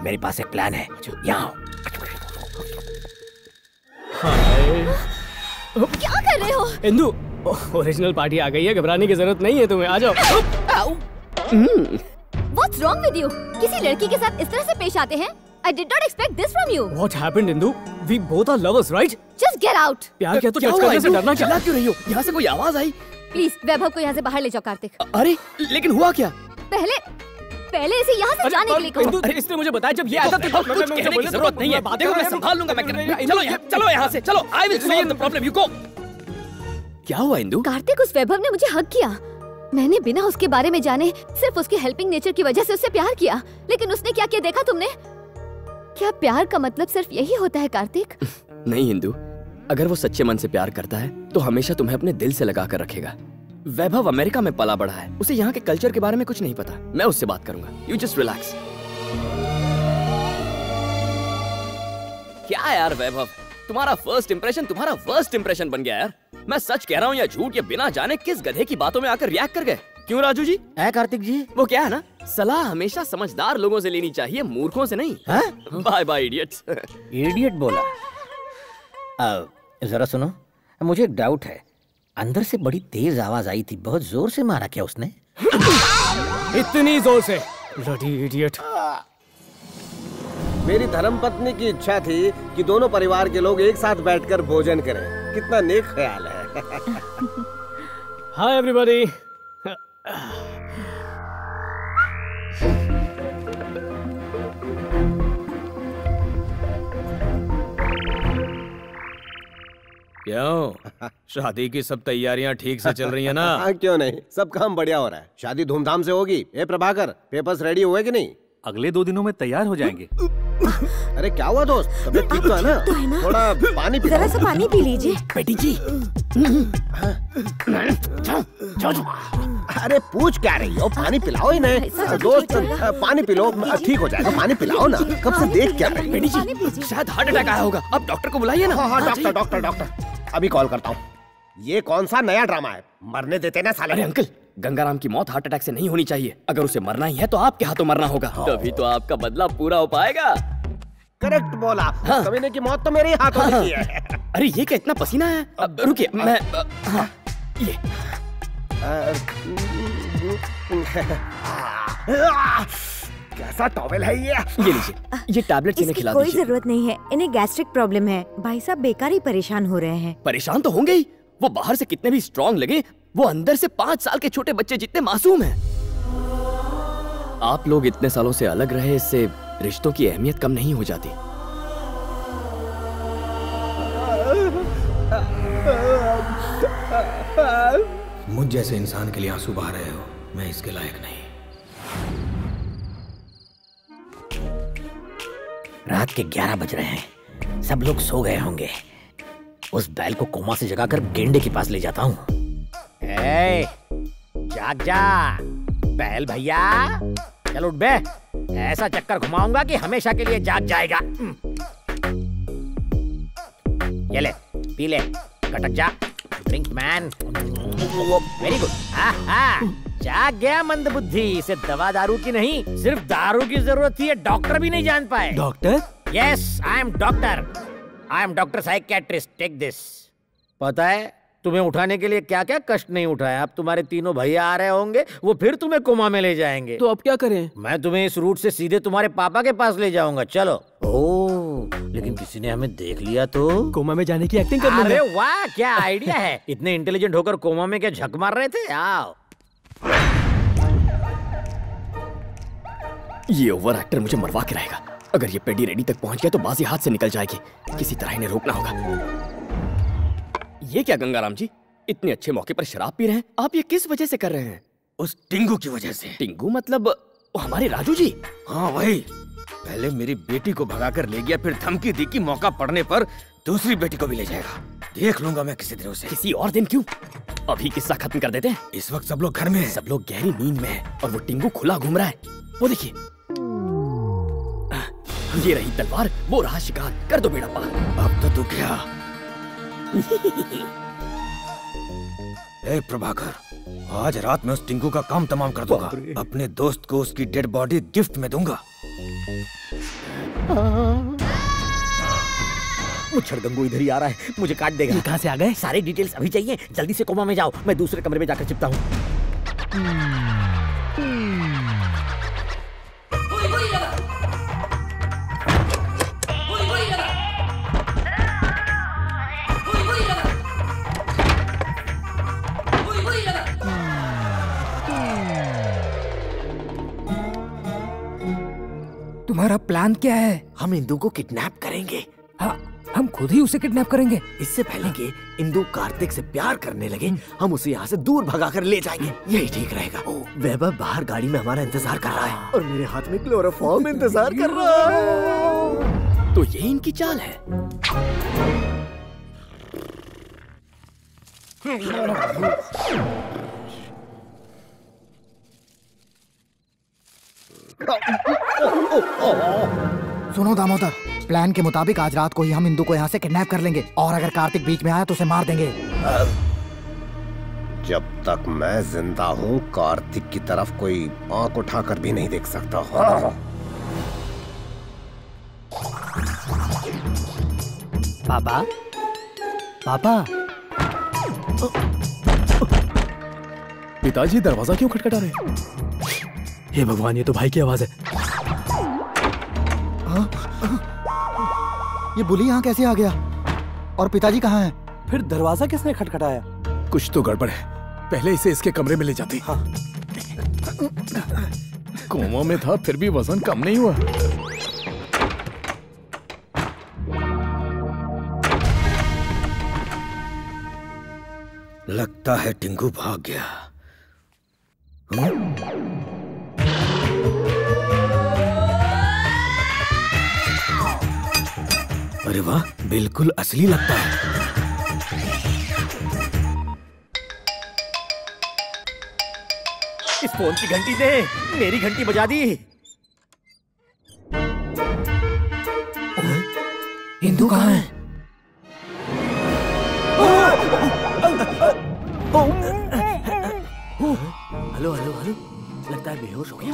मेरे पास एक प्लान है, यहाँ क्या कर रहे हो? इंदु, ओरिजिनल पार्टी आ गई है, घबराने की जरूरत नहीं है तुम्हें, आ जाओ। What's wrong with you? किसी लड़की के साथ इस तरह से पेश आते हैं? I did not expect this from you. What happened, Indu? We both are lovers, right? Just get out. प्यार क्या तो टच करने से डरना क्या? क्यों रही हो? यहाँ से कोई आवाज आई? प्लीज वैभव को यहाँ से बाहर ले जाओ कार्तिक। अरे लेकिन हुआ क्या? पहले इसे यहाँ से जाने के लिए कहो। अरे इसने मुझे बताया जब ये आया था तो कुछ कहने की जरूरत नहीं है। बातें को मैं संभाल लूंगा। मैं चलो यहाँ से चलो। I will solve the problem. You go. क्या हुआ इंदु? कार्तिक, उस वैभव ने मुझे हक किया। मैंने बिना उसके बारे में जाने सिर्फ उसके हेल्पिंग नेचर की वजह से उससे प्यार किया, लेकिन उसने क्या किया देखा तुमने? क्या प्यार का मतलब सिर्फ यही होता है कार्तिक? नहीं इंदु, अगर वो सच्चे मन से प्यार करता है तो हमेशा तुम्हें अपने दिल से लगा कर रखेगा। वैभव अमेरिका में पला बढ़ा है, उसे यहाँ के कल्चर के बारे में कुछ नहीं पता। मैं उससे बात करूंगा। You just relax. क्या यार वैभव, तुम्हारा फर्स्ट इंप्रेशन तुम्हारा वर्स्ट इंप्रेशन बन गया यार। मैं सच कह रहा हूँ या झूठ, या बिना जाने किस गधे की बातों में आकर रिएक्ट कर गए। क्यों राजू जी? कार्तिक जी, वो क्या है ना, सलाह हमेशा समझदार लोगों से लेनी चाहिए, मूर्खों से नहीं। Bye bye idiots. इडियट बोला? जरा सुनो, मुझे एक डाउट है। अंदर से बड़ी तेज आवाज आई थी, बहुत जोर से मारा क्या उसने? इतनी जोर से? Bloody idiot. मेरी धर्मपत्नी की इच्छा थी कि दोनों परिवार के लोग एक साथ बैठकर भोजन करें। कितना नेक ख्याल है। Hi everybody. क्यों, शादी की सब तैयारियां ठीक से चल रही है ना? हाँ, क्यों नहीं, सब काम बढ़िया हो रहा है। शादी धूमधाम से होगी। ए प्रभाकर, पेपर्स रेडी हुए कि नहीं? अगले 2 दिनों में तैयार हो जाएंगे। अरे क्या हुआ दोस्त, तबीयत ठीक तो है ना? थोड़ा पानी पी। जरा सा पानी पी लीजिए। बेटी जी। अरे पूछ क्या रही हो, पानी पिलाओ ही नहीं। दोस्त पानी पिलो, ठीक हो जाएगा। पानी पिलाओ ना, कब से देख क्या रही? बेटी जी, शायद हार्ट अटैक आया होगा। अब डॉक्टर को बुलाइए ना। हाँ, डॉक्टर अभी कॉल करता हूँ। ये कौन सा नया ड्रामा है? मरने देते ना साले। अरे अंकल, गंगाराम की मौत हार्ट अटैक से नहीं होनी चाहिए। अगर उसे मरना ही है तो आपके हाथों मरना होगा। तभी तो आपका बदला पूरा हो पाएगा। करेक्ट बोला। हाँ। कमीने की मौत तो मेरे ही हाथों में है। अरे ये क्या इतना पसीना है? रुकिए, मैं हाँ, ये कैसा टॉवेल है ये लीजिए। ये टैबलेट इन्हें खिला दीजिए। कोई जरूरत नहीं है, इन्हें गैस्ट्रिक प्रॉब्लम है। भाई साहब बेकार ही परेशान हो रहे हैं। परेशान तो होंगे ही। वो बाहर से कितने भी स्ट्रॉन्ग लगे, वो अंदर से 5 साल के छोटे बच्चे जितने मासूम हैं। आप लोग इतने सालों से अलग रहे, इससे रिश्तों की अहमियत कम नहीं हो जाती। मुझ जैसे इंसान के लिए आंसू बहा रहे हो, मैं इसके लायक नहीं। रात के 11 बज रहे हैं, सब लोग सो गए होंगे। उस बैल को कोमा से जगाकर गेंडे के पास ले जाता हूँ। जाग जा बैल भैया, चल उठ बे। ऐसा चक्कर घुमाऊंगा कि हमेशा के लिए जाग जाएगा। ये ले, पी ले, कटक जा। Drink man. Very good. जाग गया मंदबुद्धि। इसे दवा दारू की नहीं, सिर्फ दारू की जरूरत थी। डॉक्टर भी नहीं जान पाए। Doctor? Yes, I am doctor psychiatrist. Take this. पता है तुम्हें उठाने के लिए क्या क्या कष्ट नहीं उठाया। अब तुम्हारे तीनों भैया आ रहे होंगे, वो फिर तुम्हें कोमा में ले जाएंगे। तो अब क्या करें? मैं तुम्हें इस रूट से सीधे तुम्हारे पापा के पास ले जाऊंगा। चलो। ओह, लेकिन किसी ने हमें देख लिया तो? कोमा में जाने की एक्टिंग कर अरे वाह, क्या आइडिया है। इतने इंटेलिजेंट होकर कोमा में क्या झक मार रहे थे? आओ। ये ओवर एक्टर मुझे मरवा के रहेगा। अगर ये पेडी रेडी तक पहुंच गया तो बाजी हाथ से निकल जाएगी। किसी तरह इन्हें रोकना होगा। ये क्या गंगाराम जी, इतने अच्छे मौके पर शराब पी रहे हैं? आप ये किस वजह से कर रहे हैं? उस टिंगू की वजह से। टिंगू मतलब हमारे राजू जी? हाँ वही। पहले मेरी बेटी को भगा कर ले गया, फिर धमकी दी कि मौका पड़ने पर दूसरी बेटी को भी ले जाएगा। देख लूंगा मैं किसी दिन उसे। किसी और दिन क्यों? अभी किस्सा खत्म कर देते हैं। इस वक्त सब लोग घर में हैं। सब लोग गहरी नींद में हैं और वो टिंगू खुला घूम रहा है। वो देखिए, ये रही तलवार, वो रहा शिकार। कर दो बेड़ा पार। अब तो तू क्या? ए प्रभाकर, आज रात में उस टिंकू का काम तमाम कर दूंगा। अपने दोस्त को उसकी डेड बॉडी गिफ्ट में दूंगा। मुच्छर गंगू इधर ही आ रहा है, मुझे काट देगा। कहाँ से आ गए? सारे डिटेल्स अभी चाहिए। जल्दी से कोमा में जाओ, मैं दूसरे कमरे में जाकर चिपता हूँ। तुम्हारा प्लान क्या है? हम इंदू को किडनैप करेंगे। हाँ, हम खुद ही उसे किडनैप करेंगे। इससे पहले कि इंदू कार्तिक से प्यार करने लगे, हम उसे यहाँ से दूर भगाकर ले जाएंगे। यही ठीक रहेगा। वैभव बाहर गाड़ी में हमारा इंतजार कर रहा है और मेरे हाथ में क्लोरोफॉर्म इंतजार कर रहा है। तो ये इनकी चाल है। सुनो दामोदर, प्लान के मुताबिक आज रात को ही हम इंदू को यहाँ से किडनैप कर लेंगे और अगर कार्तिक बीच में आया तो उसे मार देंगे। जब तक मैं जिंदा हूँ कार्तिक की तरफ कोई आंख उठाकर भी नहीं देख सकता। पापा, पापा। पिताजी दरवाजा क्यों खटखटा रहे हैं? हे भगवान, ये तो भाई की आवाज है। ये बुली यहाँ कैसे आ गया? और पिताजी कहाँ हैं? फिर दरवाजा किसने खटखटाया? कुछ तो गड़बड़ है, पहले इसे इसके कमरे में ले जाते। हाँ। कोमा में था फिर भी वजन कम नहीं हुआ। लगता है टिंगू भाग गया। अरे वाह, बिल्कुल असली लगता है। इस फोन की घंटी दे, मेरी घंटी बजा दी। इंदु कहाँ है? हेलो हेलो हेलो, लगता है बेहोश हो गया।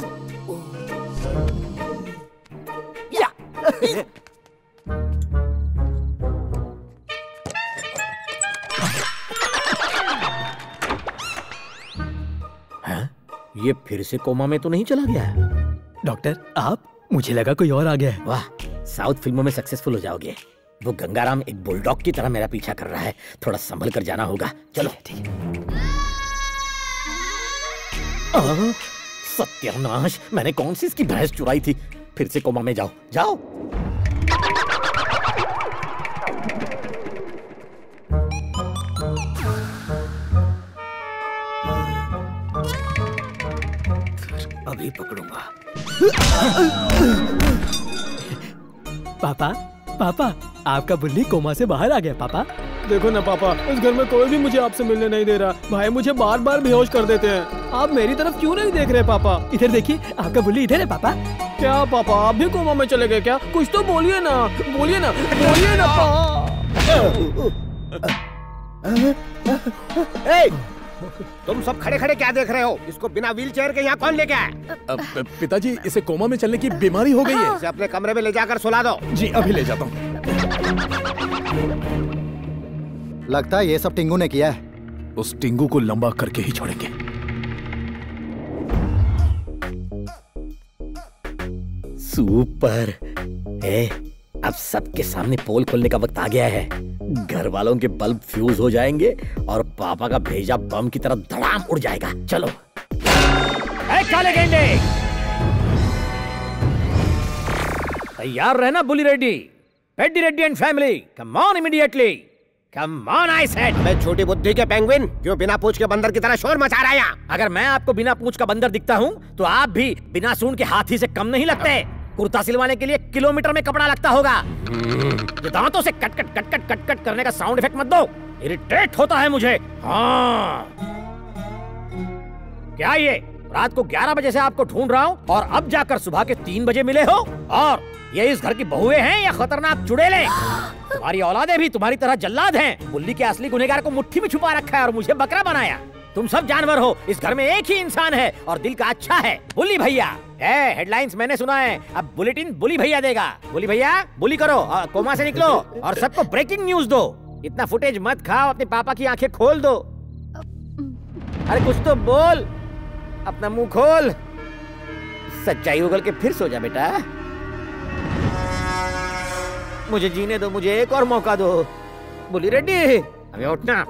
ये फिर से कोमा में तो नहीं चला गया है? डॉक्टर आप, मुझे लगा कोई और आ गया है। वाह, साउथ फिल्मों में सक्सेसफुल हो जाओगे। वो गंगाराम एक बुलडॉग की तरह मेरा पीछा कर रहा है, थोड़ा संभल कर जाना होगा। चलो। ठीक है। सत्यानाश, मैंने कौन सी इसकी भैंस चुराई थी। फिर से कोमा में जाओ, जाओ। अभी पकड़ूंगा। पापा, पापा, आपका बुल्ली कोमा से बाहर आ गया। पापा देखो ना पापा, इस घर में कोई भी मुझे आपसे मिलने नहीं दे रहा। भाई मुझे बार बार बेहोश कर देते हैं। आप मेरी तरफ क्यों नहीं देख रहे पापा? इधर देखिए, आपका बुल्ली इधर है। पापा क्या पापा, आप भी कोमा में चले गए क्या? कुछ तो बोलिए ना, बोलिए ना, बोलिए ना। तुम सब खड़े खड़े क्या देख रहे हो? इसको बिना व्हीलचेयर के यहाँ कौन लेके आया? पिताजी, इसे कोमा में चलने की बीमारी हो गई है। इसे अपने कमरे में ले जाकर सुला दो। जी अभी ले जाता हूँ। लगता है ये सब टिंगू ने किया है। उस टिंगू को लंबा करके ही छोड़ेंगे। सुपर। अब सबके सामने पोल खोलने का वक्त आ गया है। घर वालों के बल्ब फ्यूज हो जाएंगे और पापा का भेजा बम की तरह धड़ाम उड़ जाएगा। चलो। काले गेंडे, तैयार रहना। Buli Reddy, Peddi Reddy and family, come on immediately. Come on I said. मैं छोटी बुद्धि के पेंगुइन क्यों बिना पूंछ के बंदर की तरह शोर मचा रहा है यहाँ? अगर मैं आपको बिना पूंछ का बंदर दिखता हूँ तो आप भी बिना सूंड के हाथी से कम नहीं लगते। कुर्ता सिलवाने के लिए किलोमीटर में कपड़ा लगता होगा। ये दांतों से cut cut cut cut cut cut करने का साउंड इफेक्ट मत दो, इरिटेट होता है मुझे। हाँ, क्या ये रात को 11 बजे से आपको ढूंढ रहा हूँ और अब जाकर सुबह के 3 बजे मिले हो? और ये इस घर की बहुएं हैं या खतरनाक चुड़ैलें? तुम्हारी औलादे भी तुम्हारी तरह जल्लाद हैं। बुल्ली के असली गुनहगार को मुट्ठी में छुपा रखा है और मुझे बकरा बनाया। तुम सब जानवर हो, इस घर में एक ही इंसान है और दिल का अच्छा है, बुल्ली भैया। हेडलाइंस मैंने सुना है, अब बुलेटिन बुली भैया देगा। बुली भैया, बुली करो, कोमा से निकलो और सबको ब्रेकिंग न्यूज दो। इतना फुटेज मत खाओ, अपने पापा की आंखें खोल दो। अरे कुछ तो बोल, अपना मुंह खोल। सच्चाई उगल के फिर सो जा बेटा। मुझे जीने दो, मुझे एक और मौका दो। बुली रेड्डी, अभी उठना।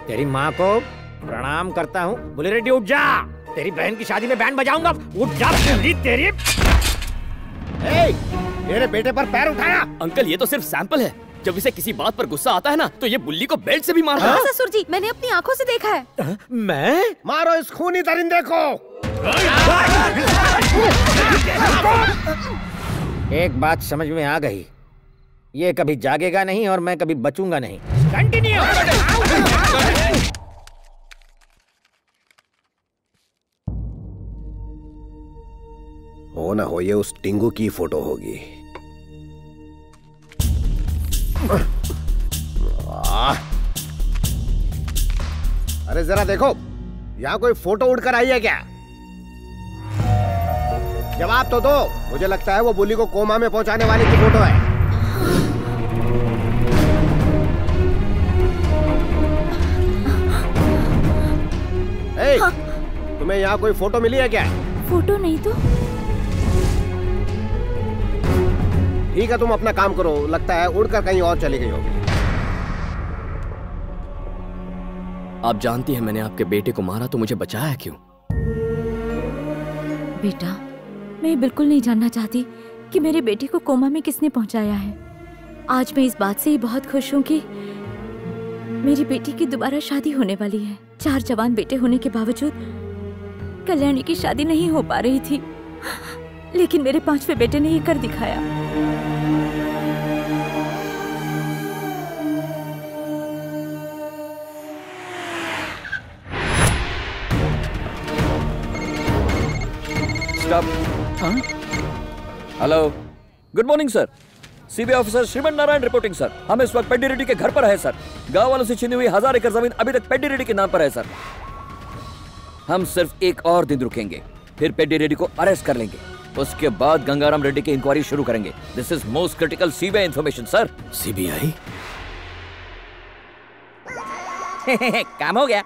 तेरी माँ को प्रणाम करता हूँ। बुली रेड्डी उठ जा, तेरी बहन की शादी में बैंड बजाऊंगा। उठ जा बुली तेरी। मेरे बेटे पर पैर उठाया। अंकल ये तो सिर्फ सैंपल है, जब इसे किसी बात पर गुस्सा आता है ना तो ये बुल्ली को बेल्ट से भी मारता है। ससुर जी, मैंने अपनी आंखों से देखा है। मैं? मारो इस खूनी दरिंदे को। एक बात समझ में आ गई, ये कभी जागेगा नहीं और मैं कभी बचूंगा नहीं। कंटिन्यू। हो ना हो ये उस टिंगू की फोटो होगी। अरे जरा देखो, यहाँ कोई फोटो उड़कर आई है क्या? जवाब तो दो। मुझे लगता है वो बुली को कोमा में पहुंचाने वाली की फोटो है। हाँ। तुम्हें यहाँ कोई फोटो मिली है क्या? फोटो नहीं तो। ठीक है, तुम अपना काम करो। लगता है उड़कर कहीं और चली गई होगी। आप जानती हैं मैंने आपके बेटे को मारा तो मुझे बचाया क्यों? बेटा, मैं बिल्कुल नहीं जानना चाहती कि मेरे बेटे को कोमा में किसने पहुंचाया है। आज मैं इस बात से ही बहुत खुश हूँ कि मेरी बेटी की दोबारा शादी होने वाली है। 4 जवान बेटे होने के बावजूद कल्याणी की शादी नहीं हो पा रही थी, लेकिन मेरे 5वें बेटे ने ये कर दिखाया। Hello, good morning sir. CBI officer Shriman Narayan reporting sir. हम इस वक्त पेड्डी रेड्डी के घर पर है सर। गांव वालों से छीनी हुई 1000 एकड़ जमीन अभी तक पेड्डी रेड्डी के नाम पर है सर। हम सिर्फ एक और दिन रुकेंगे, फिर पेड्डी रेड्डी को अरेस्ट कर लेंगे। उसके बाद गंगाराम रेड्डी की इंक्वायरी शुरू करेंगे। This is most critical CBI information sir. CBI? काम हो गया।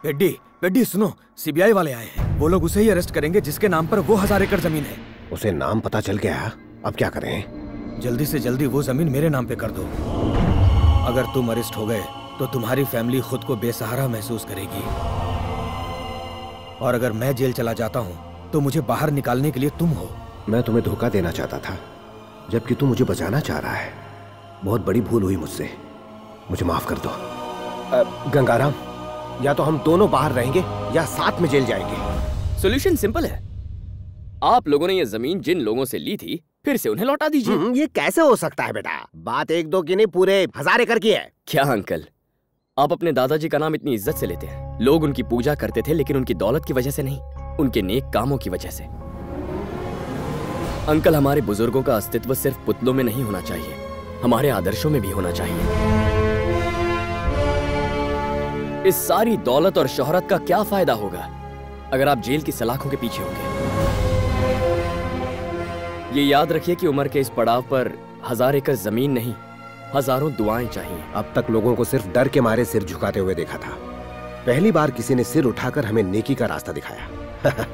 पेड्डी सुनो, सीबीआई वाले आए हैं। वो लोग उसे ही अरेस्ट करेंगे जिसके नाम पर वो 1000 एकड़ जमीन है। उसे नाम पता चल गया, अब क्या करें? जल्दी से जल्दी वो जमीन मेरे नाम पे कर दो। अगर तुम अरेस्ट हो गए तो तुम्हारी फैमिली खुद को बेसहारा महसूस करेगी, और अगर मैं जेल चला जाता हूँ तो मुझे बाहर निकालने के लिए तुम हो। मैं तुम्हें धोखा देना चाहता था, जबकि तू मुझे बचाना चाह रहा है। बहुत बड़ी भूल हुई मुझसे, मुझे माफ कर दो। गंगाराम, या तो हम दोनों बाहर रहेंगे या साथ में जेल जाएंगे। सॉल्यूशन सिंपल है। आप लोगों ने ये जमीन जिन लोगों से ली थी फिर से उन्हें लौटा दीजिए। ये कैसे हो सकता है बेटा? बात 1-2 की नहीं, पूरे 1000 एकड़ की है। क्या अंकल, आप अपने दादाजी का नाम इतनी इज्जत से लेते हैं। लोग उनकी पूजा करते थे, लेकिन उनकी दौलत की वजह से नहीं, उनके नेक कामों की वजह से। अंकल, हमारे बुजुर्गों का अस्तित्व सिर्फ पुतलों में नहीं होना चाहिए, हमारे आदर्शों में भी होना चाहिए। इस सारी दौलत और शोहरत का क्या फायदा होगा अगर आप जेल की सलाखों के पीछे होंगे? ये याद रखिए कि उम्र के इस पड़ाव पर 1000 एकड़ जमीन नहीं, हजारों दुआएं चाहिए। अब तक लोगों को सिर्फ डर के मारे सिर झुकाते हुए देखा था। पहली बार किसी ने सिर उठाकर हमें नेकी का रास्ता दिखाया।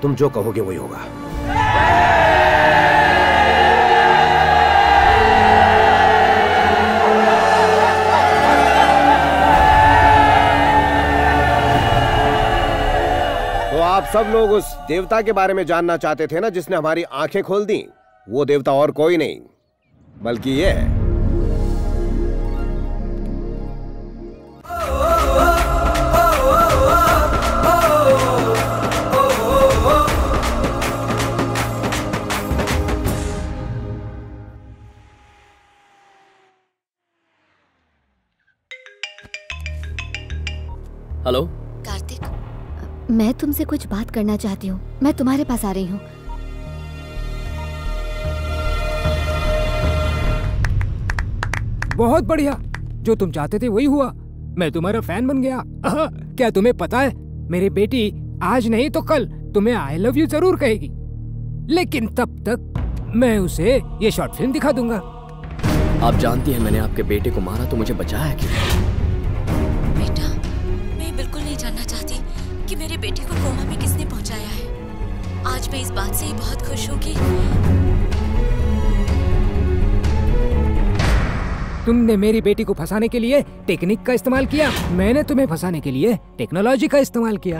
तुम जो कहोगे वही होगा। तो आप सब लोग उस देवता के बारे में जानना चाहते थे ना, जिसने हमारी आंखें खोल दी। वो देवता और कोई नहीं बल्कि ये है। हेलो कार्तिक, मैं तुमसे कुछ बात करना चाहती हूँ। मैं तुम्हारे पास आ रही हूँ। बहुत बढ़िया, जो तुम चाहते थे वही हुआ। मैं तुम्हारा फैन बन गया। क्या तुम्हें पता है, मेरी बेटी आज नहीं तो कल तुम्हें आई लव यू जरूर कहेगी, लेकिन तब तक मैं उसे ये शॉर्ट फिल्म दिखा दूंगा। आप जानती हैं मैंने आपके बेटे को मारा तो मुझे बचाया क्यों? बेटा, मैं बिल्कुल नहीं जानना चाहती कि मेरे बेटे को कोमा में किसने पहुंचाया है। आज मैं इस बात से ही बहुत खुश हूँ कि तुमने मेरी बेटी को फंसाने के लिए टेक्निक का इस्तेमाल किया, मैंने तुम्हें फंसाने के लिए टेक्नोलॉजी का इस्तेमाल किया।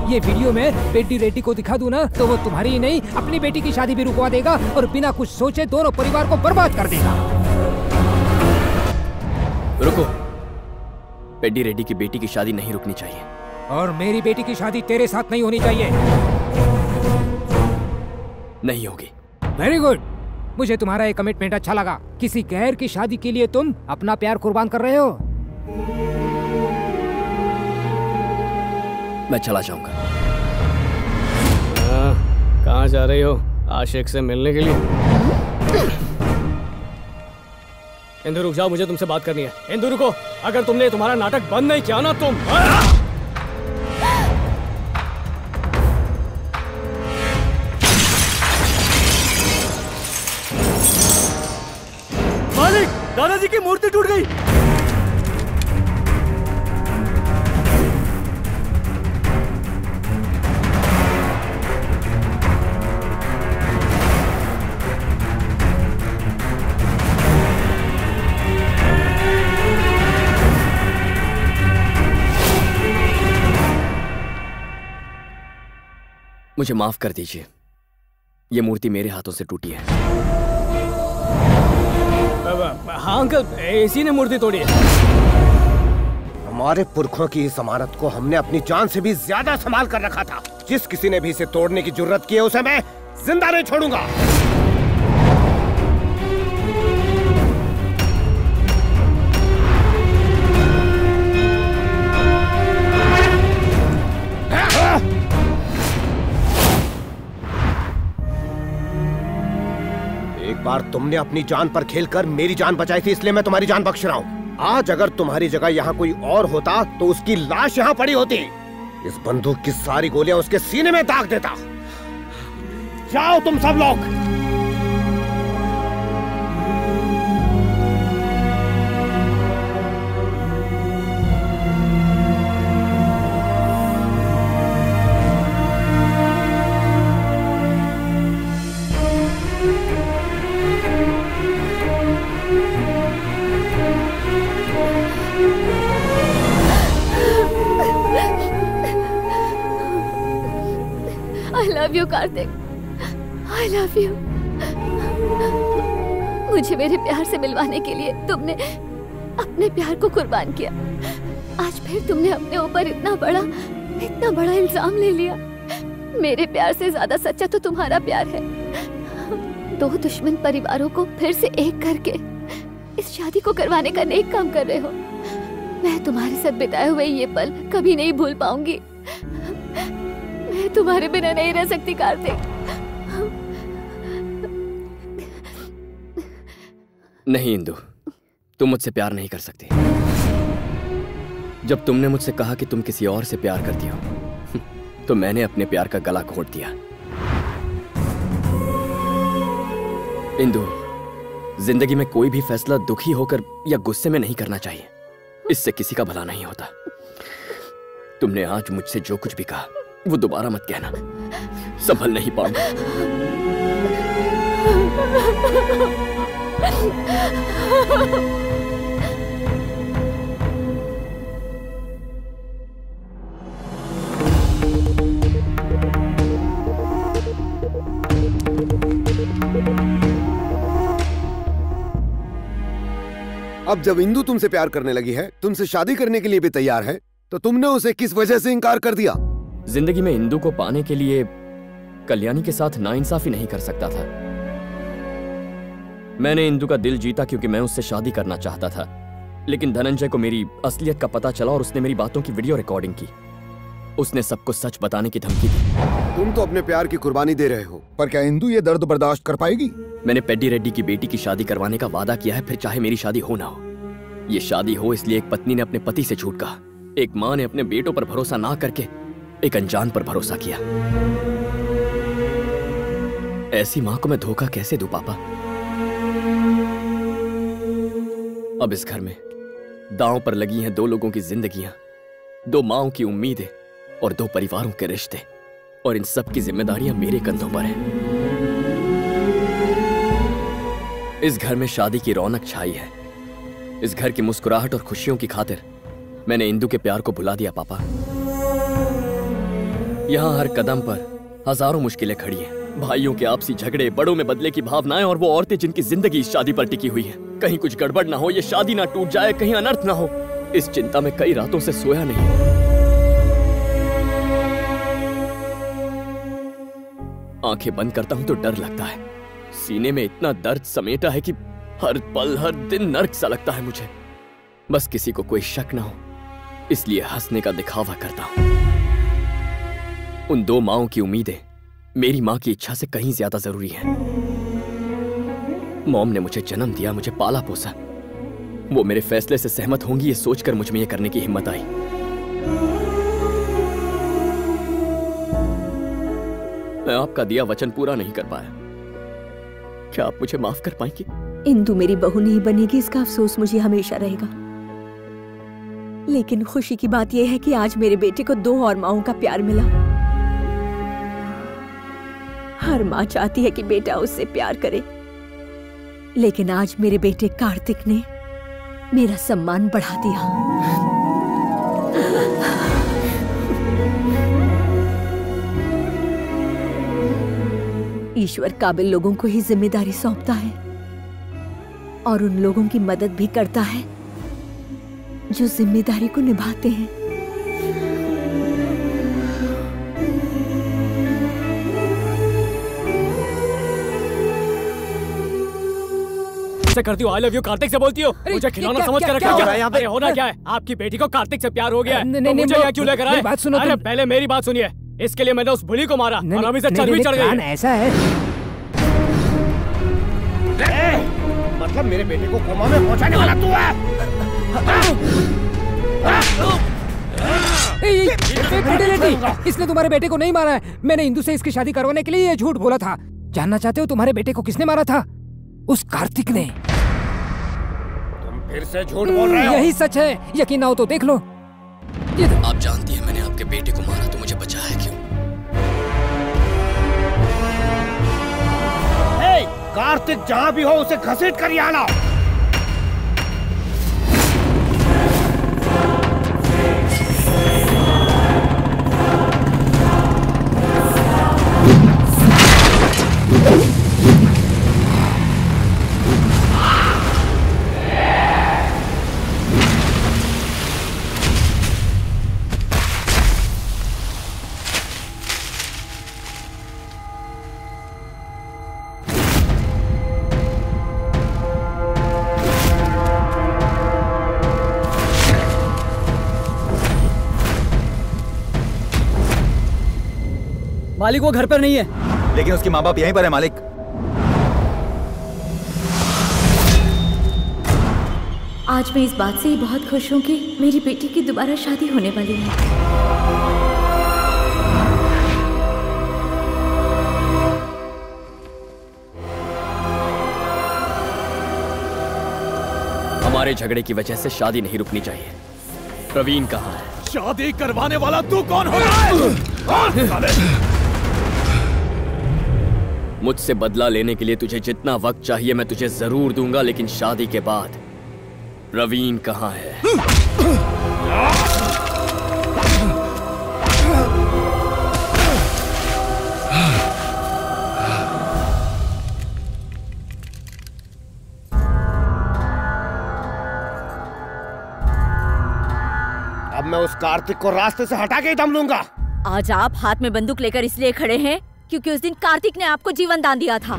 ये वीडियो में पेड्डी रेड्डी को दिखा दूं ना, तो वो तुम्हारी ही नहीं अपनी बेटी की शादी भी रुकवा देगा और बिना कुछ सोचे दोनों परिवार को बर्बाद कर देगा। रुको, पेड्डी रेड्डी की बेटी की शादी नहीं रुकनी चाहिए। और मेरी बेटी की शादी तेरे साथ नहीं होनी चाहिए। नहीं होगी। वेरी गुड, मुझे तुम्हारा ये कमिटमेंट अच्छा लगा। किसी गैर की शादी के लिए तुम अपना प्यार कुर्बान कर रहे हो। मैं चला जाऊंगा। कहाँ जा रही हो? आशिक से मिलने के लिए? इंदु रुक जाओ, मुझे तुमसे बात करनी है। इंदु रुको, अगर तुमने तुम्हारा नाटक बंद नहीं किया ना तुम। मालिक, दादाजी की मूर्ति टूट गई। मुझे माफ कर दीजिए, ये मूर्ति मेरे हाथों से टूटी है। हाँ अंकल, इसी ने मूर्ति तोड़ी है। हमारे पुरखों की इस अमानत को हमने अपनी जान से भी ज्यादा संभाल कर रखा था। जिस किसी ने भी इसे तोड़ने की जुर्रत की है उसे मैं जिंदा नहीं छोड़ूंगा। एक बार तुमने अपनी जान पर खेलकर मेरी जान बचाई थी, इसलिए मैं तुम्हारी जान बख्श रहा हूँ। आज अगर तुम्हारी जगह यहाँ कोई और होता तो उसकी लाश यहाँ पड़ी होती। इस बंदूक की सारी गोलियां उसके सीने में दाग देता। जाओ तुम सब लोग। I love you, Kartik. I love you। मुझे मेरे प्यार से मिलवाने के लिए तुमने अपने प्यार को कुर्बान किया। आज फिर तुमने अपने ऊपर इतना बड़ा इल्जाम ले लिया। मेरे प्यार से ज्यादा सच्चा तो तुम्हारा प्यार है। दो दुश्मन परिवारों को फिर से एक करके इस शादी को करवाने का नेक काम कर रहे हो। मैं तुम्हारे साथ बिताए हुए ये पल कभी नहीं भूल पाऊंगी। मैं तुम्हारे बिना नहीं रह सकती कार्तिक। नहीं इंदु, तुम मुझसे प्यार नहीं कर सकती। जब तुमने मुझसे कहा कि तुम किसी और से प्यार करती हो तो मैंने अपने प्यार का गला घोंट दिया। इंदु, जिंदगी में कोई भी फैसला दुखी होकर या गुस्से में नहीं करना चाहिए। इससे किसी का भला नहीं होता। तुमने आज मुझसे जो कुछ भी कहा वो दोबारा मत कहना, संभल नहीं पाऊंगा। अब जब इंदु तुमसे प्यार करने लगी है, तुमसे शादी करने के लिए भी तैयार है, तो तुमने उसे किस वजह से इनकार कर दिया? जिंदगी में इंदु को पाने के लिए कल्याणी के साथ नाइंसाफी नहीं कर सकता था। मैंने इंदु का दिल जीता क्योंकि मैं उससे शादी करना चाहता था। लेकिन धनंजय को मेरी असलियत का पता चला और उसने मेरी बातों की वीडियो रिकॉर्डिंग की। उसने सबको सच बताने की धमकी दी। तुम तो अपने प्यार की कुर्बानी दे रहे हो, पर क्या इंदु ये दर्द बर्दाश्त कर पाएगी? मैंने पेड्डी रेड्डी की बेटी की शादी करवाने का वादा किया है, फिर चाहे मेरी शादी हो ना हो। ये शादी हो इसलिए एक पत्नी ने अपने पति से झूठ कहा, एक माँ ने अपने बेटों पर भरोसा ना करके एक अनजान पर भरोसा किया। ऐसी माँ को मैं धोखा कैसे दूं पापा? अब इस घर में दांव पर लगी हैं दो लोगों की जिंदगियां, दो माँओं की उम्मीदें और दो परिवारों के रिश्ते, और इन सब की जिम्मेदारियां मेरे कंधों पर हैं। इस घर में शादी की रौनक छाई है। इस घर की मुस्कुराहट और खुशियों की खातिर मैंने इंदु के प्यार को भुला दिया पापा। यहाँ हर कदम पर हजारों मुश्किलें खड़ी हैं। भाइयों के आपसी झगड़े, बड़ों में बदले की भावनाएं और वो औरतें जिनकी जिंदगी इस शादी पर टिकी हुई है। कहीं कुछ गड़बड़ ना हो, ये शादी ना टूट जाए, कहीं अनर्थ ना हो। इस चिंता में कई रातों से सोया नहीं। आंखें बंद करता हूं तो डर लगता है। सीने में इतना दर्द समेटा है कि हर पल हर दिन नर्क सा लगता है मुझे। बस किसी को कोई शक ना हो इसलिए हंसने का दिखावा करता हूं। उन दो माँओं की उम्मीदें मेरी माँ की इच्छा से कहीं ज्यादा जरूरी है। मॉम ने मुझे जन्म दिया, मुझे पाला पोसा। वो मेरे फैसले से सहमत होंगी ये सोचकर मुझ में ये करने की हिम्मत आई। मैं आपका दिया वचन पूरा नहीं कर पाया। क्या आप मुझे माफ कर पाएंगे? इंदु मेरी बहू नहीं बनेगी, इसका अफसोस मुझे हमेशा रहेगा। लेकिन खुशी की बात यह है कि आज मेरे बेटे को दो और माँओं का प्यार मिला। हर माँ चाहती है कि बेटा उससे प्यार करे, लेकिन आज मेरे बेटे कार्तिक ने मेरा सम्मान बढ़ा दिया। ईश्वर काबिल लोगों को ही जिम्मेदारी सौंपता है और उन लोगों की मदद भी करता है जो जिम्मेदारी को निभाते हैं। करती हो आई लव यू कार्तिक से बोलती हो, मुझे खिलौना समझ कर रखा है यहाँ पे। होना क्या है? आपकी बेटी को कार्तिक से प्यार हो गया है, तो मुझे यहाँ क्यों लेकर आए? बात सुनो। अरे पहले मेरी बात सुनिए। इसके लिए मैंने उस बुली को मारा और अभी से चर्बी चढ़ गई। ऐसा है मतलब मेरे बेटे को कोमा में पहुंचाने वाला तू है? इसने तुम्हारे बेटे को नहीं मारा है। मैंने इंदु से इसकी शादी करवाने के लिए ये झूठ बोला था। जानना चाहते हो तुम्हारे बेटे को किसने मारा था? उस कार्तिक ने। तुम फिर से झूठ बोल रहे हो? यही सच है, यकीन ना हो तो देख लो। आप जानती हैं मैंने आपके बेटे को मारा तो मुझे बचाया क्यों? कार्तिक जहाँ भी हो उसे घसीट कर यहाँ लाओ। मालिक वो घर पर नहीं है। लेकिन उसके माँ बाप यहीं पर है मालिक। आज मैं इस बात से ही बहुत खुश हूँ कि मेरी बेटी की दोबारा शादी होने वाली है। हमारे झगड़े की वजह से शादी नहीं रुकनी चाहिए। प्रवीण कहाँ है? शादी करवाने वाला तू कौन हो रहा है? मुझसे बदला लेने के लिए तुझे जितना वक्त चाहिए मैं तुझे जरूर दूंगा, लेकिन शादी के बाद प्रवीण कहाँ है? अब मैं उस कार्तिक को रास्ते से हटा के ही दम लूंगा। आज आप हाथ में बंदूक लेकर इसलिए खड़े हैं क्योंकि उस दिन कार्तिक ने आपको जीवन दान दिया था।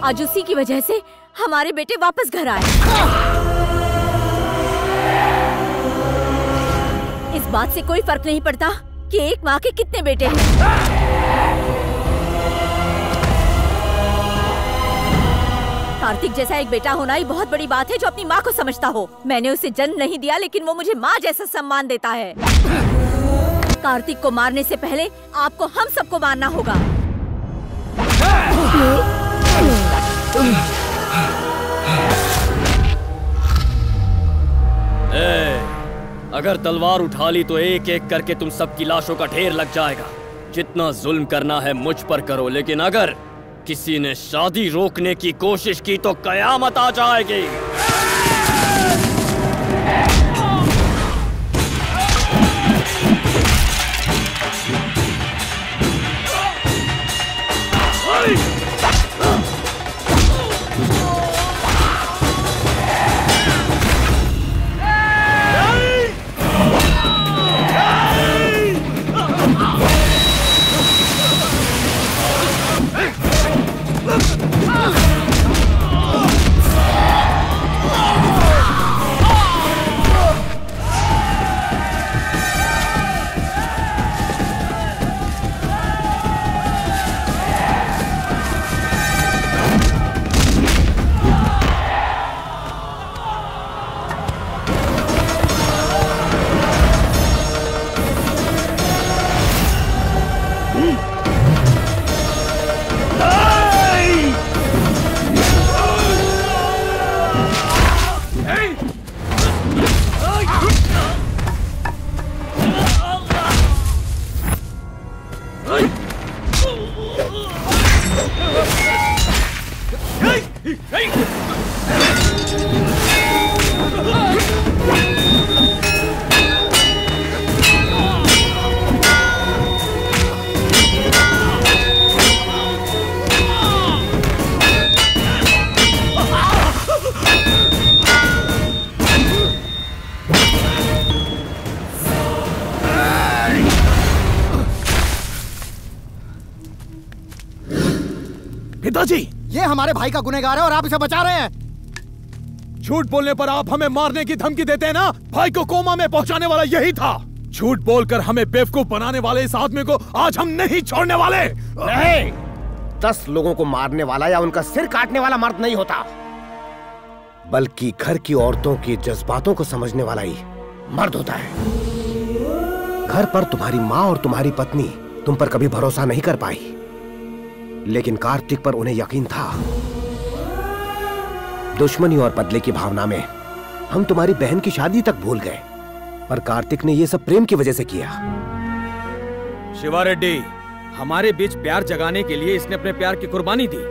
आज उसी की वजह से हमारे बेटे वापस घर आए। इस बात से कोई फर्क नहीं पड़ता कि एक माँ के कितने बेटे हैं। कार्तिक जैसा एक बेटा होना ही बहुत बड़ी बात है जो अपनी माँ को समझता हो। मैंने उसे जन्म नहीं दिया लेकिन वो मुझे माँ जैसा सम्मान देता है। कार्तिक को मारने से पहले आपको हम सबको मारना होगा। अगर तलवार उठा ली तो एक एक करके तुम सबकी लाशों का ढेर लग जाएगा। जितना जुल्म करना है मुझ पर करो, लेकिन अगर किसी ने शादी रोकने की कोशिश की तो कयामत आ जाएगी। पिताजी, ये हमारे भाई का गुनहगार है और आप इसे बचा रहे हैं। झूठ बोलने पर आप हमें मारने की धमकी देते हैं ना? भाई को कोमा में पहुंचाने वाला यही था। झूठ बोलकर हमें बेवकूफ बनाने वाले इस आदमी को आज हम नहीं छोड़ने वाले। नहीं, 10 लोगों को मारने वाला या उनका सिर काटने वाला मर्द नहीं होता, बल्कि घर की औरतों के जज्बातों को समझने वाला ही मर्द होता है। घर पर तुम्हारी माँ और तुम्हारी पत्नी तुम पर कभी भरोसा नहीं कर पाई, लेकिन कार्तिक पर उन्हें यकीन था। दुश्मनी और बदले की भावना में हम तुम्हारी बहन की शादी तक भूल गए, पर कार्तिक ने यह सब प्रेम की वजह से किया। शिवा रेड्डी, हमारे बीच प्यार जगाने के लिए इसने अपने प्यार की कुर्बानी दी।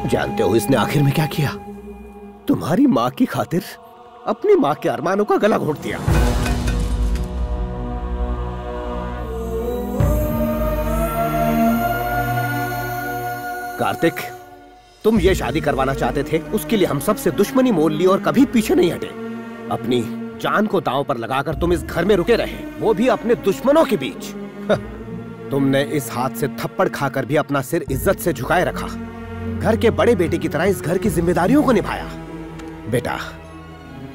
जानते हो इसने आखिर में क्या किया? तुम्हारी माँ की खातिर अपनी माँ के अरमानों का गला घोंट दिया। कार्तिक, तुम ये शादी करवाना चाहते थे, उसके लिए हम सबसे दुश्मनी मोल ली और कभी पीछे नहीं हटे। अपनी जान को दांव पर लगाकर तुम इस घर में रुके रहे, वो भी अपने दुश्मनों के बीच। तुमने इस हाथ से थप्पड़ खाकर भी अपना सिर इज्जत से झुकाए रखा। घर के बड़े बेटे की तरह इस घर की जिम्मेदारियों को निभाया। बेटा,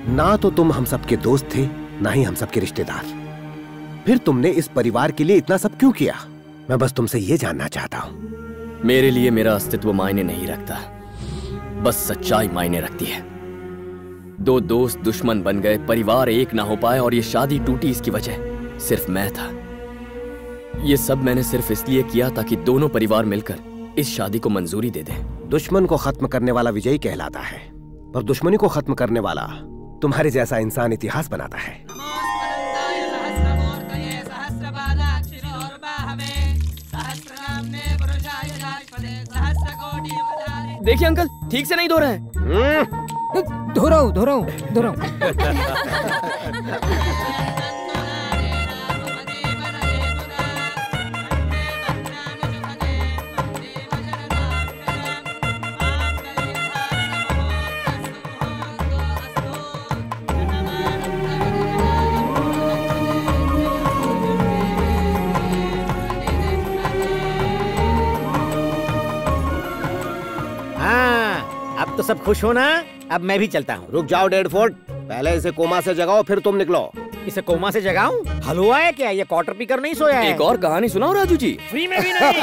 ना तो तुम हम सबके दोस्त थे, ना ही हम सबके रिश्तेदार। फिर तुमने इस परिवार के लिए इतना सब क्यों किया? मैं बस तुमसे ये जानना चाहता हूँ। मेरे लिए मेरा अस्तित्व मायने नहीं रखता, बस सच्चाई मायने रखती है। 2 दोस्त दुश्मन बन गए, परिवार एक ना हो पाए और ये शादी टूटी, इसकी वजह सिर्फ मैं था। ये सब मैंने सिर्फ इसलिए किया ताकि दोनों परिवार मिलकर इस शादी को मंजूरी दे दें। दुश्मन को खत्म करने वाला विजयी कहलाता है, पर दुश्मनी को खत्म करने वाला तुम्हारे जैसा इंसान इतिहास बनाता है। देखिए अंकल, ठीक से नहीं धो रहे हैं। धो रहा हूँ। अब तो सब खुश हो ना? अब मैं भी चलता हूँ। रुक जाओ डेडफोर्ड, पहले इसे कोमा से जगाओ, फिर तुम निकलो। इसे कोमा से जगाऊं? हलवा है क्या? ये क्वार्टर पीकर नहीं सोया है। एक और कहानी सुनाओ राजू जी। फ्री में भी नहीं।